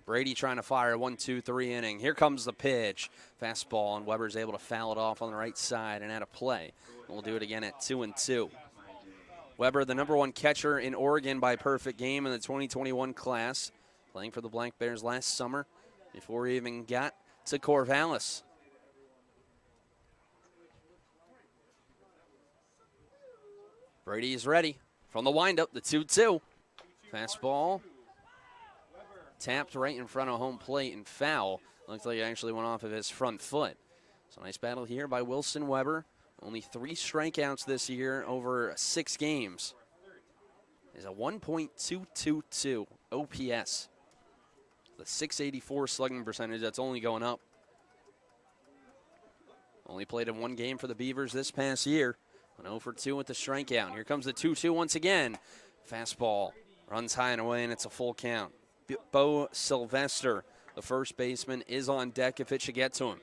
Brady trying to fire a 1-2-3 inning. Here comes the pitch. Fastball, and Weber's able to foul it off on the right side and out of play. We'll do it again at 2-2. Weber, the #1 catcher in Oregon by perfect game in the 2021 class, playing for the Black Bears last summer before he even got to Corvallis. Brady is ready from the windup, the 2-2. Fastball tapped right in front of home plate and foul. Looks like it actually went off of his front foot. So nice battle here by Wilson Weber. Only 3 strikeouts this year over 6 games. Is a 1.222 OPS. The .684 slugging percentage, that's only going up. Only played in 1 game for the Beavers this past year. An 0 for 2 with the strikeout. Here comes the 2-2 once again. Fastball runs high and away, and it's a full count. Bo Sylvester, the first baseman, is on deck if it should get to him.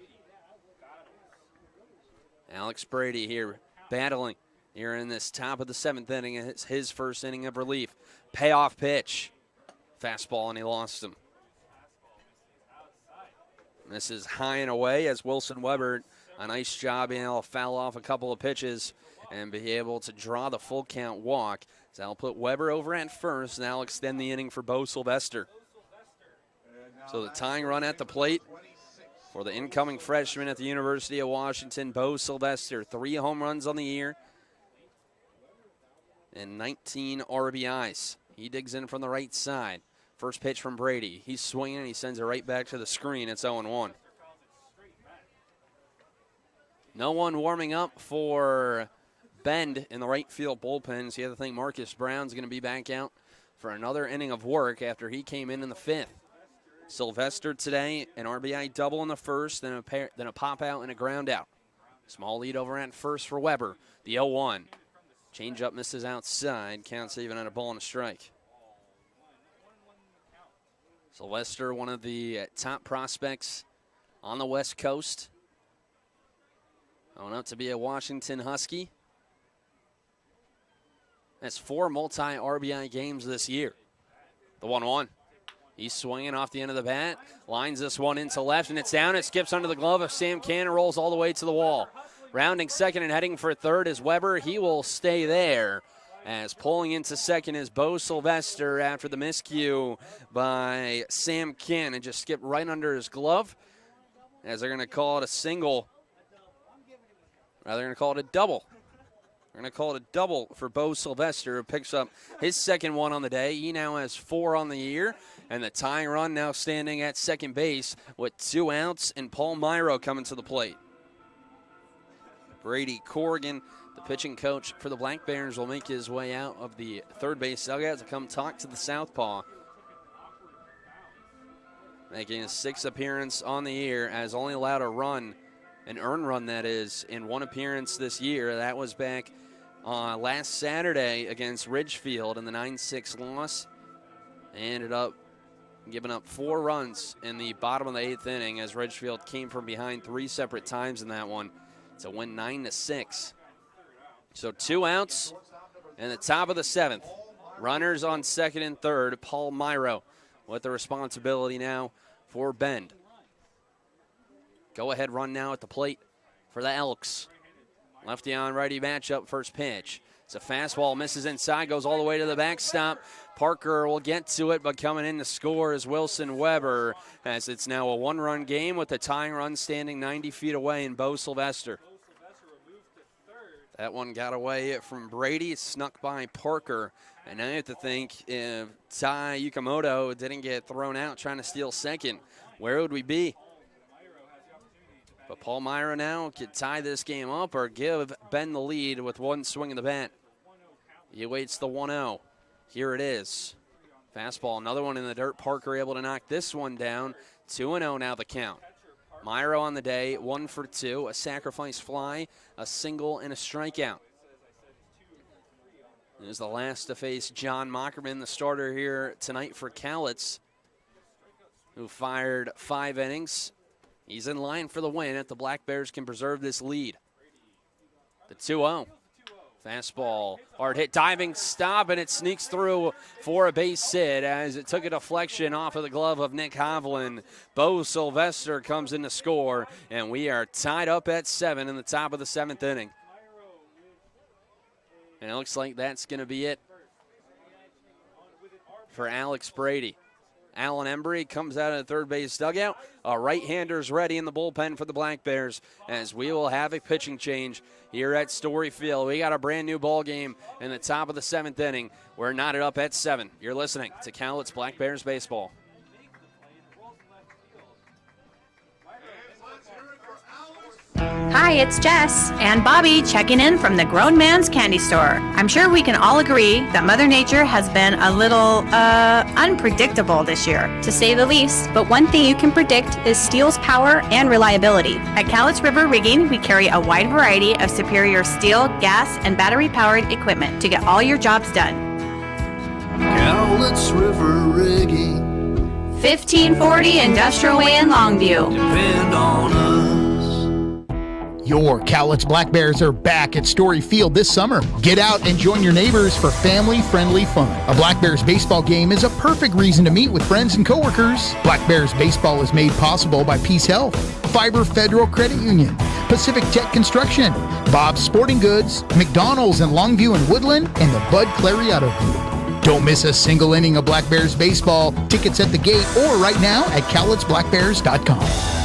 Alex Brady here battling here in this top of the 7th inning. It's his first inning of relief. Payoff pitch. Fastball, and he lost him. This is high and away as Wilson Weber, a nice job being able to foul off a couple of pitches and be able to draw the full count walk. So that'll put Weber over at first, and that'll extend the inning for Bo Sylvester. So the tying run at the plate for the incoming freshman at the University of Washington, Bo Sylvester. 3 home runs on the year and 19 RBIs. He digs in from the right side. First pitch from Brady. He's swinging, and he sends it right back to the screen. It's 0-1. No one warming up for Bend in the right field bullpen. So you have to think Marcus Brown's going to be back out for another inning of work after he came in the 5th. Sylvester today, an RBI double in the first, then a pop out and a ground out. Small lead over at first for Weber. The 0-1. Changeup misses outside. Counts even at a ball and a strike. Sylvester, one of the top prospects on the West Coast. Going up to be a Washington Husky. That's 4 multi-RBI games this year. The 1-1. He's swinging off the end of the bat. Lines this one into left, and it's down. It skips under the glove of Sam Cannon, rolls all the way to the wall. Rounding second and heading for third is Weber. He will stay there. As pulling into second is Bo Sylvester after the miscue by Sam Cannon. Just skipped right under his glove, as they're going to call it a single. Rather, they're going to call it a double. We're going to call it a double for Bo Sylvester, who picks up his second one on the day. He now has 4 on the year, and the tying run now standing at second base with 2 outs, and Paul Myro coming to the plate. Brady Corrigan, the pitching coach for the Black Bears, will make his way out of the third base dugout to come talk to the southpaw. Making his 6th appearance on the year, as only allowed a run, an earned run that is, in 1 appearance this year. That was back last Saturday against Ridgefield in the 9-6 loss. They ended up giving up 4 runs in the bottom of the 8th inning as Ridgefield came from behind 3 separate times in that one to win 9-6. So 2 outs in the top of the 7th. Runners on second and third. Paul Myro with the responsibility now for Bend. Go-ahead run now at the plate for the Elks. Lefty on righty matchup, first pitch. It's a fastball, misses inside, goes all the way to the backstop. Parker will get to it, but coming in to score is Wilson Weber, as it's now a 1-run game with the tying run standing 90 feet away in Bo Sylvester. That one got away from Brady, snuck by Parker. And now you have to think if Ty Yukamoto didn't get thrown out trying to steal second, where would we be? But Paul Myro now could tie this game up or give Ben the lead with 1 swing of the bat. He awaits the 1-0. Here it is. Fastball, another one in the dirt. Parker able to knock this one down. 2-0 now the count. Myro on the day, 1 for 2, a sacrifice fly, a single, and a strikeout. This is the last to face John Mockerman, the starter here tonight for Cowlitz, who fired 5 innings. He's in line for the win if the Black Bears can preserve this lead. The 2-0. Fastball, hard hit, diving stop, and it sneaks through for a base hit as it took a deflection off of the glove of Nick Hovland. Bo Sylvester comes in to score, and we are tied up at 7 in the top of the 7th inning. And it looks like that's going to be it for Alex Brady. Alan Embry comes out of the third base dugout. A right-hander's ready in the bullpen for the Black Bears as we will have a pitching change here at Story Field. We got a brand new ball game in the top of the 7th inning. We're knotted up at 7. You're listening to Cowlitz Black Bears baseball. Hi, it's Jess and Bobby checking in from the Grown Man's Candy Store. I'm sure we can all agree that Mother Nature has been a little, unpredictable this year, to say the least. But one thing you can predict is steel's power and reliability. At Cowlitz River Rigging, we carry a wide variety of superior steel, gas, and battery-powered equipment to get all your jobs done. Cowlitz River Rigging. 1540 Industrial Way in Longview. Depend on us. Your Cowlitz Black Bears are back at Story Field this summer. Get out and join your neighbors for family-friendly fun. A Black Bears baseball game is a perfect reason to meet with friends and coworkers. Black Bears baseball is made possible by Peace Health, Fiber Federal Credit Union, Pacific Tech Construction, Bob's Sporting Goods, McDonald's in Longview and Woodland, and the Bud Clariato Group. Don't miss a single inning of Black Bears baseball. Tickets at the gate or right now at cowlitzblackbears.com.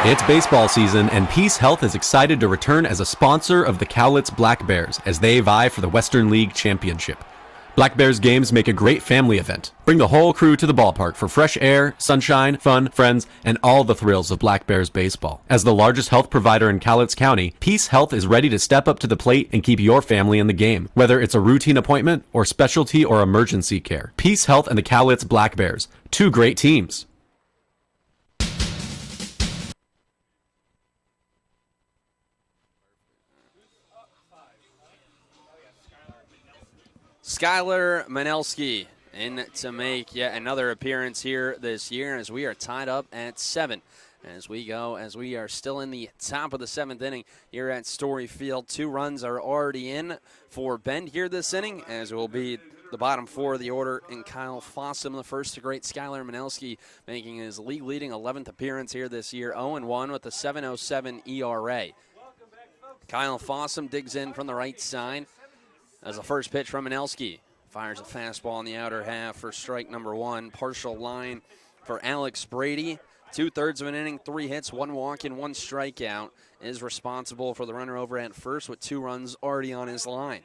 It's baseball season, and Peace Health is excited to return as a sponsor of the Cowlitz Black Bears as they vie for the Western League Championship. Black Bears games make a great family event. Bring the whole crew to the ballpark for fresh air, sunshine, fun, friends, and all the thrills of Black Bears baseball. As the largest health provider in Cowlitz County, Peace Health is ready to step up to the plate and keep your family in the game, whether it's a routine appointment or specialty or emergency care. Peace Health and the Cowlitz Black Bears, 2 great teams. Skylar Manelski in to make yet another appearance here this year as we are tied up at 7. As we are still in the top of the 7th inning here at Story Field. 2 runs are already in for Bend here this inning, as it will be the bottom 4 of the order, and Kyle Fossum, the first to great Skylar Manelski, making his league-leading 11th appearance here this year, 0-1 with a 7.07 ERA. Kyle Fossum digs in from the right side. As the first pitch from Manelski, fires a fastball in the outer half for strike number 1. Partial line for Alex Brady. 2/3 of an inning, 3 hits, 1 walk, and 1 strikeout. Is responsible for the runner over at first with 2 runs already on his line.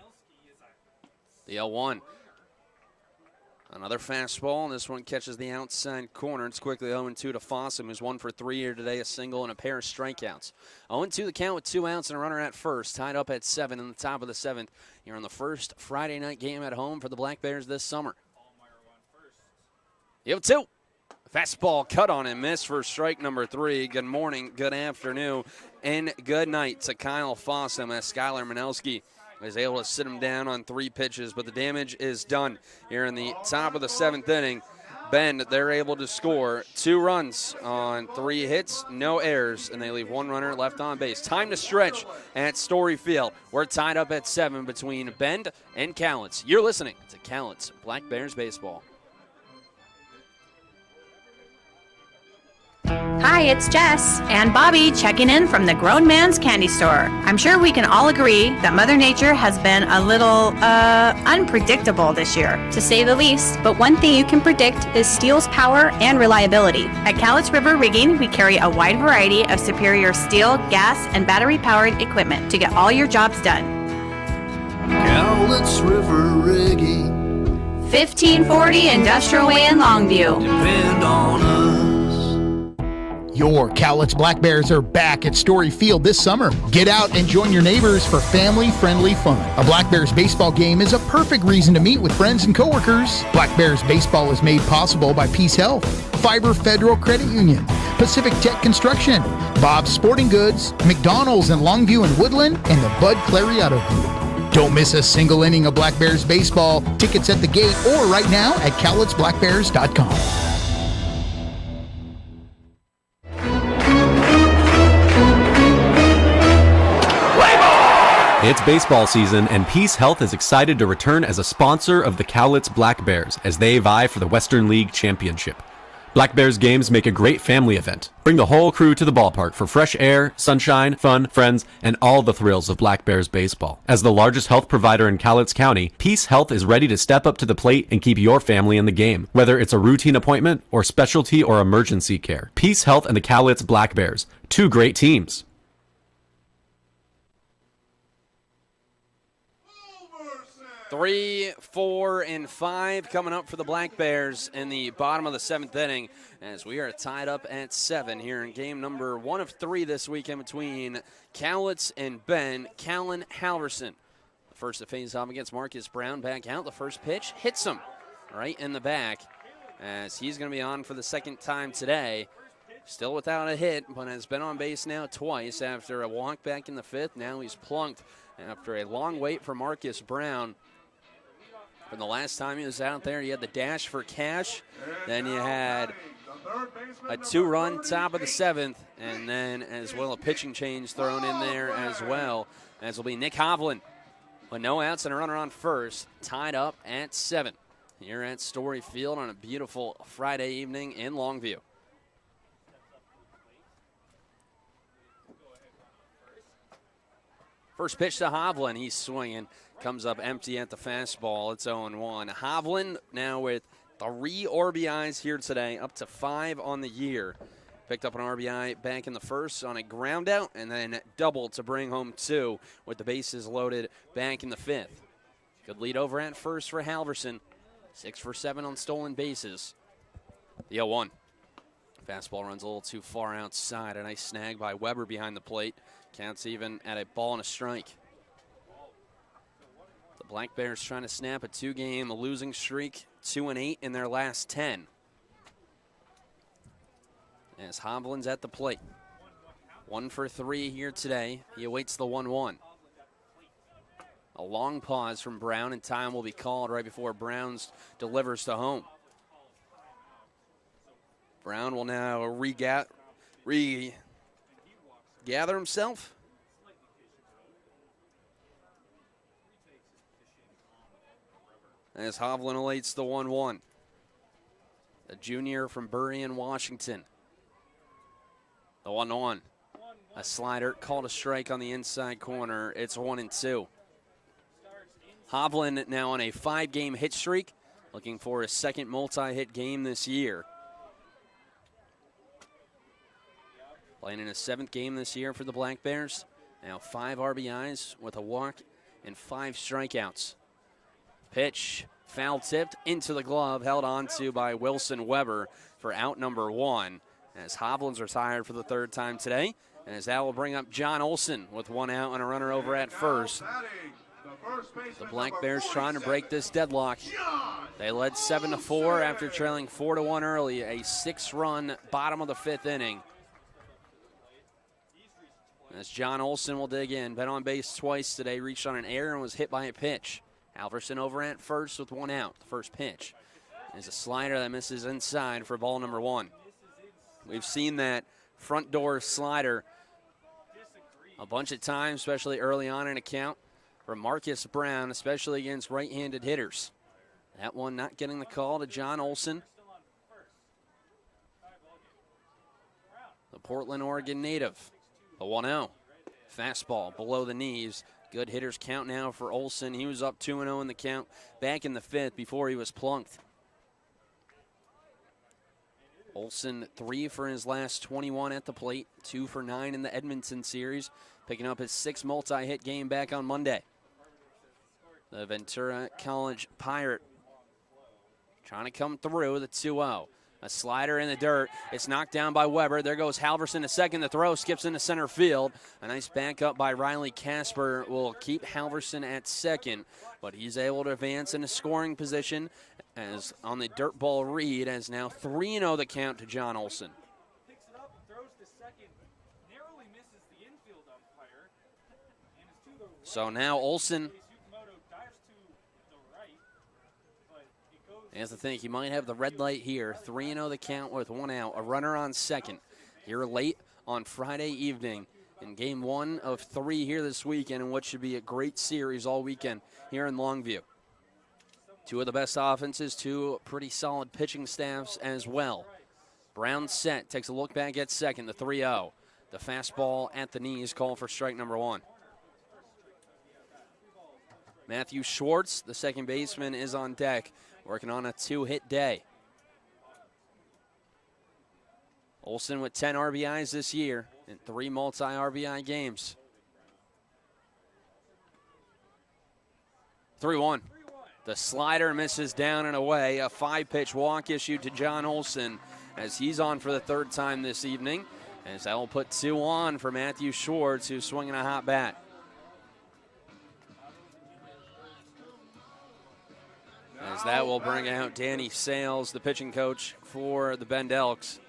The 0-1. Another fastball, and this one catches the outside corner. It's quickly 0-2 to Fossum, who's 1 for 3 here today, a single and a pair of strikeouts. 0-2 the count with 2 outs and a runner at first, tied up at 7 in the top of the 7th. Here on the first Friday night game at home for the Black Bears this summer. 0-2. Fastball cut on and missed for strike number 3. Good morning, good afternoon, and good night to Kyle Fossum as Skylar Manelski is able to sit him down on 3 pitches, but the damage is done here in the top of the 7th inning. Bend, they're able to score 2 runs on 3 hits, no errors, and they leave 1 runner left on base. Time to stretch at Story Field. We're tied up at 7 between Bend and Cowlitz. You're listening to Cowlitz Black Bears baseball. Hi, it's Jess and Bobby checking in from the Grown Man's Candy Store. I'm sure we can all agree that Mother Nature has been a little, unpredictable this year, to say the least. But one thing you can predict is steel's power and reliability. At Cowlitz River Rigging, we carry a wide variety of superior steel, gas, and battery-powered equipment to get all your jobs done. Cowlitz River Rigging. 1540 Industrial Way in Longview. Depend on us. Your Cowlitz Black Bears are back at Story Field this summer. Get out and join your neighbors for family-friendly fun. A Black Bears baseball game is a perfect reason to meet with friends and coworkers. Black Bears baseball is made possible by Peace Health, Fiber Federal Credit Union, Pacific Tech Construction, Bob's Sporting Goods, McDonald's in Longview and Woodland, and the Bud Clariato Group. Don't miss a single inning of Black Bears baseball. Tickets at the gate or right now at cowlitzblackbears.com. It's baseball season, and Peace Health is excited to return as a sponsor of the Cowlitz Black Bears as they vie for the Western League Championship. Black Bears games make a great family event. Bring the whole crew to the ballpark for fresh air, sunshine, fun, friends, and all the thrills of Black Bears baseball. As the largest health provider in Cowlitz County, Peace Health is ready to step up to the plate and keep your family in the game, whether it's a routine appointment or specialty or emergency care. Peace Health and the Cowlitz Black Bears, two great teams. 3, 4, and 5 coming up for the Black Bears in the bottom of the 7th inning as we are tied up at 7 here in game number 1 of 3 this weekend between Cowlitz and Ben Callan Halverson. The first to face off against Marcus Brown, back out. The first pitch hits him right in the back as he's going to be on for the second time today. Still without a hit, but has been on base now twice after a walk back in the 5th. Now he's plunked after a long wait for Marcus Brown. From the last time he was out there, he had the dash for cash. Then you had a 2-run top of the 7th, and then as well a pitching change thrown in there as well, as will be Nick Hovland. With no outs and a runner on first, tied up at 7 here at Story Field on a beautiful Friday evening in Longview. First pitch to Hovland, he's swinging. Comes up empty at the fastball. It's 0-1. Hovland now with 3 RBIs here today, up to 5 on the year. Picked up an RBI back in the first on a ground out, and then doubled to bring home 2 with the bases loaded back in the 5th. Good lead over at first for Halverson. 6 for 7 on stolen bases. The 0-1. Fastball runs a little too far outside. A nice snag by Weber behind the plate. Counts even at a ball and a strike. The Black Bears trying to snap a 2-game losing streak, 2-8 in their last 10. As Hovland's at the plate. 1 for 3 here today. He awaits the 1-1. A long pause from Brown, and time will be called right before Brown's delivers to home. Brown will now regather himself. As Hovland awaits the 1-1. The junior from Burien, Washington. The 1-1. A slider called a strike on the inside corner. It's 1-2. Hovland now on a 5-game hit streak, looking for a second multi-hit game this year. Playing in his 7th game this year for the Black Bears. Now 5 RBIs with a walk and 5 strikeouts. Pitch, foul tipped into the glove, held on to by Wilson Weber for out number 1. As Hovland's retired for the 3rd time today. And as that will bring up John Olson with 1 out and a runner over at first. The Black Bears trying to break this deadlock. They led 7-4 after trailing 4-1 early. A 6-run bottom of the 5th inning. As John Olson will dig in. Been on base twice today. Reached on an error and was hit by a pitch. Halverson over at first with 1 out. The first pitch is a slider that misses inside for ball number 1. We've seen that front door slider a bunch of times, especially early on in a count, from Marcus Brown, especially against right-handed hitters. That one not getting the call to John Olson. The Portland, Oregon native. The 1-0. Fastball below the knees. Good hitters count now for Olson. He was up 2-0 in the count back in the 5th before he was plunked. Olson 3 for his last 21 at the plate, 2 for 9 in the Edmonton series, picking up his 6th multi-hit game back on Monday. The Ventura College Pirate trying to come through the 2-0. A slider in the dirt. It's knocked down by Weber. There goes Halverson to second. The throw skips into center field. A nice backup by Riley Casper will keep Halverson at second, but he's able to advance in a scoring position as on the dirt ball read, as now 3-0 the count to John Olson. Picks it up, throws to second, narrowly misses the infield umpire, and is to the right. So now Olson Yukimoto dives to the right, but it goes. has to think he might have the red light here. 3-0 the count with 1 out. A runner on second. Here late on Friday evening in game 1 of 3 here this weekend in what should be a great series all weekend here in Longview. 2 of the best offenses, 2 pretty solid pitching staffs as well. Brown set, takes a look back at second, the 3-0. The fastball at the knees, call for strike number 1. Matthew Schwartz, the second baseman, is on deck, working on a 2-hit day. Olson with 10 RBIs this year in 3 multi-RBI games. 3-1. The slider misses down and away. A 5-pitch walk issued to John Olson as he's on for the 3rd time this evening. As that will put 2 on for Matthew Schwartz, who's swinging a hot bat. As that will bring out Danny Sales, the pitching coach for the Bend Elks.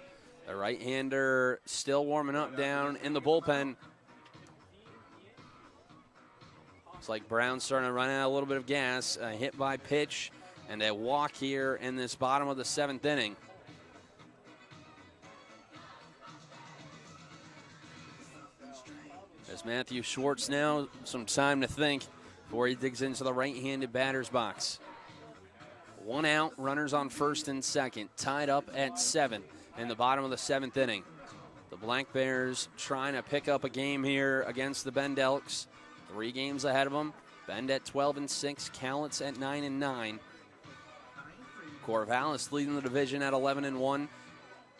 The right-hander still warming up down in the bullpen. Looks like Brown's starting to run out a little bit of gas. A hit by pitch and a walk here in this bottom of the 7th inning. As Matthew Schwartz now some time to think before he digs into the right-handed batter's box. 1 out, runners on first and second, tied up at 7 in the bottom of the 7th inning. The Black Bears trying to pick up a game here against the Bend Elks. 3 games ahead of them. Bend at 12-6, Cowlitz at 9-9. Corvallis leading the division at 11-1.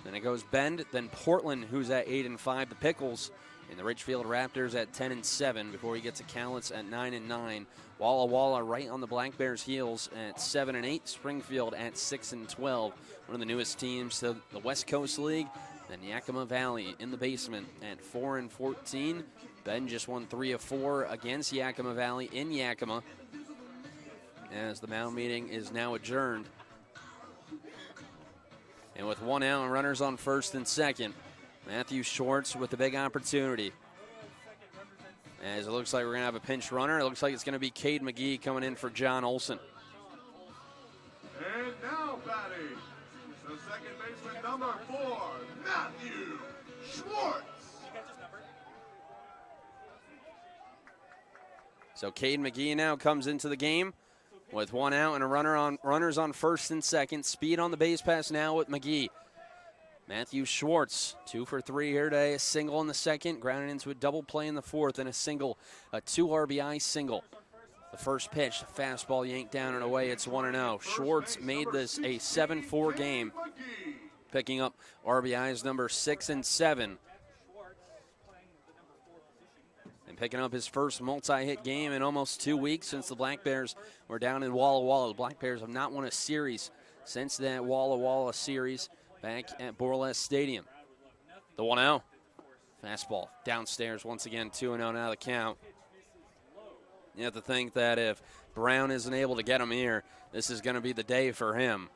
Then it goes Bend, then Portland, who's at 8-5. The Pickles and the Ridgefield Raptors at 10-7 before we get to Cowlitz at 9-9. Walla Walla right on the Black Bears' heels at 7-8. Springfield at 6-12. One of the newest teams to the West Coast League. Then Yakima Valley in the basement at 4-14. Bend just won 3 of 4 against Yakima Valley in Yakima, as the mound meeting is now adjourned. And with 1 out and runners on first and second, Matthew Schwartz with the big opportunity. As it looks like we're going to have a pinch runner. It looks like it's going to be Cade McGee coming in for John Olson. And now batting, the second baseman, number 4, Matthew Schwartz. So Cade McGee now comes into the game with 1 out and a runners on first and second. Speed on the base pass now with McGee. Matthew Schwartz, 2 for 3 here today. A single in the second, grounded into a double play in the 4th, and a 2 RBI single. The first pitch, the fastball yanked down and away. It's 1-0. Schwartz made this a 7-4 game, picking up RBIs number 6 and 7. And picking up his first multi-hit game in almost 2 weeks since the Black Bears were down in Walla Walla. The Black Bears have not won a series since that Walla Walla series back at Borles Stadium. The 1-0. Fastball downstairs once again, 2-0 now the count. You have to think that if Brown isn't able to get him here, this is going to be the day for him.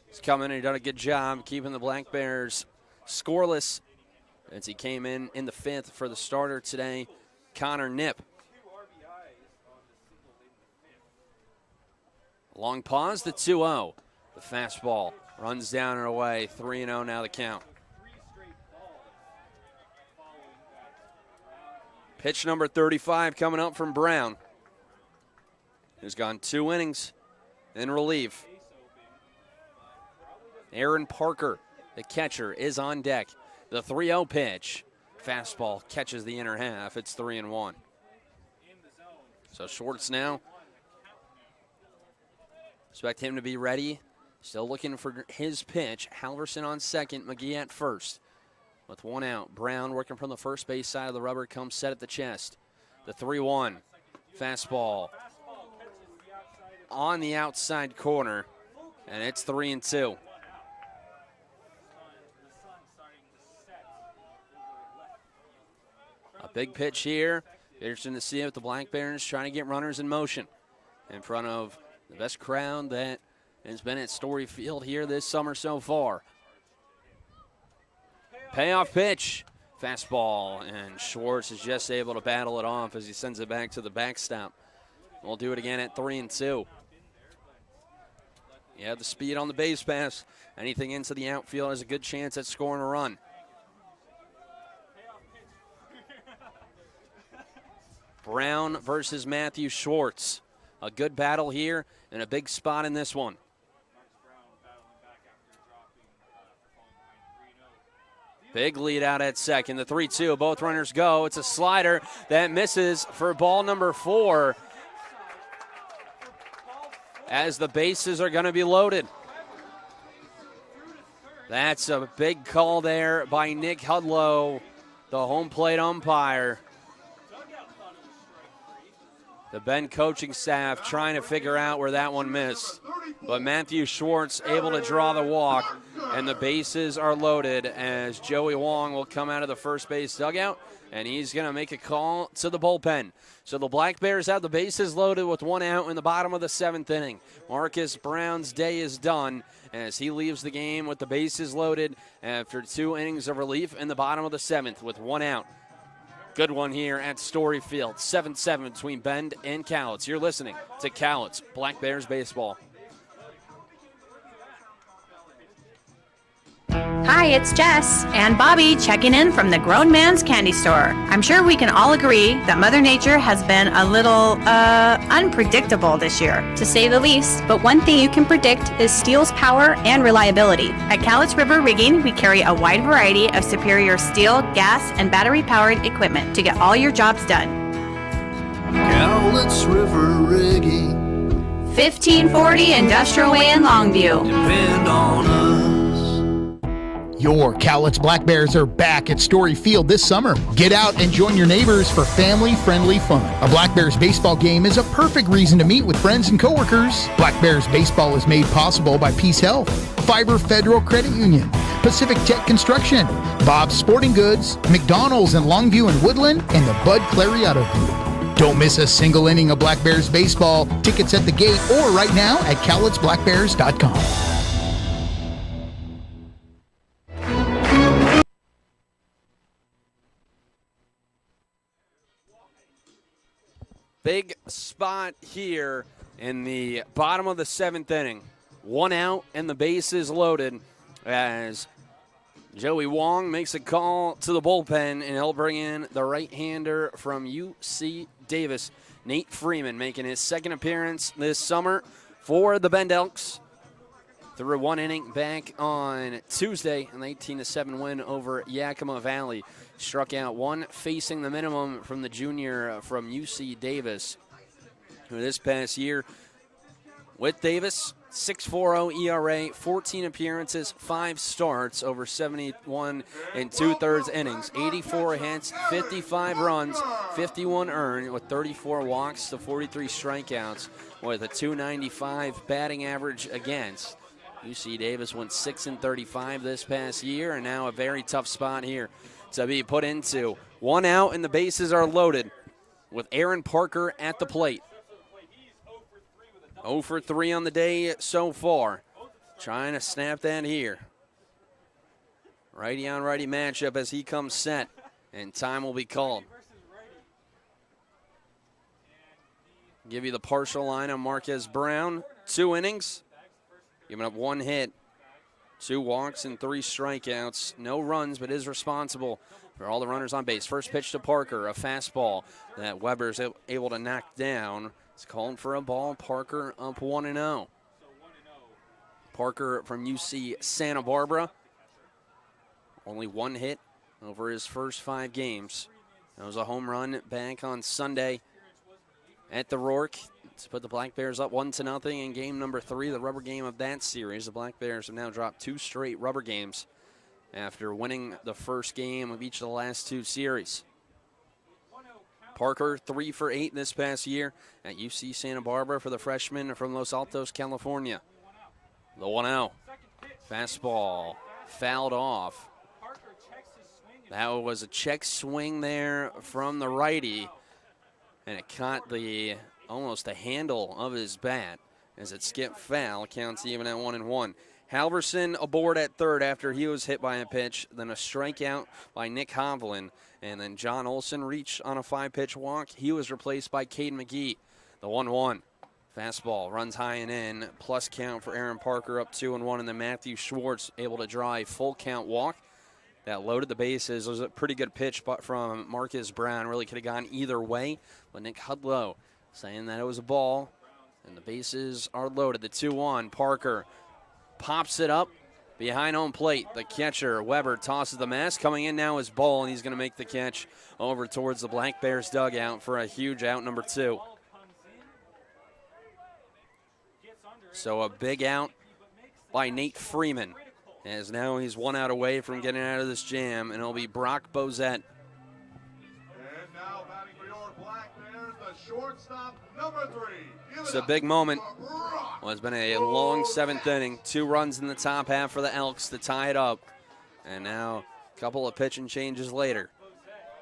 He's come in and done a good job keeping the Black Bears scoreless as he came in the 5th for the starter today, Connor Knipp. Long pause, the 2-0. The fastball runs down and away, 3-0 now the count. Pitch number 35 coming up from Brown, who's gone 2 innings in relief. Aaron Parker, the catcher, is on deck. The 3-0 pitch. Fastball catches the inner half. It's 3-1. So Schwartz now. Expect him to be ready. Still looking for his pitch. Halverson on second. McGee at first. With 1 out. Brown working from the first base side of the rubber. Comes set at the chest. The 3-1. Fastball on the outside corner. And it's 3-2. A big pitch here. Interesting to see it with the Black Bears trying to get runners in motion in front of the best crowd that has been at Story Field here this summer so far. Payoff pitch. Fastball, and Schwartz is just able to battle it off as he sends it back to the backstop. We'll do it again at 3-2. You have the speed on the base pass. Anything into the outfield has a good chance at scoring a run. Brown versus Matthew Schwartz. A good battle here and a big spot in this one. Big lead out at second. The 3-2, both runners go. It's a slider that misses for ball number 4 as the bases are going to be loaded. That's a big call there by Nick Hudlow, the home plate umpire. The Bend coaching staff trying to figure out where that one missed. But Matthew Schwartz able to draw the walk, and the bases are loaded as Joey Wong will come out of the first base dugout, and he's going to make a call to the bullpen. So the Black Bears have the bases loaded with 1 out in the bottom of the 7th inning. Marcus Brown's day is done as he leaves the game with the bases loaded after 2 innings of relief in the bottom of the 7th with 1 out. Good one here at Story Field. 7-7 between Bend and Cowlitz. You're listening to Cowlitz Black Bears Baseball. Hi, it's Jess and Bobby checking in from the Grown Man's Candy Store. I'm sure we can all agree that Mother Nature has been a little, unpredictable this year, To say the least, but one thing you can predict is steel's power and reliability. At Cowlitz River Rigging, we carry a wide variety of superior steel, gas, and battery-powered equipment to get all your jobs done. Cowlitz River Rigging. 1540 Industrial Way in Longview. Depend on us. Your Cowlitz Black Bears are back at Story Field this summer. Get out and join your neighbors for family-friendly fun. A Black Bears baseball game is a perfect reason to meet with friends and coworkers. Black Bears baseball is made possible by Peace Health, Fiber Federal Credit Union, Pacific Tech Construction, Bob's Sporting Goods, McDonald's in Longview and Woodland, and the Bud Clary Auto Group. Don't miss a single inning of Black Bears baseball. Tickets at the gate or right now at cowlitzblackbears.com. Big spot here in the bottom of the 7th inning. 1 out and the bases loaded as Joey Wong makes a call to the bullpen, and he'll bring in the right-hander from UC Davis, Nate Freeman, making his 2nd appearance this summer for the Bend Elks. Threw 1 inning back on Tuesday, an 18-7 win over Yakima Valley. Struck out 1, facing the minimum from the junior from UC Davis, who this past year with Davis, 6.40 ERA, 14 appearances, 5 starts over 71 and 2/3 innings, 84 hits, 55 runs, 51 earned with 34 walks to 43 strikeouts with a .295 batting average against. UC Davis went 6-35 this past year, and now a very tough spot here to be put into. 1 out and the bases are loaded with Aaron Parker at the plate. 0 for 3 on the day so far. Trying to snap that here. Righty on righty matchup as he comes set, and time will be called. Give you the partial line on Marquez Brown. 2 innings, giving up 1 hit, 2 walks and 3 strikeouts. No runs, but is responsible for all the runners on base. First pitch to Parker, a fastball that Weber's able to knock down. It's called for a ball. Parker up 1-0. Parker from UC Santa Barbara. Only 1 hit over his first 5 games. That was a home run back on Sunday at the Rourke to put the Black Bears up 1-0 in game number 3, the rubber game of that series. The Black Bears have now dropped 2 straight rubber games after winning the first game of each of the last 2 series. Parker 3 for 8 this past year at UC Santa Barbara for the freshman from Los Altos, California. The 1-0. Fastball fouled off. That was a check swing there from the righty, and it caught almost the handle of his bat as it skipped foul. Counts even at 1-1. Halverson aboard at third after he was hit by a pitch, then a strikeout by Nick Hovland, and then John Olson reached on a 5-pitch walk. He was replaced by Cade McGee. The 1-1. Fastball runs high and in, plus count for Aaron Parker, up 2-1, and then Matthew Schwartz able to draw a full count walk. That loaded the bases. It was a pretty good pitch from Marcus Brown. Really could have gone either way, but Nick Hudlow saying that it was a ball, and the bases are loaded. The 2-1, Parker pops it up behind home plate. The catcher, Weber, tosses the mask. Coming in now is Ball, and he's going to make the catch over towards the Black Bears dugout for a huge out, number 2. So a big out by Nate Freeman, as now he's 1 out away from getting out of this jam, and it'll be Brock Bozette. And now batting for your Black Bears, the shortstop, number 3. It's a big moment. Well, it's been a long 7th inning. 2 runs in the top half for the Elks to tie it up. And now a couple of pitching changes later.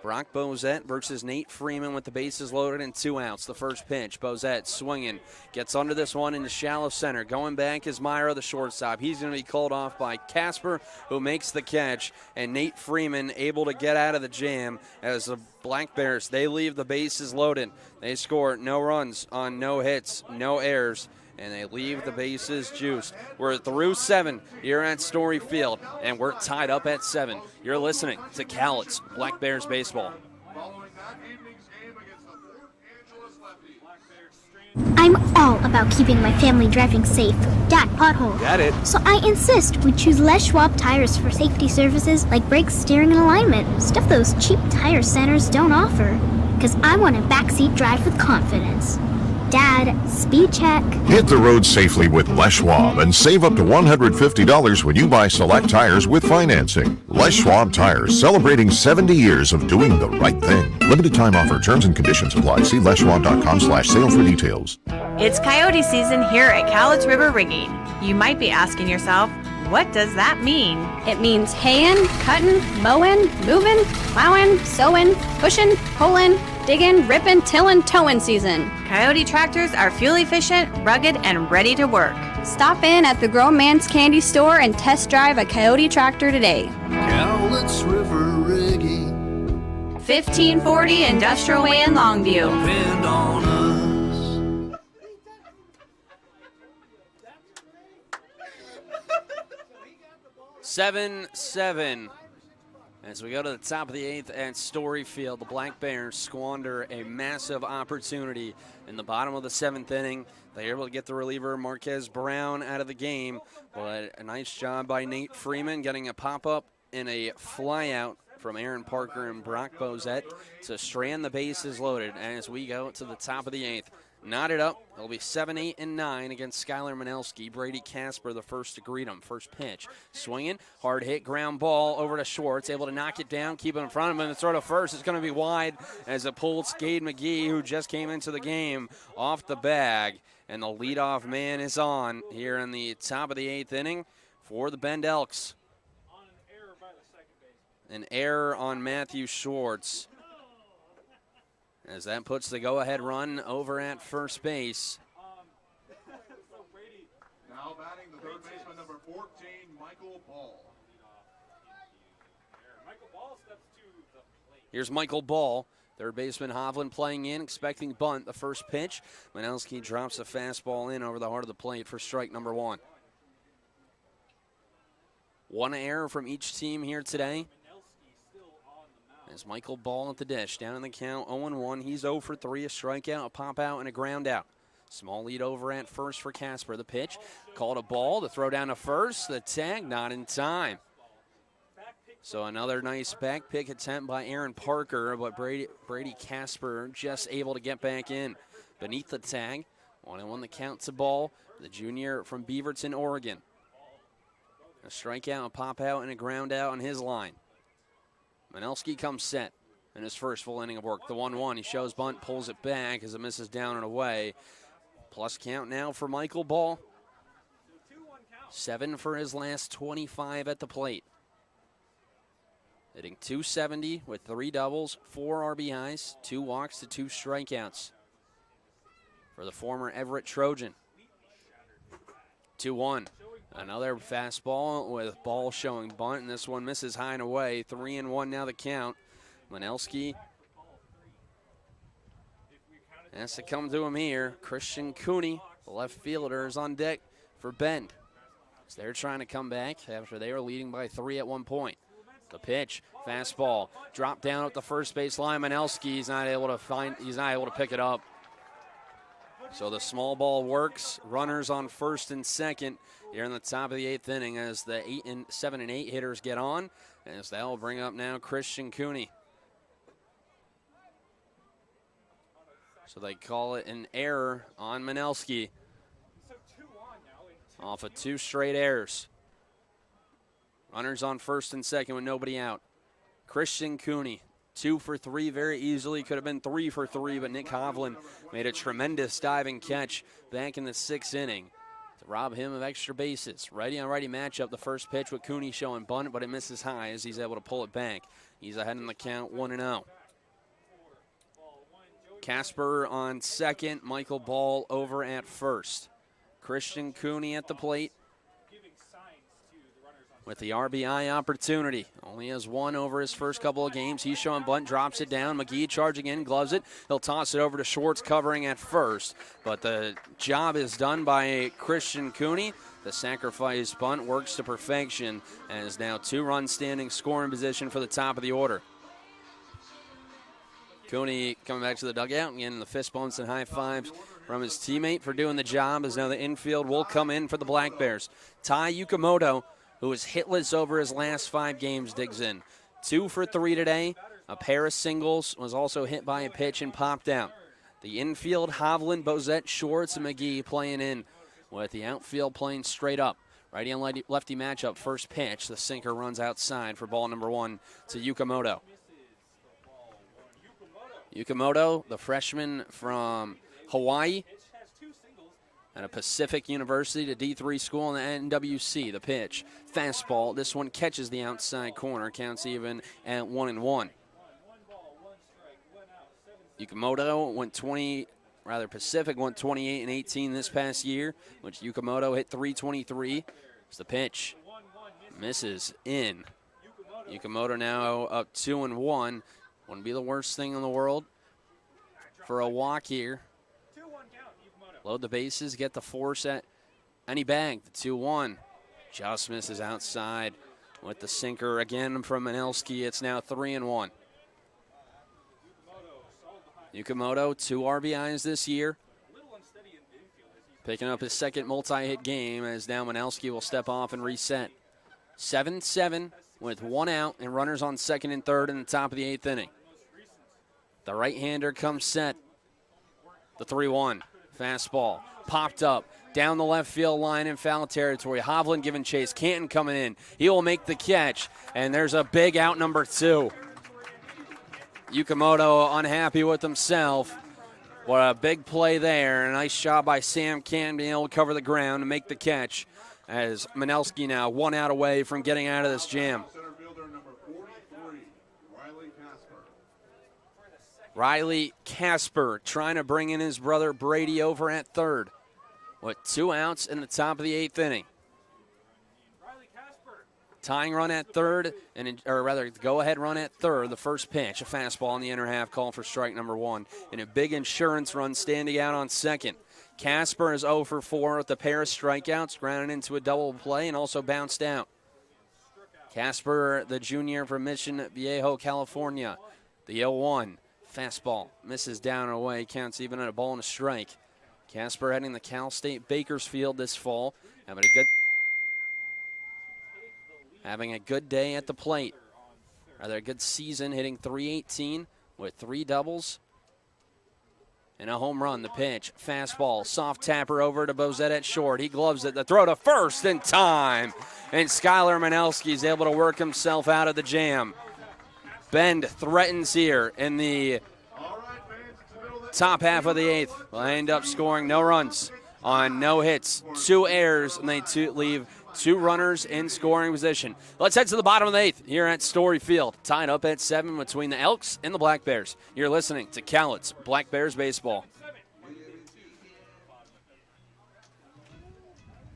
Brock Bozette versus Nate Freeman with the bases loaded and 2 outs. The first pitch, Bozette swinging, gets under this one into shallow center. Going back is Myra, the shortstop. He's going to be called off by Casper, who makes the catch, and Nate Freeman able to get out of the jam as the Black Bears, they leave the bases loaded. They score no runs on no hits, no errors, and they leave the bases juiced. We're through 7 here at Story Field, and we're tied up at 7. You're listening to Cowlitz Black Bears baseball. Following that evening's game against the Port Angeles Lefties. I'm all about keeping my family driving safe. Dad, pothole. Got it. So I insist we choose Les Schwab tires for safety services like brakes, steering, and alignment. Stuff those cheap tire centers don't offer. Because I want a backseat drive with confidence. Dad, speed check. Hit the road safely with Les Schwab and save up to $150 when you buy select tires with financing. Les Schwab Tires, celebrating 70 years of doing the right thing. Limited time offer. Terms and conditions apply. See leschwab.com/sale for details. It's coyote season here at Cowlitz River Rigging. You might be asking yourself, what does that mean? It means haying, cutting, mowing, moving, plowing, sowing, pushing, pulling, digging, ripping, tilling, towing season. Coyote tractors are fuel efficient, rugged, and ready to work. Stop in at the Grown Man's Candy Store and test drive a Coyote tractor today. Cowlitz River Rigging. 1540 Industrial Way in Longview. Depend on us. 7-7. As we go to the top of the 8th at Story Field, the Black Bears squander a massive opportunity in the bottom of the 7th inning. They're able to get the reliever Marquez Brown out of the game, but a nice job by Nate Freeman getting a pop-up and a flyout from Aaron Parker and Brock Bozette to strand the bases loaded as we go to the top of the 8th. Knotted up, it'll be 7, 8, and 9 against Skylar Manelski. Brady Casper the first to greet him. First pitch, swinging, hard hit, ground ball over to Schwartz, able to knock it down, keep it in front of him, and throw to first. It's going to be wide as it pulls Cade McGee, who just came into the game, off the bag. And the leadoff man is on here in the top of the 8th inning for the Bend Elks. An error on Matthew Schwartz, as that puts the go-ahead run over at first base. Now batting the third baseman, number 14, Michael Ball. Here's Michael Ball, third baseman Hovland playing in, expecting bunt. The first pitch, Manelski drops a fastball in over the heart of the plate for strike number 1. One error from each team here today. As Michael Ball at the dish, down in the count, 0-1. He's 0 for 3, a strikeout, a pop out, and a ground out. Small lead over at first for Casper. The pitch, called a ball, the throw down to first, the tag not in time. So another nice back pick attempt by Aaron Parker, but Brady Casper just able to get back in. Beneath the tag, 1-1 the count to Ball, the junior from Beaverton, Oregon. A strikeout, a pop out, and a ground out on his line. Manelski comes set in his first full inning of work. The 1-1, he shows bunt, pulls it back as it misses down and away. Plus count now for Michael Ball. 7 for his last 25 at the plate. Hitting .270 with 3 doubles, 4 RBIs, 2 walks to 2 strikeouts for the former Everett Trojan. 2-1. Another fastball with ball showing bunt, and this one misses high and away. 3-1 now the count. Manelski has to come to him here. Christian Cooney, the left fielder, is on deck for Bend. So they're trying to come back after they were leading by 3 at one point. The pitch, fastball, drop down at the first base line. Manelski, he's not able to pick it up. So the small ball works. Runners on first and second here in the top of the 8th inning as the 7 and 8 hitters get on. As they'll bring up now Christian Cooney. So they call it an error on Manelski off of 2 straight errors. Runners on first and second with nobody out. Christian Cooney, 2 for 3 very easily. Could have been 3 for 3, but Nick Hovland made a tremendous diving catch back in the 6th inning to rob him of extra bases. Righty-on-righty matchup. The first pitch with Cooney showing bunt, but it misses high as he's able to pull it back. He's ahead in the count, 1-0. Casper on second. Michael Ball over at first. Christian Cooney at the plate with the RBI opportunity. Only has 1 over his first couple of games. He's showing bunt, drops it down. McGee charging in, gloves it. He'll toss it over to Schwartz covering at first. But the job is done by Christian Cooney. The sacrifice bunt works to perfection and is now 2-run standing scoring position for the top of the order. Cooney coming back to the dugout and getting the fist bumps and high fives from his teammate for doing the job, as now the infield will come in for the Black Bears. Tai Yukamoto, who is hitless over his last 5 games, digs in. 2 for 3 today. A pair of singles, was also hit by a pitch and popped out. The infield, Hovland, Bozette, Schwartz, and McGee playing in, with the outfield playing straight up. Righty and lefty matchup, first pitch. The sinker runs outside for ball number 1 to Yukamoto. Yukamoto, the freshman from Hawaii, at a Pacific University to D3 school in the NWC. The pitch, fastball. This one catches the outside corner. Counts even at 1-1. Yukamoto Pacific went 28-18 this past year, which Yukamoto hit .323. It's the pitch. Misses in. Yukamoto now up 2-1. Wouldn't be the worst thing in the world for a walk here. Load the bases, get the force at any bag. The 2-1 just misses outside with the sinker again from Manelski. It's now 3-1. Yukamoto, 2 RBIs this year. Picking up his second multi-hit game as now Manelski will step off and reset. 7-7 with 1 out and runners on second and third in the top of the 8th inning. The right-hander comes set. The 3-1. Fastball, popped up, down the left field line in foul territory. Hovland giving chase, Canton coming in. He will make the catch, and there's a big out number 2. Yukamoto unhappy with himself. What a big play there. A nice job by Sam Canton being able to cover the ground and make the catch as Manelski now 1 out away from getting out of this jam. Riley Casper trying to bring in his brother Brady over at third with 2 outs in the top of the 8th inning. Tying run at third, or rather, go-ahead run at third. The first pitch, a fastball in the inner half, called for strike number 1. And a big insurance run standing out on second. Casper is 0 for 4 with a pair of strikeouts, grounded into a double play and also bounced out. Casper, the junior from Mission Viejo, California. The 0-1. Fastball misses down and away, counts even at a ball and a strike. Casper heading to Cal State Bakersfield this fall, having a good day at the plate. Rather a good season, hitting .318 with 3 doubles and a home run. The pitch, fastball, soft tapper over to Bozette at short. He gloves it. The throw to first in time, and Skylar Manelski is able to work himself out of the jam. Bend threatens here in the top half of the 8th. Will end up scoring no runs on no hits, 2 errors, and they leave 2 runners in scoring position. Let's head to the bottom of the 8th here at Story Field. Tied up at 7 between the Elks and the Black Bears. You're listening to Cowlitz Black Bears Baseball.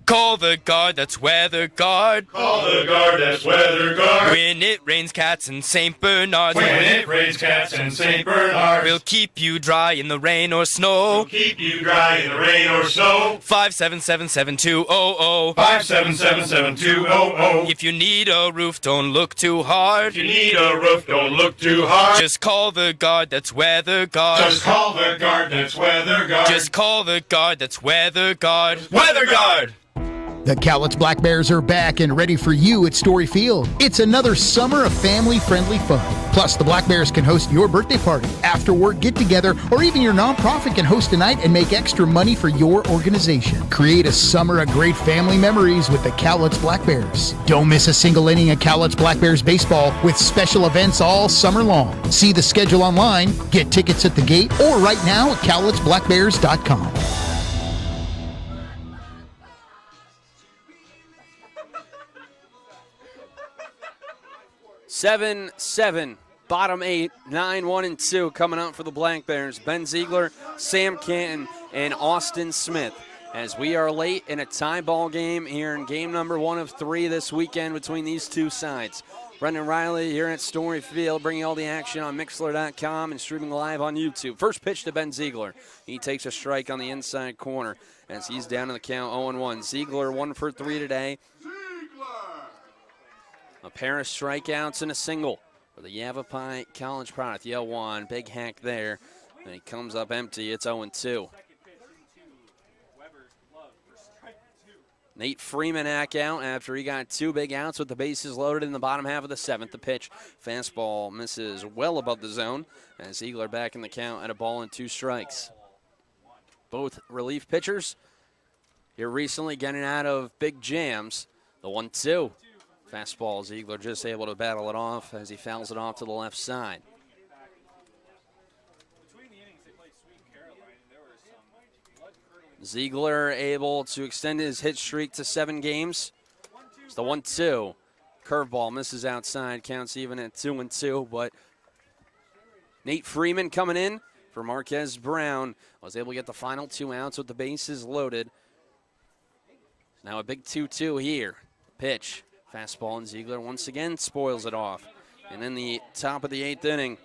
Call the guard, that's weather guard. Call the guard, that's weather guard. When it rains cats in St. Bernard. When it rains cats in St. Bernard. We'll keep you dry in the rain or snow. We'll keep you dry in the rain or snow. 577-7200. 577-7200. If you need a roof, don't look too hard. If you need a roof, don't look too hard. Just call the guard, that's weather guard. Just call the guard, that's weather guard. Just call the guard, that's weather guard. Weather guard! The Cowlitz Black Bears are back and ready for you at Story Field. It's another summer of family-friendly fun. Plus, the Black Bears can host your birthday party, after-work get-together, or even your nonprofit can host a night and make extra money for your organization. Create a summer of great family memories with the Cowlitz Black Bears. Don't miss a single inning of Cowlitz Black Bears baseball with special events all summer long. See the schedule online, get tickets at the gate, or right now at cowlitzblackbears.com. 7-7, bottom 8, 9-1-2 coming out for the Black Bears. Ben Ziegler, Sam Canton, and Austin Smith. As we are late in a tie ball game here in game number 1 of 3 this weekend between these two sides. Brendan Riley here at Story Field, bringing all the action on Mixler.com and streaming live on YouTube. First pitch to Ben Ziegler. He takes a strike on the inside corner as he's down in the count 0-1. Ziegler 1 for 3 today. A pair of strikeouts and a single for the Yavapai College product. The 0-1, big hack there. And he comes up empty. It's 0-2. Nate Freeman hack out after he got 2 big outs with the bases loaded in the bottom half of the 7th. The pitch, fastball misses well above the zone as Ziegler back in the count at a ball and 2 strikes. Both relief pitchers here recently getting out of big jams. The 1-2. Fastball, Ziegler just able to battle it off as he fouls it off to the left side. Ziegler able to extend his hit streak to 7 games. It's the 1-2. Curveball misses outside, counts even at 2-2, but Nate Freeman coming in for Marquez Brown was able to get the final 2 outs with the bases loaded. Now a big 2-2 here. Pitch. Fastball, and Ziegler once again spoils it off. And in the top of the 8th inning,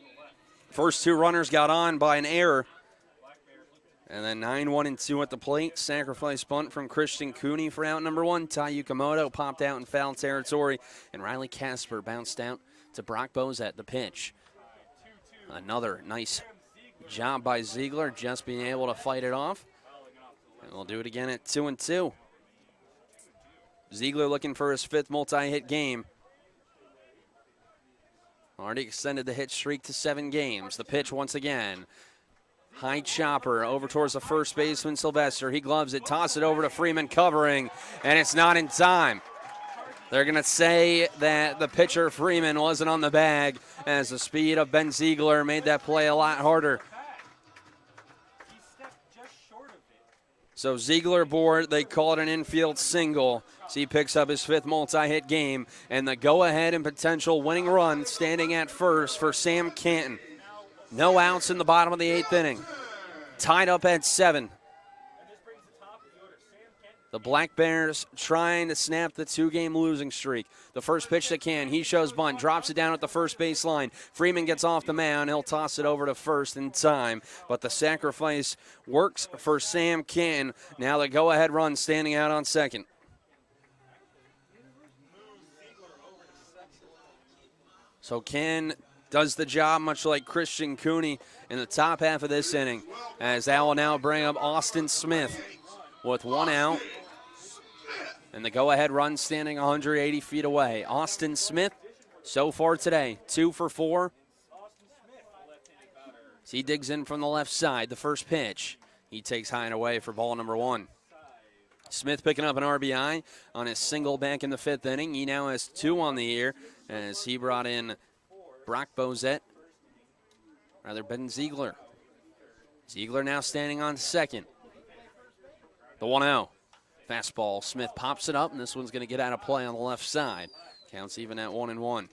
first 2 runners got on by an error. And then 9-1-2 at the plate. Sacrifice bunt from Christian Cooney for out number 1. Tai Yukamoto popped out in foul territory. And Riley Casper bounced out to Brock Bozet, the pitch. Another nice job by Ziegler, just being able to fight it off. And we'll do it again at 2-2. Ziegler looking for his 5th multi-hit game. Already extended the hit streak to 7 games. The pitch once again. High chopper over towards the first baseman, Sylvester. He gloves it, toss it over to Freeman covering, and it's not in time. They're going to say that the pitcher, Freeman, wasn't on the bag as the speed of Ben Ziegler made that play a lot harder. So Ziegler board, they call it an infield single. So he picks up his 5th multi-hit game, and the go-ahead and potential winning run standing at first for Sam Canton. No outs in the bottom of the 8th inning. Tied up at 7. The Black Bears trying to snap the 2-game losing streak. The first pitch to Canton, he shows bunt, drops it down at the first baseline. Freeman gets off the mound. He'll toss it over to first in time. But the sacrifice works for Sam Canton. Now the go-ahead run standing out on second. So Ken does the job much like Christian Cooney in the top half of this inning, as that will now bring up Austin Smith with 1 out. And the go-ahead run standing 180 feet away. Austin Smith, so far today, 2 for 4. As he digs in from the left side, the first pitch. He takes high and away for ball number 1. Smith picking up an RBI on his single back in the 5th inning. He now has 2 on the year as he brought in Brock Bozet, Ben Ziegler. Ziegler now standing on second. The 1-0. Fastball, Smith pops it up, and this one's going to get out of play on the left side. Counts even at 1-1.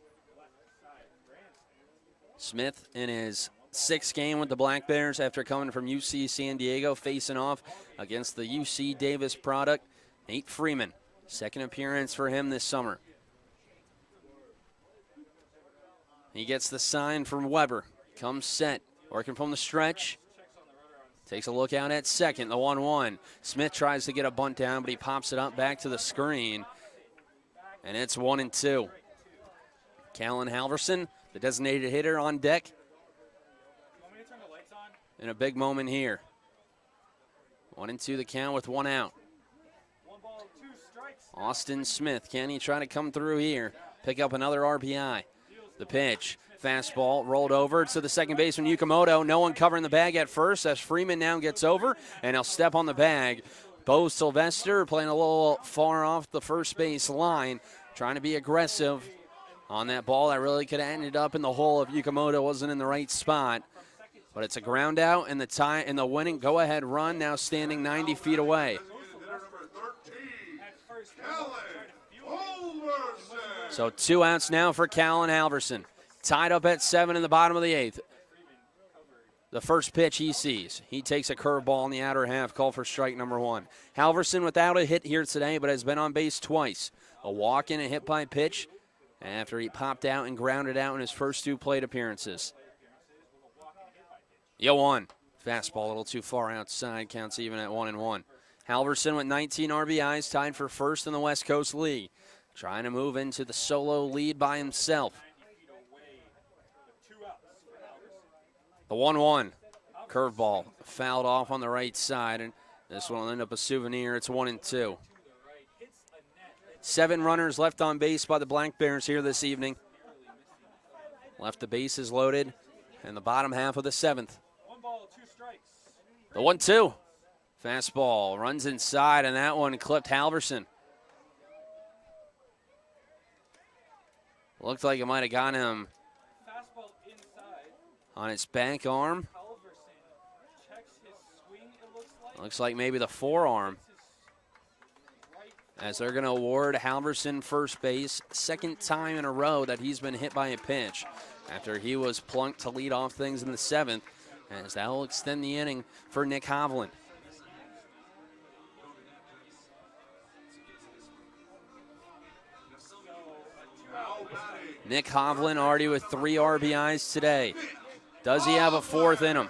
Smith in his 6th game with the Black Bears after coming from UC San Diego, facing off against the UC Davis product, Nate Freeman. 2nd appearance for him this summer. He gets the sign from Weber. Comes set, working from the stretch. Takes a look out at second, the 1-1. Smith tries to get a bunt down, but he pops it up back to the screen. And it's 1-2. Callan Halverson, the designated hitter, on deck. In a big moment here. 1-2 the count with 1 out. Austin Smith, can he try to come through here? Pick up another RBI. The pitch. Fastball rolled over to the second baseman, Yukimoto. No one covering the bag at first as Freeman now gets over, and he'll step on the bag. Bo Sylvester playing a little far off the first base line, trying to be aggressive on that ball that really could have ended up in the hole if Yukimoto wasn't in the right spot. But it's a ground out, and the winning go-ahead run now standing 90 feet away. So 2 outs now for Callan Halverson. Tied up at 7 in the bottom of the 8th. The first pitch he sees. He takes a curveball in the outer half, call for strike number 1. Halverson without a hit here today, but has been on base twice. A walk and a hit by pitch after he popped out and grounded out in his first 2 plate appearances. 0-1. Fastball a little too far outside, counts even at 1-1. Halverson with 19 RBIs, tied for first in the West Coast League. Trying to move into the solo lead by himself. The 1-1. Curveball fouled off on the right side, and this one will end up a souvenir. It's 1-2. 7 runners left on base by the Black Bears here this evening. Left the bases loaded in the bottom half of the 7th. The 1-2. Fastball runs inside, and that one clipped Halverson. Looked like it might have gotten him on his back arm. Looks like maybe the forearm. As they're going to award Halverson first base, 2nd time in a row that he's been hit by a pitch after he was plunked to lead off things in the 7th, as that will extend the inning for Nick Hovland. Nick Hovland already with 3 RBIs today. Does he have a 4th in him?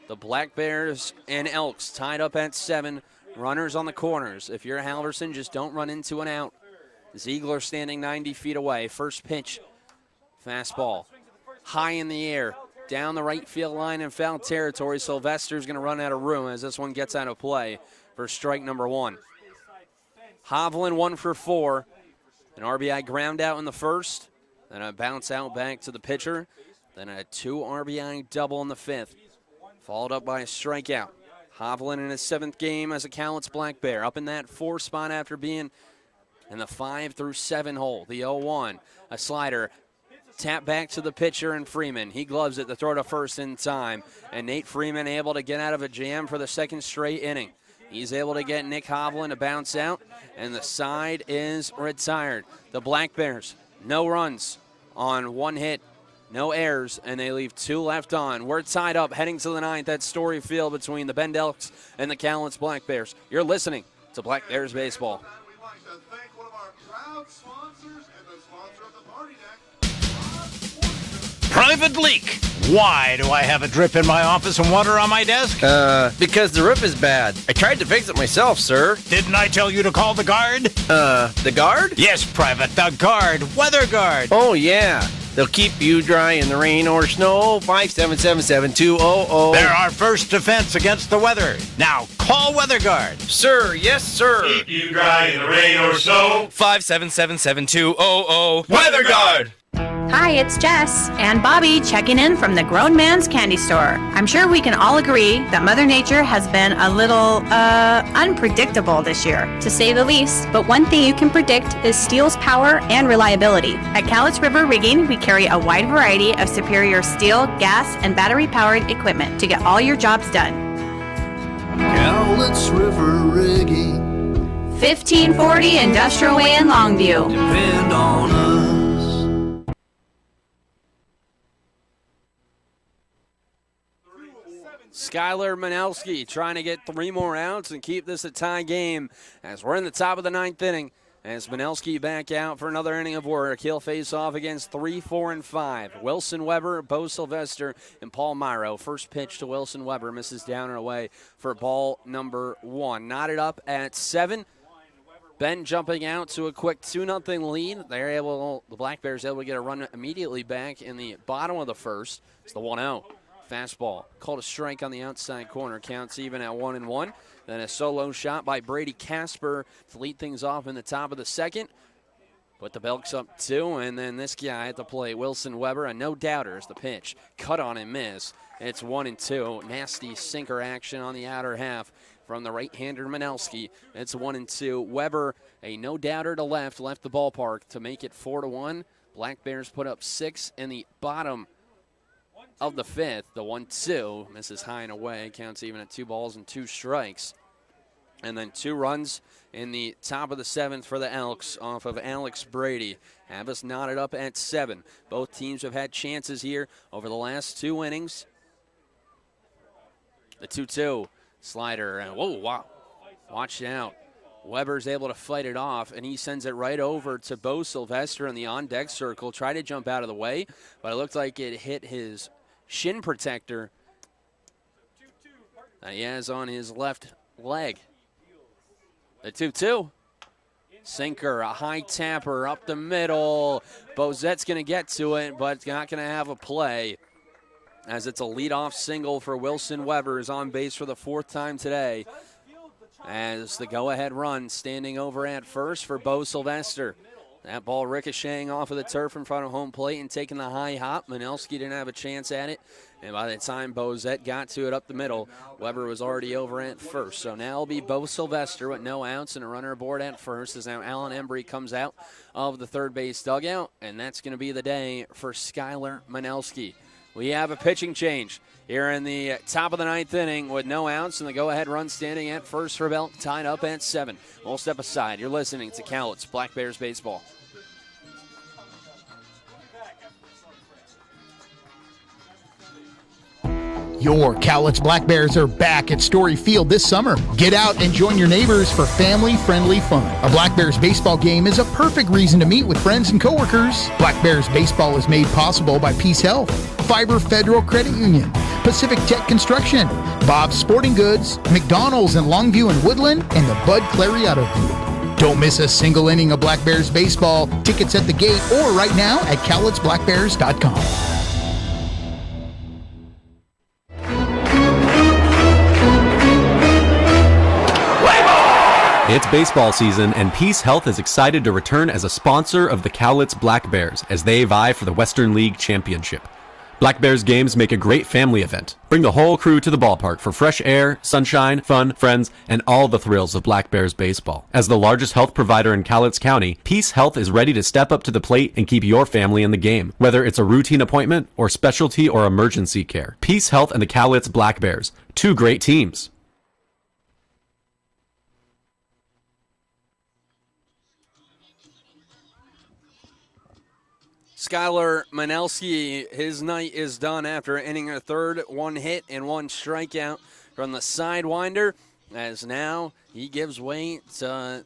The Black Bears and Elks tied up at 7. Runners on the corners. If you're Halverson, just don't run into an out. Ziegler standing 90 feet away. First pitch. Fastball. High in the air. Down the right field line in foul territory. Sylvester's going to run out of room as this one gets out of play for strike number 1. Hovland 1 for 4. An RBI ground out in the first. Then a bounce out back to the pitcher. Then a 2 RBI double in the 5th. Followed up by a strikeout. Hovland in his 7th game as a Cowlitz Black Bear. Up in that 4 spot after being in the 5 through 7 hole. The 0-1. A slider. Tap back to the pitcher and Freeman. He gloves it to throw to first in time. And Nate Freeman able to get out of a jam for the 2nd straight inning. He's able to get Nick Hovland to bounce out, and the side is retired. The Black Bears, no runs on 1 hit, no errors, and they leave 2 left on. We're tied up heading to the 9th at Story Field between the Bend Elks and the Cowlitz Black Bears. You're listening to Black Bears Baseball. We'd like to thank one of our proud sponsors and the sponsor of the party deck. Private leak. Why do I have a drip in my office and water on my desk? Because the roof is bad. I tried to fix it myself, sir. Didn't I tell you to call the guard? The guard? Yes, Private, the guard. Weather guard. Oh, yeah. They'll keep you dry in the rain or snow. 577-7200. They're our first defense against the weather. Now, call Weather Guard. Sir, yes, sir. Keep you dry in the rain or snow. 577-7200. Weather Guard. Hi, it's Jess and Bobby checking in from the Grown Man's Candy Store. I'm sure we can all agree that Mother Nature has been a little, unpredictable this year, to say the least. But one thing you can predict is steel's power and reliability. At Cowlitz River Rigging, we carry a wide variety of superior steel, gas, and battery-powered equipment to get all your jobs done. Cowlitz River Rigging. 1540 Industrial Way in Longview. Depend on us. Skylar Manelski trying to get 3 more outs and keep this a tie game as we're in the top of the 9th inning. As Manelski back out for another inning of work, he'll face off against 3, 4, and 5. Wilson Weber, Bo Sylvester, and Paul Myro. First pitch to Wilson Weber misses down and away for ball number 1. Knotted up at 7. Ben jumping out to a quick 2-0 lead. The Black Bears able to get a run immediately back in the bottom of the first. It's the 1-0. Fastball called a strike on the outside corner. Counts even at 1-1. Then a solo shot by Brady Casper to lead things off in the top of the second. Put the Elks up 2, and then this guy at the plate, Wilson Weber, a no-doubter is the pitch. Cut on and miss. It's 1-2. Nasty sinker action on the outer half from the right-hander Manelski. It's 1-2. Weber, a no-doubter to left the ballpark to make it 4-1. Black Bears put up 6 in the bottom of the 5th. The 1-2 misses high and away. Counts even at 2 balls and 2 strikes. And then 2 runs in the top of the 7th for the Elks off of Alex Brady. Have us knotted up at 7. Both teams have had chances here over the last 2 innings. The 2-2 slider. And whoa, wow. Watch out. Weber's able to fight it off, and he sends it right over to Bo Sylvester in the on-deck circle. Tried to jump out of the way, but it looked like it hit his shin protector that he has on his left leg. The 2-2. Sinker, a high tapper up the middle. Bozette's going to get to it, but it's not going to have a play as it's a leadoff single for Wilson Weber, who's on base for the 4th time today. As the go-ahead run standing over at first for Bo Sylvester. That ball ricocheting off of the turf in front of home plate and taking the high hop. Manelski didn't have a chance at it. And by the time Bozette got to it up the middle, Weber was already over at first. So now it'll be Bo Sylvester with no outs and a runner aboard at first as now Alan Embry comes out of the third base dugout. And that's going to be the day for Skylar Manelski. We have a pitching change here in the top of the 9th inning with no outs and the go-ahead run standing at first for Belk, tied up at 7. We'll step aside. You're listening to Cowlitz Black Bears Baseball. Your Cowlitz Black Bears are back at Story Field this summer. Get out and join your neighbors for family-friendly fun. A Black Bears baseball game is a perfect reason to meet with friends and coworkers. Black Bears baseball is made possible by Peace Health, Fiber Federal Credit Union, Pacific Tech Construction, Bob's Sporting Goods, McDonald's in Longview and Woodland, and the Bud Clary Auto Group. Don't miss a single inning of Black Bears baseball. Tickets at the gate or right now at cowlitzblackbears.com. It's baseball season, and Peace Health is excited to return as a sponsor of the Cowlitz Black Bears as they vie for the Western League Championship. Black Bears games make a great family event. Bring the whole crew to the ballpark for fresh air, sunshine, fun, friends, and all the thrills of Black Bears baseball. As the largest health provider in Cowlitz County, Peace Health is ready to step up to the plate and keep your family in the game, whether it's a routine appointment or specialty or emergency care. Peace Health and the Cowlitz Black Bears, 2 great teams. Skylar Manelski, his night is done after inning a third, 1 hit and 1 strikeout from the sidewinder, as now he gives way to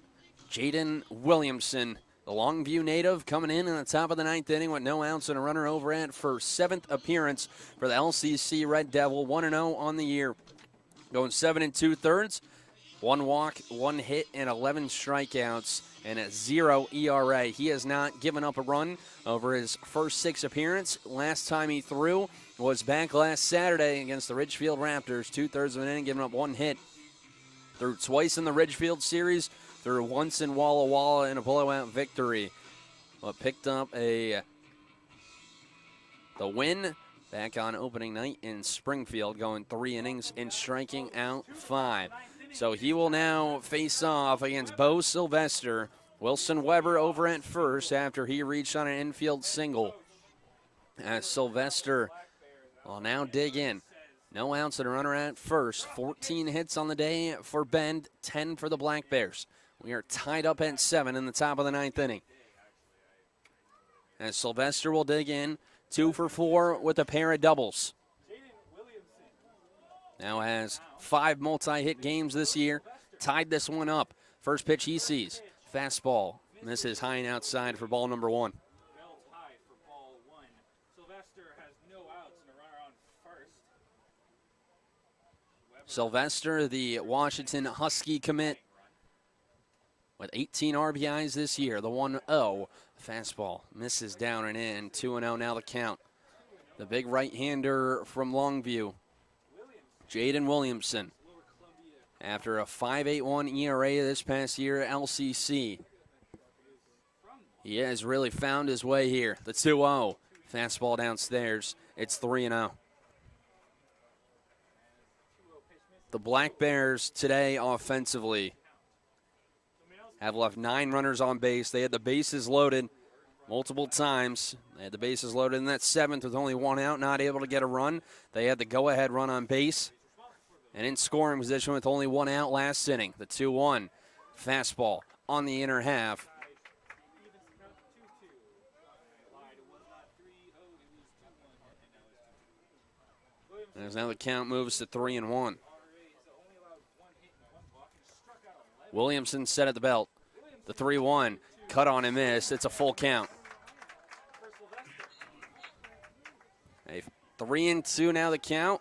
Jaden Williamson, the Longview native, coming in the top of the 9th inning with no outs and a runner over at for 7th appearance for the LCC Red Devil, 1-0 on the year. Going 7 2/3, 1 walk, 1 hit, and 11 strikeouts, and a 0 ERA. He has not given up a run over his first 6 appearances. Last time he threw was back last Saturday against the Ridgefield Raptors, 2/3 of an inning, giving up 1 hit. Threw twice in the Ridgefield series, threw once in Walla Walla in a blowout victory. But picked up the win back on opening night in Springfield, going 3 innings and striking out 5. So he will now face off against Bo Sylvester. Wilson Weber over at first after he reached on an infield single. As Sylvester will now dig in. No outs and a runner at first. 14 hits on the day for Bend, 10 for the Black Bears. We are tied up at 7 in the top of the 9th inning. As Sylvester will dig in, 2 for 4 with a pair of doubles. Now has 5 multi-hit games this year. Tied this one up. First pitch he sees. Fastball. Misses high and outside for ball number 1. Sylvester, the Washington Husky commit, with 18 RBIs this year. The 1-0 fastball misses down and in. 2-0 now the count. The big right-hander from Longview, Jaden Williamson. After a 5.81 ERA this past year at LCC, he has really found his way here. The 2-0 fastball downstairs. It's 3-0. The Black Bears today offensively have left 9 runners on base. They had the bases loaded multiple times. They had the bases loaded in that 7th with only 1 out, not able to get a run. They had the go-ahead run on base and in scoring position with only 1 out last inning. The 2-1 fastball on the inner half. As now the count moves to 3-1. Williamson set at the belt. The 3-1 cut on and miss. It's a full count. A 3-2 now the count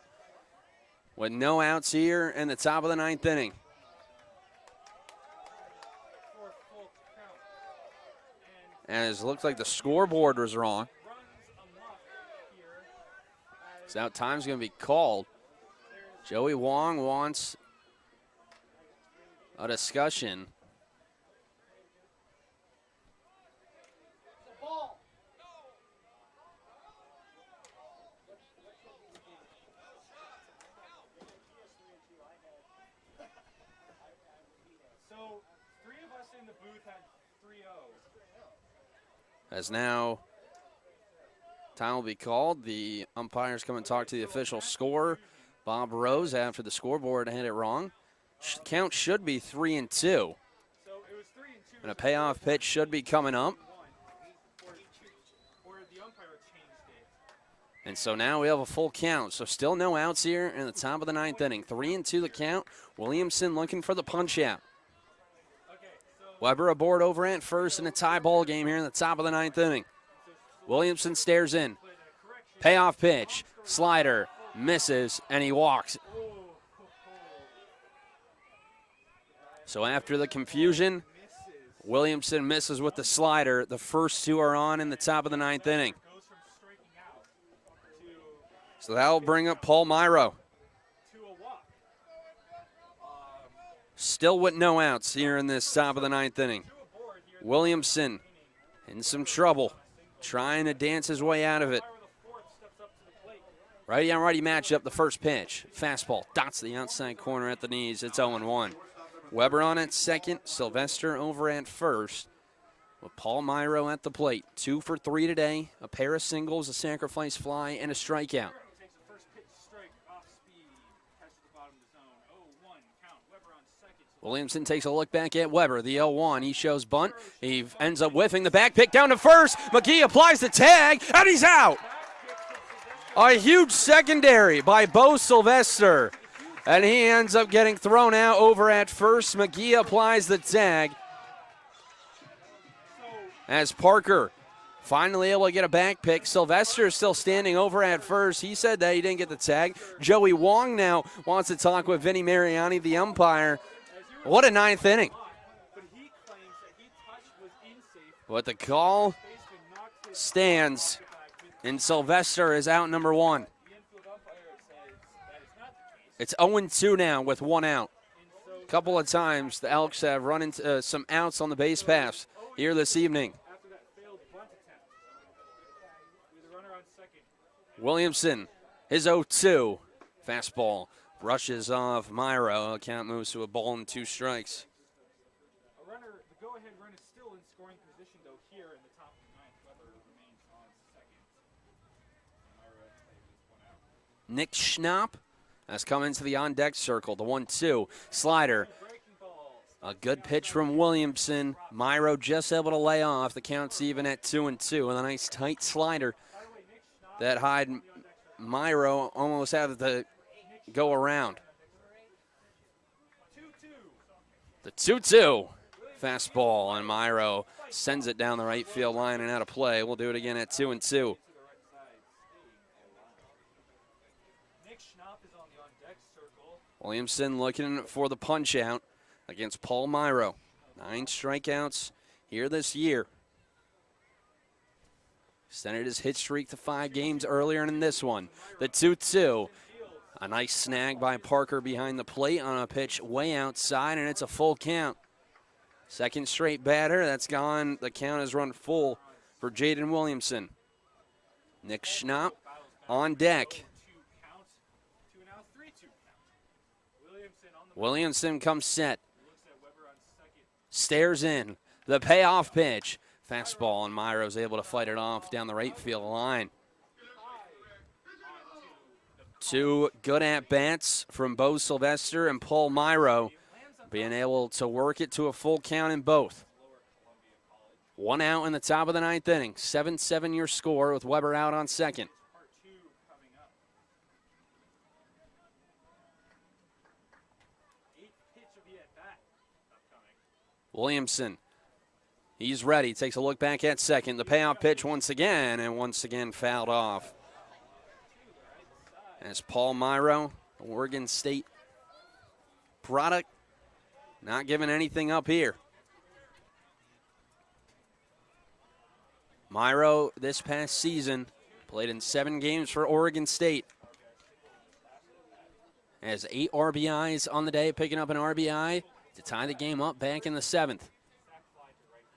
with no outs here in the top of the 9th inning. As it looks like the scoreboard was wrong. So now time's going to be called. Joey Wong wants a discussion. So 3 of us in the booth had 3-0s. As now time will be called. The umpires come and talk to the official scorer, Bob Rose, after the scoreboard had it wrong. Count should be 3-2. And a payoff pitch should be coming up. And so now we have a full count. So still no outs here in the top of the 9th inning. 3-2 the count. Williamson looking for the punch out. Weber aboard over at first in a tie ball game here in the top of the 9th inning. Williamson stares in. Payoff pitch. Slider misses and he walks. So after the confusion, Williamson misses with the slider. The first 2 are on in the top of the 9th inning. So that'll bring up Paul Myro. Still with no outs here in this top of the 9th inning. Williamson in some trouble, trying to dance his way out of it. Righty on righty matchup, the first pitch. Fastball dots the outside corner at the knees. It's 0-1. Weber on at second, Sylvester over at first, with Paul Myro at the plate. 2 for 3 today, a pair of singles, a sacrifice fly, and a strikeout. Williamson takes a look back at Weber, the 0-1. He shows bunt. He ends up whiffing the back pick down to first. McGee applies the tag, and he's out. A huge secondary by Bo Sylvester. And he ends up getting thrown out over at first. McGee applies the tag. As Parker finally able to get a back pick. Sylvester is still standing over at first. He said that he didn't get the tag. Joey Wong now wants to talk with Vinny Mariani, the umpire. What a 9th inning. But the call stands, and Sylvester is out number 1. It's 0-2 now with 1 out. A couple of times the Elks have run into some outs on the base paths here this evening. Williamson, his 0-2. Fastball brushes off Myro. Count moves to a ball and 2 strikes. A runner, the go-ahead run is still in scoring position, though, here in the top of the 9th. Weber remains on second. Myro takes 1 out. Nick Schnapp has come into the on-deck circle. The 1-2 slider A good pitch from Williamson. Myro just able to lay off. The count's even at 2-2 with a nice tight slider that Hyde Myro almost had to go around. The 2-2 fastball, and Myro sends it down the right field line and out of play. We'll do it again at 2-2. Williamson looking for the punch out against Paul Myro. 9 strikeouts here this year. Extended his hit streak to 5 games earlier in this one. The 2-2. A nice snag by Parker behind the plate on a pitch way outside, and it's a full count. Second straight batter that's gone. The count has run full for Jaden Williamson. Nick Schnapp on deck. Williamson comes set. Stares in. The payoff pitch. Fastball, and Myro's able to fight it off down the right field line. 2 good at-bats from Bo Sylvester and Paul Myro, being able to work it to a full count in both. 1 out in the top of the 9th inning. 7-7 your score with Weber out on second. Williamson, he's ready. Takes a look back at second. The payoff pitch once again, and once again fouled off. As Paul Myro, Oregon State product, not giving anything up here. Myro this past season played in 7 games for Oregon State. Has 8 RBIs on the day, picking up an RBI to tie the game up back in the 7th.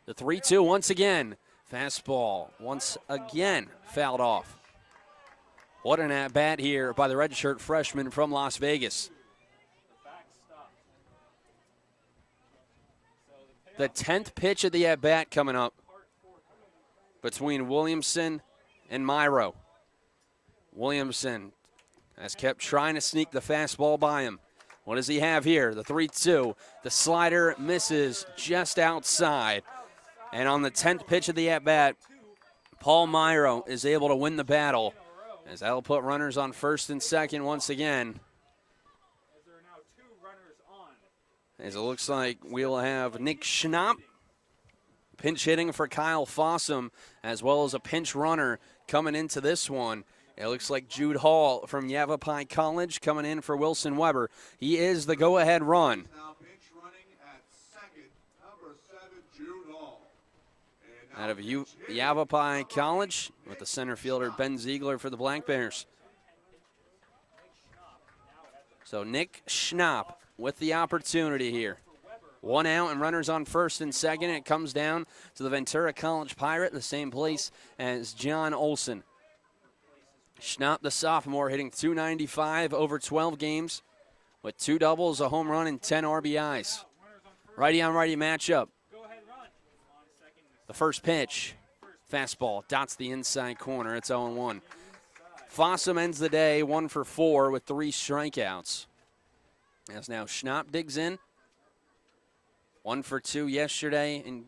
The 3-2 once again. Fastball once again fouled off. What an at-bat here by the redshirt freshman from Las Vegas. The 10th pitch of the at-bat coming up between Williamson and Myro. Williamson has kept trying to sneak the fastball by him. What does he have here? The 3-2. The slider misses just outside. And on the 10th pitch of the at-bat, Paul Myro is able to win the battle, as that'll put runners on first and second once again. As it looks like we'll have Nick Schnapp pinch hitting for Kyle Fossum, as well as a pinch runner coming into this one. It looks like Jude Hall from Yavapai College coming in for Wilson Weber. He is the go-ahead run. Now pinch running at second, number 7, Jude Hall. Out of Yavapai College with the center fielder Ben Ziegler for the Black Bears. So Nick Schnapp with the opportunity here. 1 out and runners on first and second. It comes down to the Ventura College Pirate, the same place as John Olson. Schnapp, the sophomore, hitting .295 over 12 games with 2 doubles, a home run, and 10 RBIs. Righty-on-righty matchup. The first pitch, fastball, dots the inside corner. It's 0-1. Fossum ends the day 1 for 4 with 3 strikeouts. As now Schnapp digs in. 1 for 2 yesterday in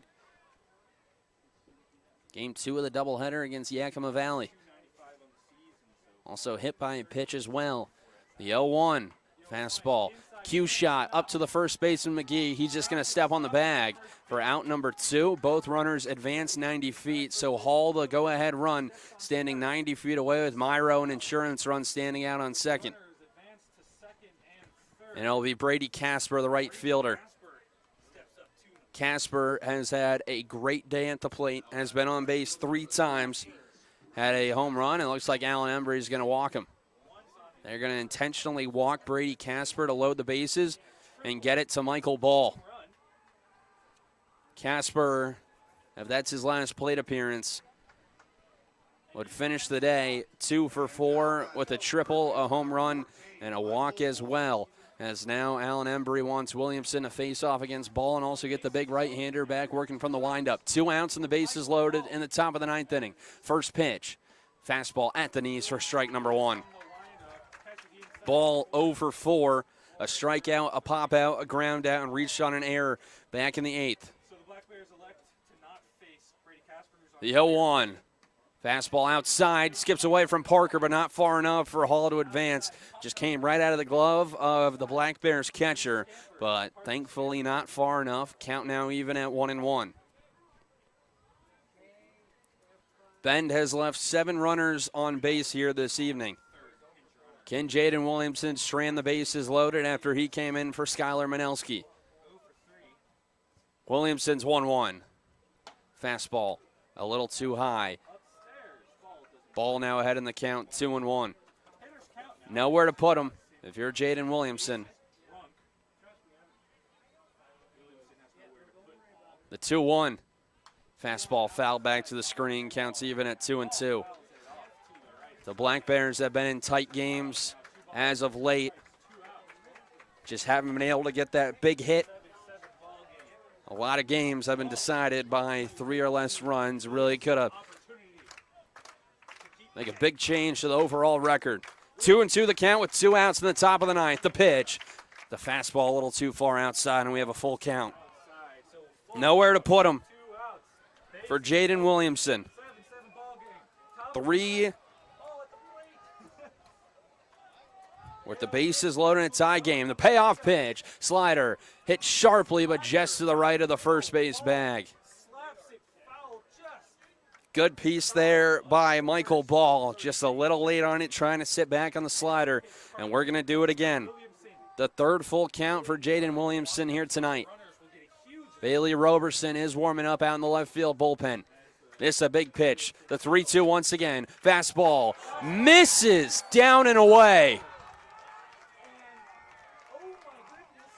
game 2 of the doubleheader against Yakima Valley. Also hit by a pitch as well. The 0-1 fastball. Cue shot up to the first baseman McGee. He's just going to step on the bag for out number 2. Both runners advance 90 feet. So Hall, the go-ahead run, standing 90 feet away with Myro, an insurance run standing out on second. And it'll be Brady Casper, the right fielder. Casper has had a great day at the plate, has been on base 3 times, had a home run. It looks like Alan Embry is going to walk him. They're going to intentionally walk Brady Casper to load the bases and get it to Michael Ball. Casper, if that's his last plate appearance, would finish the day 2 for 4 with a triple, a home run, and a walk as well. As now Alan Embry wants Williamson to face off against Ball and also get the big right-hander back working from the windup. 2 outs and the bases loaded in the top of the 9th inning. First pitch, fastball at the knees for strike number 1. Ball 0 for 4 A strikeout, a pop out, a ground out, and reached on an error back in the 8th. So the Black Bears elect to not face Brady Casper, who's on The 0-1. Fastball outside, skips away from Parker, but not far enough for Hall to advance. Just came right out of the glove of the Black Bears catcher, but thankfully not far enough. Count now even at 1-1. Bend has left 7 runners on base here this evening. Can Jaden Williamson strand the bases loaded after he came in for Skylar Manelski? Williamson's 1-1. Fastball a little too high. Ball now ahead in the count, 2-1. Nowhere to put him if you're Jaden Williamson. The 2-1. Fastball fouled back to the screen, counts even at 2-2. The Black Bears have been in tight games as of late. Just haven't been able to get that big hit. A lot of games have been decided by 3 or less runs. Really could have make a big change to the overall record. 2-2 the count with 2 outs in the top of the 9th. The pitch. The fastball a little too far outside, and we have a full count. Nowhere to put him for Jaden Williamson. 3 with the bases loaded in a tie game. The payoff pitch. Slider hit sharply, but just to the right of the first base bag. Good piece there by Michael Ball. Just a little late on it, trying to sit back on the slider, and we're going to do it again. The 3rd full count for Jaden Williamson here tonight. Bailey Roberson is warming up out in the left field bullpen. This is a big pitch. The 3-2 once again. Fastball misses down and away.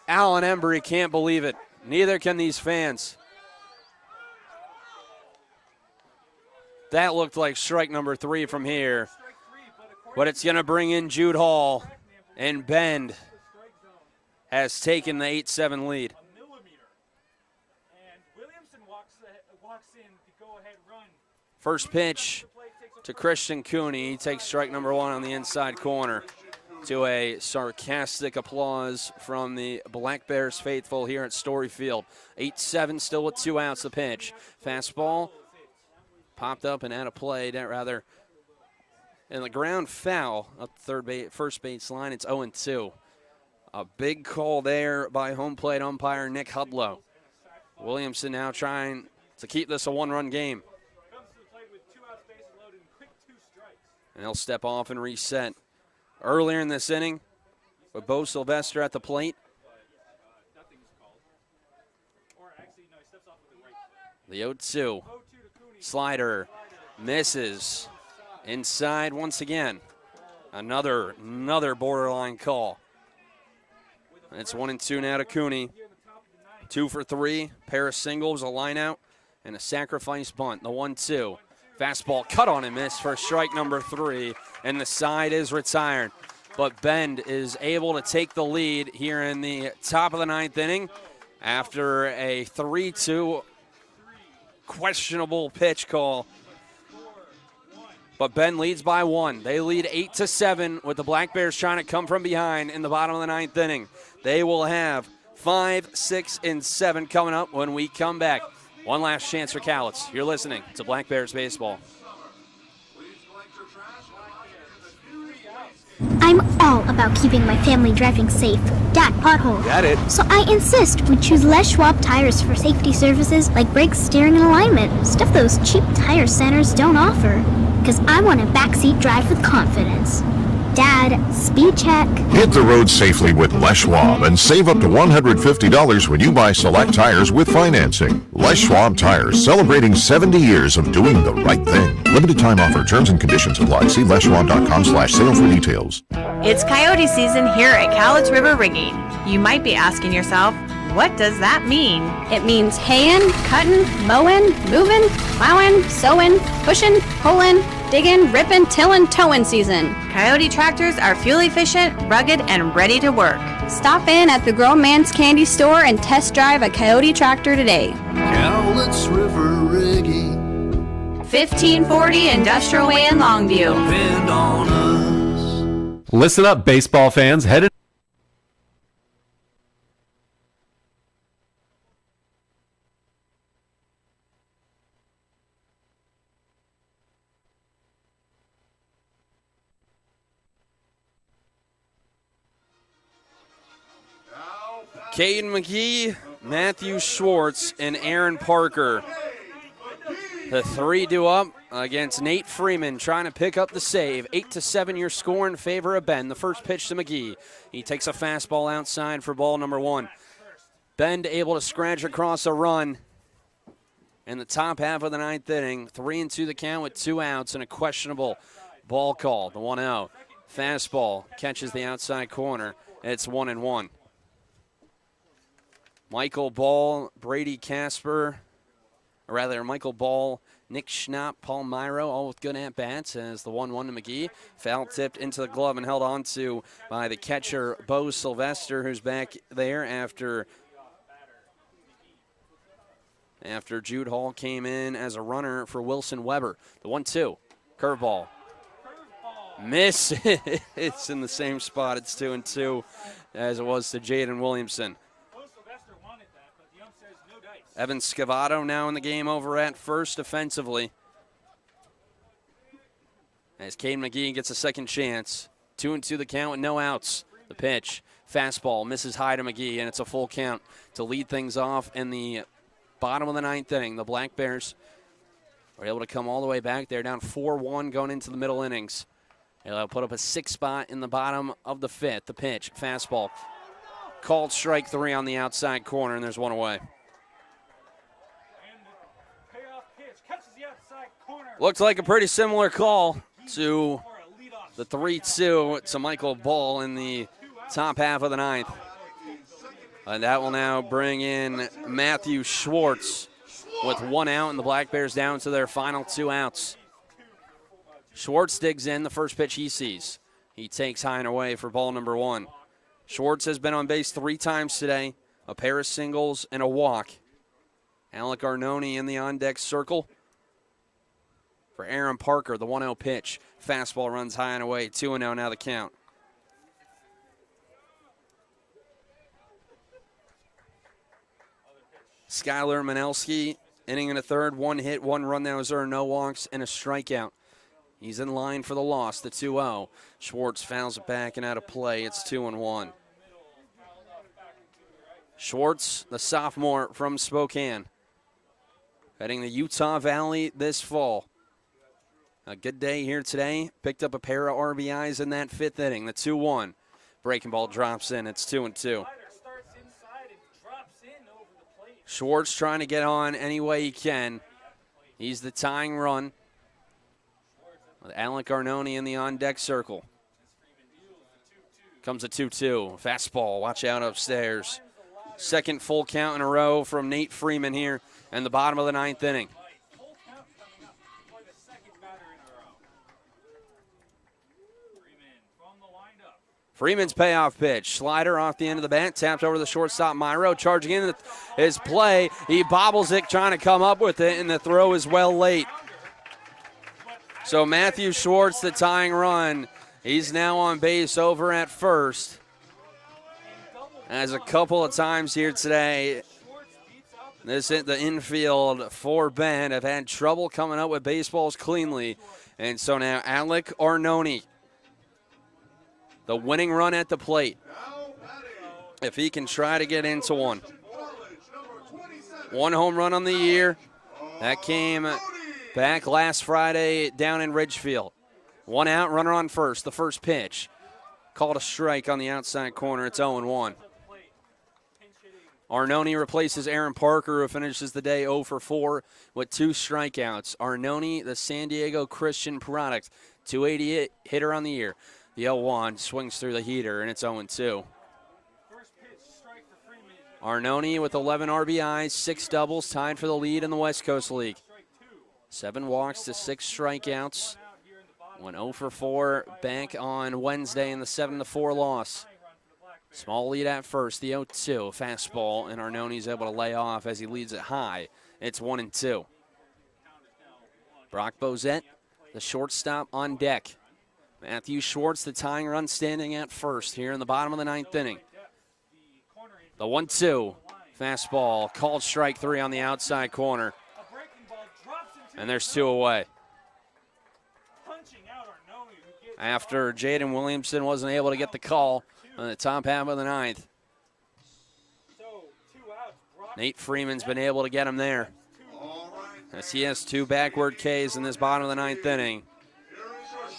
Alan Embry can't believe it. Neither can these fans. That looked like strike number 3 from here. But it's going to bring in Jude Hall. And Bend has taken the 8-7 lead. First pitch to Christian Cooney. He takes strike number 1 on the inside corner. To a sarcastic applause from the Black Bears faithful here at Story Field. 8-7 still with 2 outs. The pitch. Fastball popped up and out of play, rather. And the ground foul up first base line. It's 0-2. A big call there by home plate umpire Nick Hudlow. Williamson now trying to keep this a 1-run game. And he'll step off and reset. Earlier in this inning, with Bo Sylvester at the plate. The 0-2. Slider misses. Inside once again. Another borderline call. And it's 1-2 now to Cooney. 2 for 3. Pair of singles, a line out, and a sacrifice bunt. The 1-2. Fastball cut on and miss for strike number 3, and the side is retired. But Bend is able to take the lead here in the top of the 9th inning after a 3-2 questionable pitch call. But Bend leads by 1. They lead 8-7 with the Black Bears trying to come from behind in the bottom of the 9th inning. They will have 5, 6, and 7 coming up when we come back. One last chance for Cowlitz. You're listening to Black Bears Baseball. I'm all about keeping my family driving safe. Dad, pothole. Got it. So I insist we choose Les Schwab tires for safety services like brakes, steering, and alignment. Stuff those cheap tire centers don't offer. Because I want a backseat drive with confidence. Dad, speed check. Hit the road safely with Les Schwab and save up to $150 when you buy select tires with financing. Les Schwab Tires, celebrating 70 years of doing the right thing. Limited time offer. Terms and conditions apply. See leschwab.com/sale for details. It's coyote season here at Cowlitz River Rigging. You might be asking yourself, what does that mean? It means haying, cutting, mowing, moving, plowing, sowing, pushing, pulling, digging, ripping, tilling, towing season. Coyote tractors are fuel efficient, rugged, and ready to work. Stop in at the Grown Man's Candy Store and test drive a Coyote tractor today. Cowlitz River Rigging. 1540 Industrial Way in Longview. Depend on us. Listen up, baseball fans. Caden McGee, Matthew Schwartz, and Aaron Parker. The 3 due up against Nate Freeman, trying to pick up the save. 8-7 your score in favor of Ben. The first pitch to McGee. He takes a fastball outside for ball number 1. Ben able to scratch across a run in the top half of the 9th inning. 3-2 the count with 2 outs and a questionable ball call. The 1-0. Fastball catches the outside corner. It's 1-1. Michael Ball, Brady Casper, or rather Michael Ball, Nick Schnapp, Paul Myro, all with good at-bats as the 1-1 to McGee. Foul tipped into the glove and held on to by the catcher, Bo Sylvester, who's back there after Jude Hall came in as a runner for Wilson Weber. The 1-2, curveball. Miss. It's in the same spot. It's 2-2 as it was to Jaden Williamson. Evan Scavato now in the game over at first defensively. As Caden McGee gets a second chance. 2-2 the count with no outs. The pitch. Fastball misses high to McGee, and it's a full count to lead things off in the bottom of the 9th inning. The Black Bears were able to come all the way back. They're down 4-1 going into the middle innings. They'll put up a 6 spot in the bottom of the 5th. The pitch. Fastball. Called strike 3 on the outside corner, and there's 1 away. Looks like a pretty similar call to the 3-2 to Michael Ball in the top half of the 9th. And that will now bring in Matthew Schwartz with 1 out, and the Black Bears down to their final 2 outs. Schwartz digs in the first pitch he sees. He takes high and away for ball number 1. Schwartz has been on base 3 times today, a pair of singles and a walk. Alec Arnone in the on-deck circle. For Aaron Parker, the 1-0 pitch. Fastball runs high and away. 2-0 now the count. Skylar Manelski, inning and a third, 1 hit, 1 run. That was there, no walks, and a strikeout. He's in line for the loss, the 2-0. Schwartz fouls it back and out of play. It's 2-1. Schwartz, the sophomore from Spokane, heading the Utah Valley this fall. A good day here today. Picked up a pair of RBIs in that 5th inning. The 2-1. Breaking ball drops in. It's 2-2. Schwartz trying to get on any way he can. He's the tying run with Alec Arnone in the on-deck circle. Comes a 2-2. Fastball. Watch out upstairs. Second full count in a row from Nate Freeman here in the bottom of the 9th inning. Freeman's payoff pitch. Slider off the end of the bat. Tapped over the shortstop, Myro. Charging in his play. He bobbles it, trying to come up with it, and the throw is well late. So Matthew Schwartz, the tying run. He's now on base over at first. As a couple of times here today, the infield for Ben have had trouble coming up with baseballs cleanly. And so now Alec Arnone, the winning run at the plate, if he can try to get into one. 1 home run on the year. That came back last Friday down in Ridgefield. 1 out, runner on first. The first pitch. Called a strike on the outside corner. It's 0-1. Arnone replaces Aaron Parker, who finishes the day 0 for 4 with 2 strikeouts. Arnone, the San Diego Christian product, 288 hitter on the year. The 0-1 swings through the heater, and it's 0-2. Arnone with 11 RBIs, 6 doubles, tied for the lead in the West Coast League. 7 walks to 6 strikeouts. Went 0 for 4 back on Wednesday in the 7-4 loss. Small lead at first, the 0-2 fastball, and Arnone's able to lay off as he leads it high. It's 1-2. Brock Bozette, the shortstop, on deck. Matthew Schwartz, the tying run, standing at first here in the bottom of the 9th inning. The 1-2 fastball, called strike 3 on the outside corner. And there's 2 away. After Jaden Williamson wasn't able to get the call on the top half of the 9th. Nate Freeman's been able to get him there, as he has 2 backward Ks in this bottom of the 9th inning.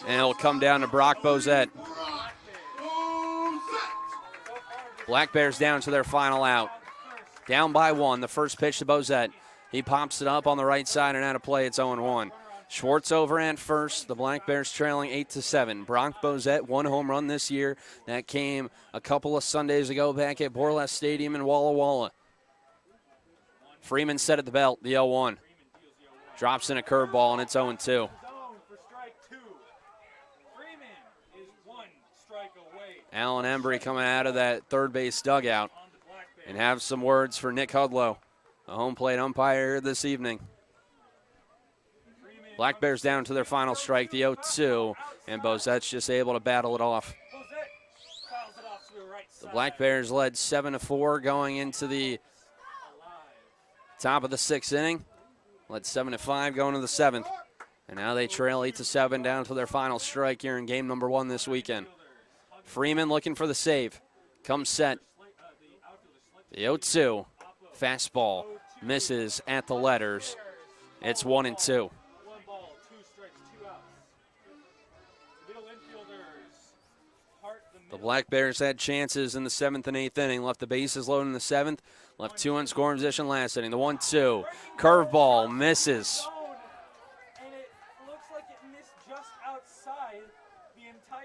And it'll come down to Brock Bozette. Black Bears down to their final out. Down by 1, the first pitch to Bozette. He pops it up on the right side and out of play. It's 0-1. Schwartz over at first. The Black Bears trailing 8-7. Brock Bozette, 1 home run this year. That came a couple of Sundays ago back at Borlas Stadium in Walla Walla. Freeman set at the belt, the 0-1. Drops in a curveball, and it's 0-2. Alan Embry coming out of that third base dugout and have some words for Nick Hudlow, the home plate umpire this evening. Black Bears down to their final strike, the 0-2, and Bozette's just able to battle it off. The Black Bears led 7-4 going into the top of the 6th inning. Led 7-5 going to the 7th. And now they trail 8-7 down to their final strike here in game number 1 this weekend. Freeman looking for the save. Comes set. The 0-2. Fastball misses at the letters. It's 1-2. The Black Bears had chances in the 7th and 8th inning. Left the bases loaded in the 7th. Left 2 in scoring position last inning. The 1-2. Curveball misses.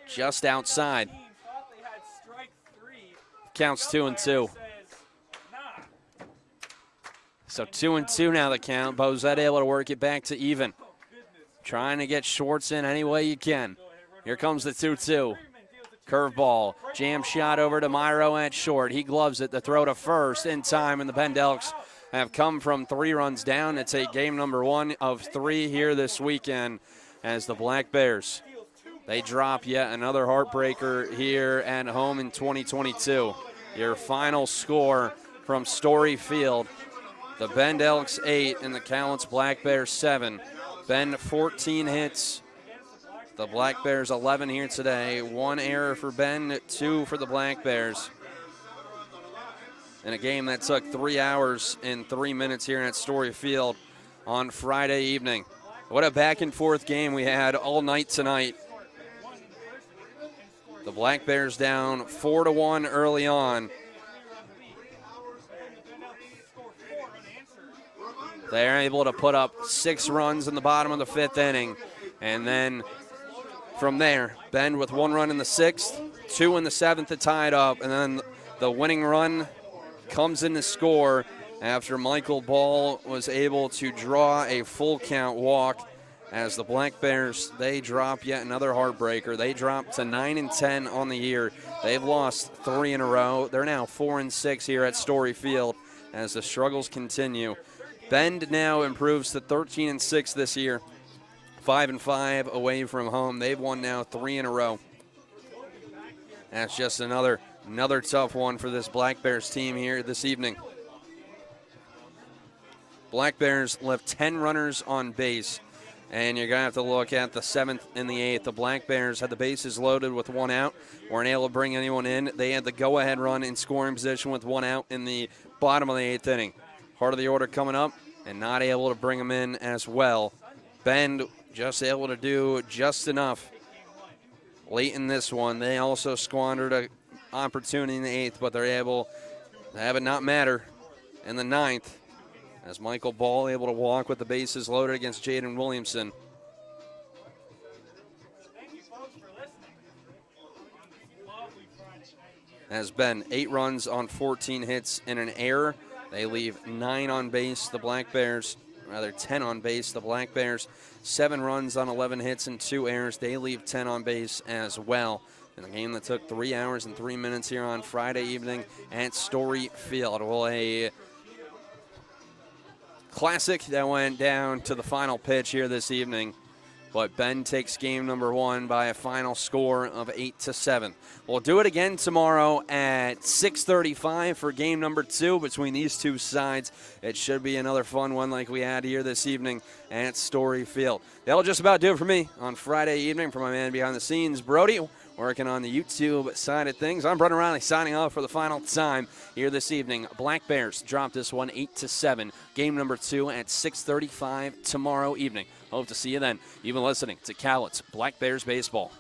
Just outside. Counts 2-2. So 2-2 now the count. Bozette able to work it back to even. Trying to get Schwartz in any way you can. Here comes the 2-2. Curveball. Jam shot over to Myro at short. He gloves it. The throw to first in time, and the Bend Elks have come from 3 runs down to take game number 1 of 3 here this weekend as the Black Bears, they drop yet another heartbreaker here at home in 2022. Your final score from Story Field, the Bend Elks 8 and the Cowlitz Black Bears 7. Bend 14 hits, the Black Bears 11 here today. 1 error for Bend, 2 for the Black Bears. In a game that took 3 hours and 3 minutes here at Story Field on Friday evening. What a back and forth game we had all night tonight. The Black Bears down 4-1 early on. They're able to put up 6 runs in the bottom of the 5th inning. And then from there, Bend with 1 run in the 6th, 2 in the 7th to tie it up. And then the winning run comes in to score after Michael Ball was able to draw a full count walk. As the Black Bears, they drop yet another heartbreaker. They drop to 9-10 on the year. They've lost 3 in a row. They're now 4-6 here at Story Field as the struggles continue. Bend now improves to 13-6 this year, 5-5 away from home. They've won now 3 in a row. That's just another tough one for this Black Bears team here this evening. Black Bears left 10 runners on base. And you're going to have to look at the 7th and the 8th. The Black Bears had the bases loaded with 1 out. Weren't able to bring anyone in. They had the go-ahead run in scoring position with 1 out in the bottom of the 8th inning. Heart of the order coming up and not able to bring them in as well. Bend just able to do just enough late in this one. They also squandered an opportunity in the 8th, but they're able to have it not matter in the 9th. As Michael Ball able to walk with the bases loaded against Jaden Williamson. Has been 8 runs on 14 hits and an error. They leave 9 on base, the Black Bears, rather 10 on base. The Black Bears, 7 runs on 11 hits and 2 errors. They leave 10 on base as well. In a game that took 3 hours and 3 minutes here on Friday evening at Story Field. Well, a classic that went down to the final pitch here this evening. But Bend takes game number 1 by a final score of 8-7. We'll do it again tomorrow at 6:35 for game number 2 between these two sides. It should be another fun one like we had here this evening at Story Field. That'll just about do it for me on Friday evening. For my man behind the scenes, Brody, working on the YouTube side of things. I'm Brendan Riley signing off for the final time here this evening. Black Bears drop this one 8-7. Game number 2 at 6:35 tomorrow evening. Hope to see you then. You've been listening to Cowlitz Black Bears Baseball.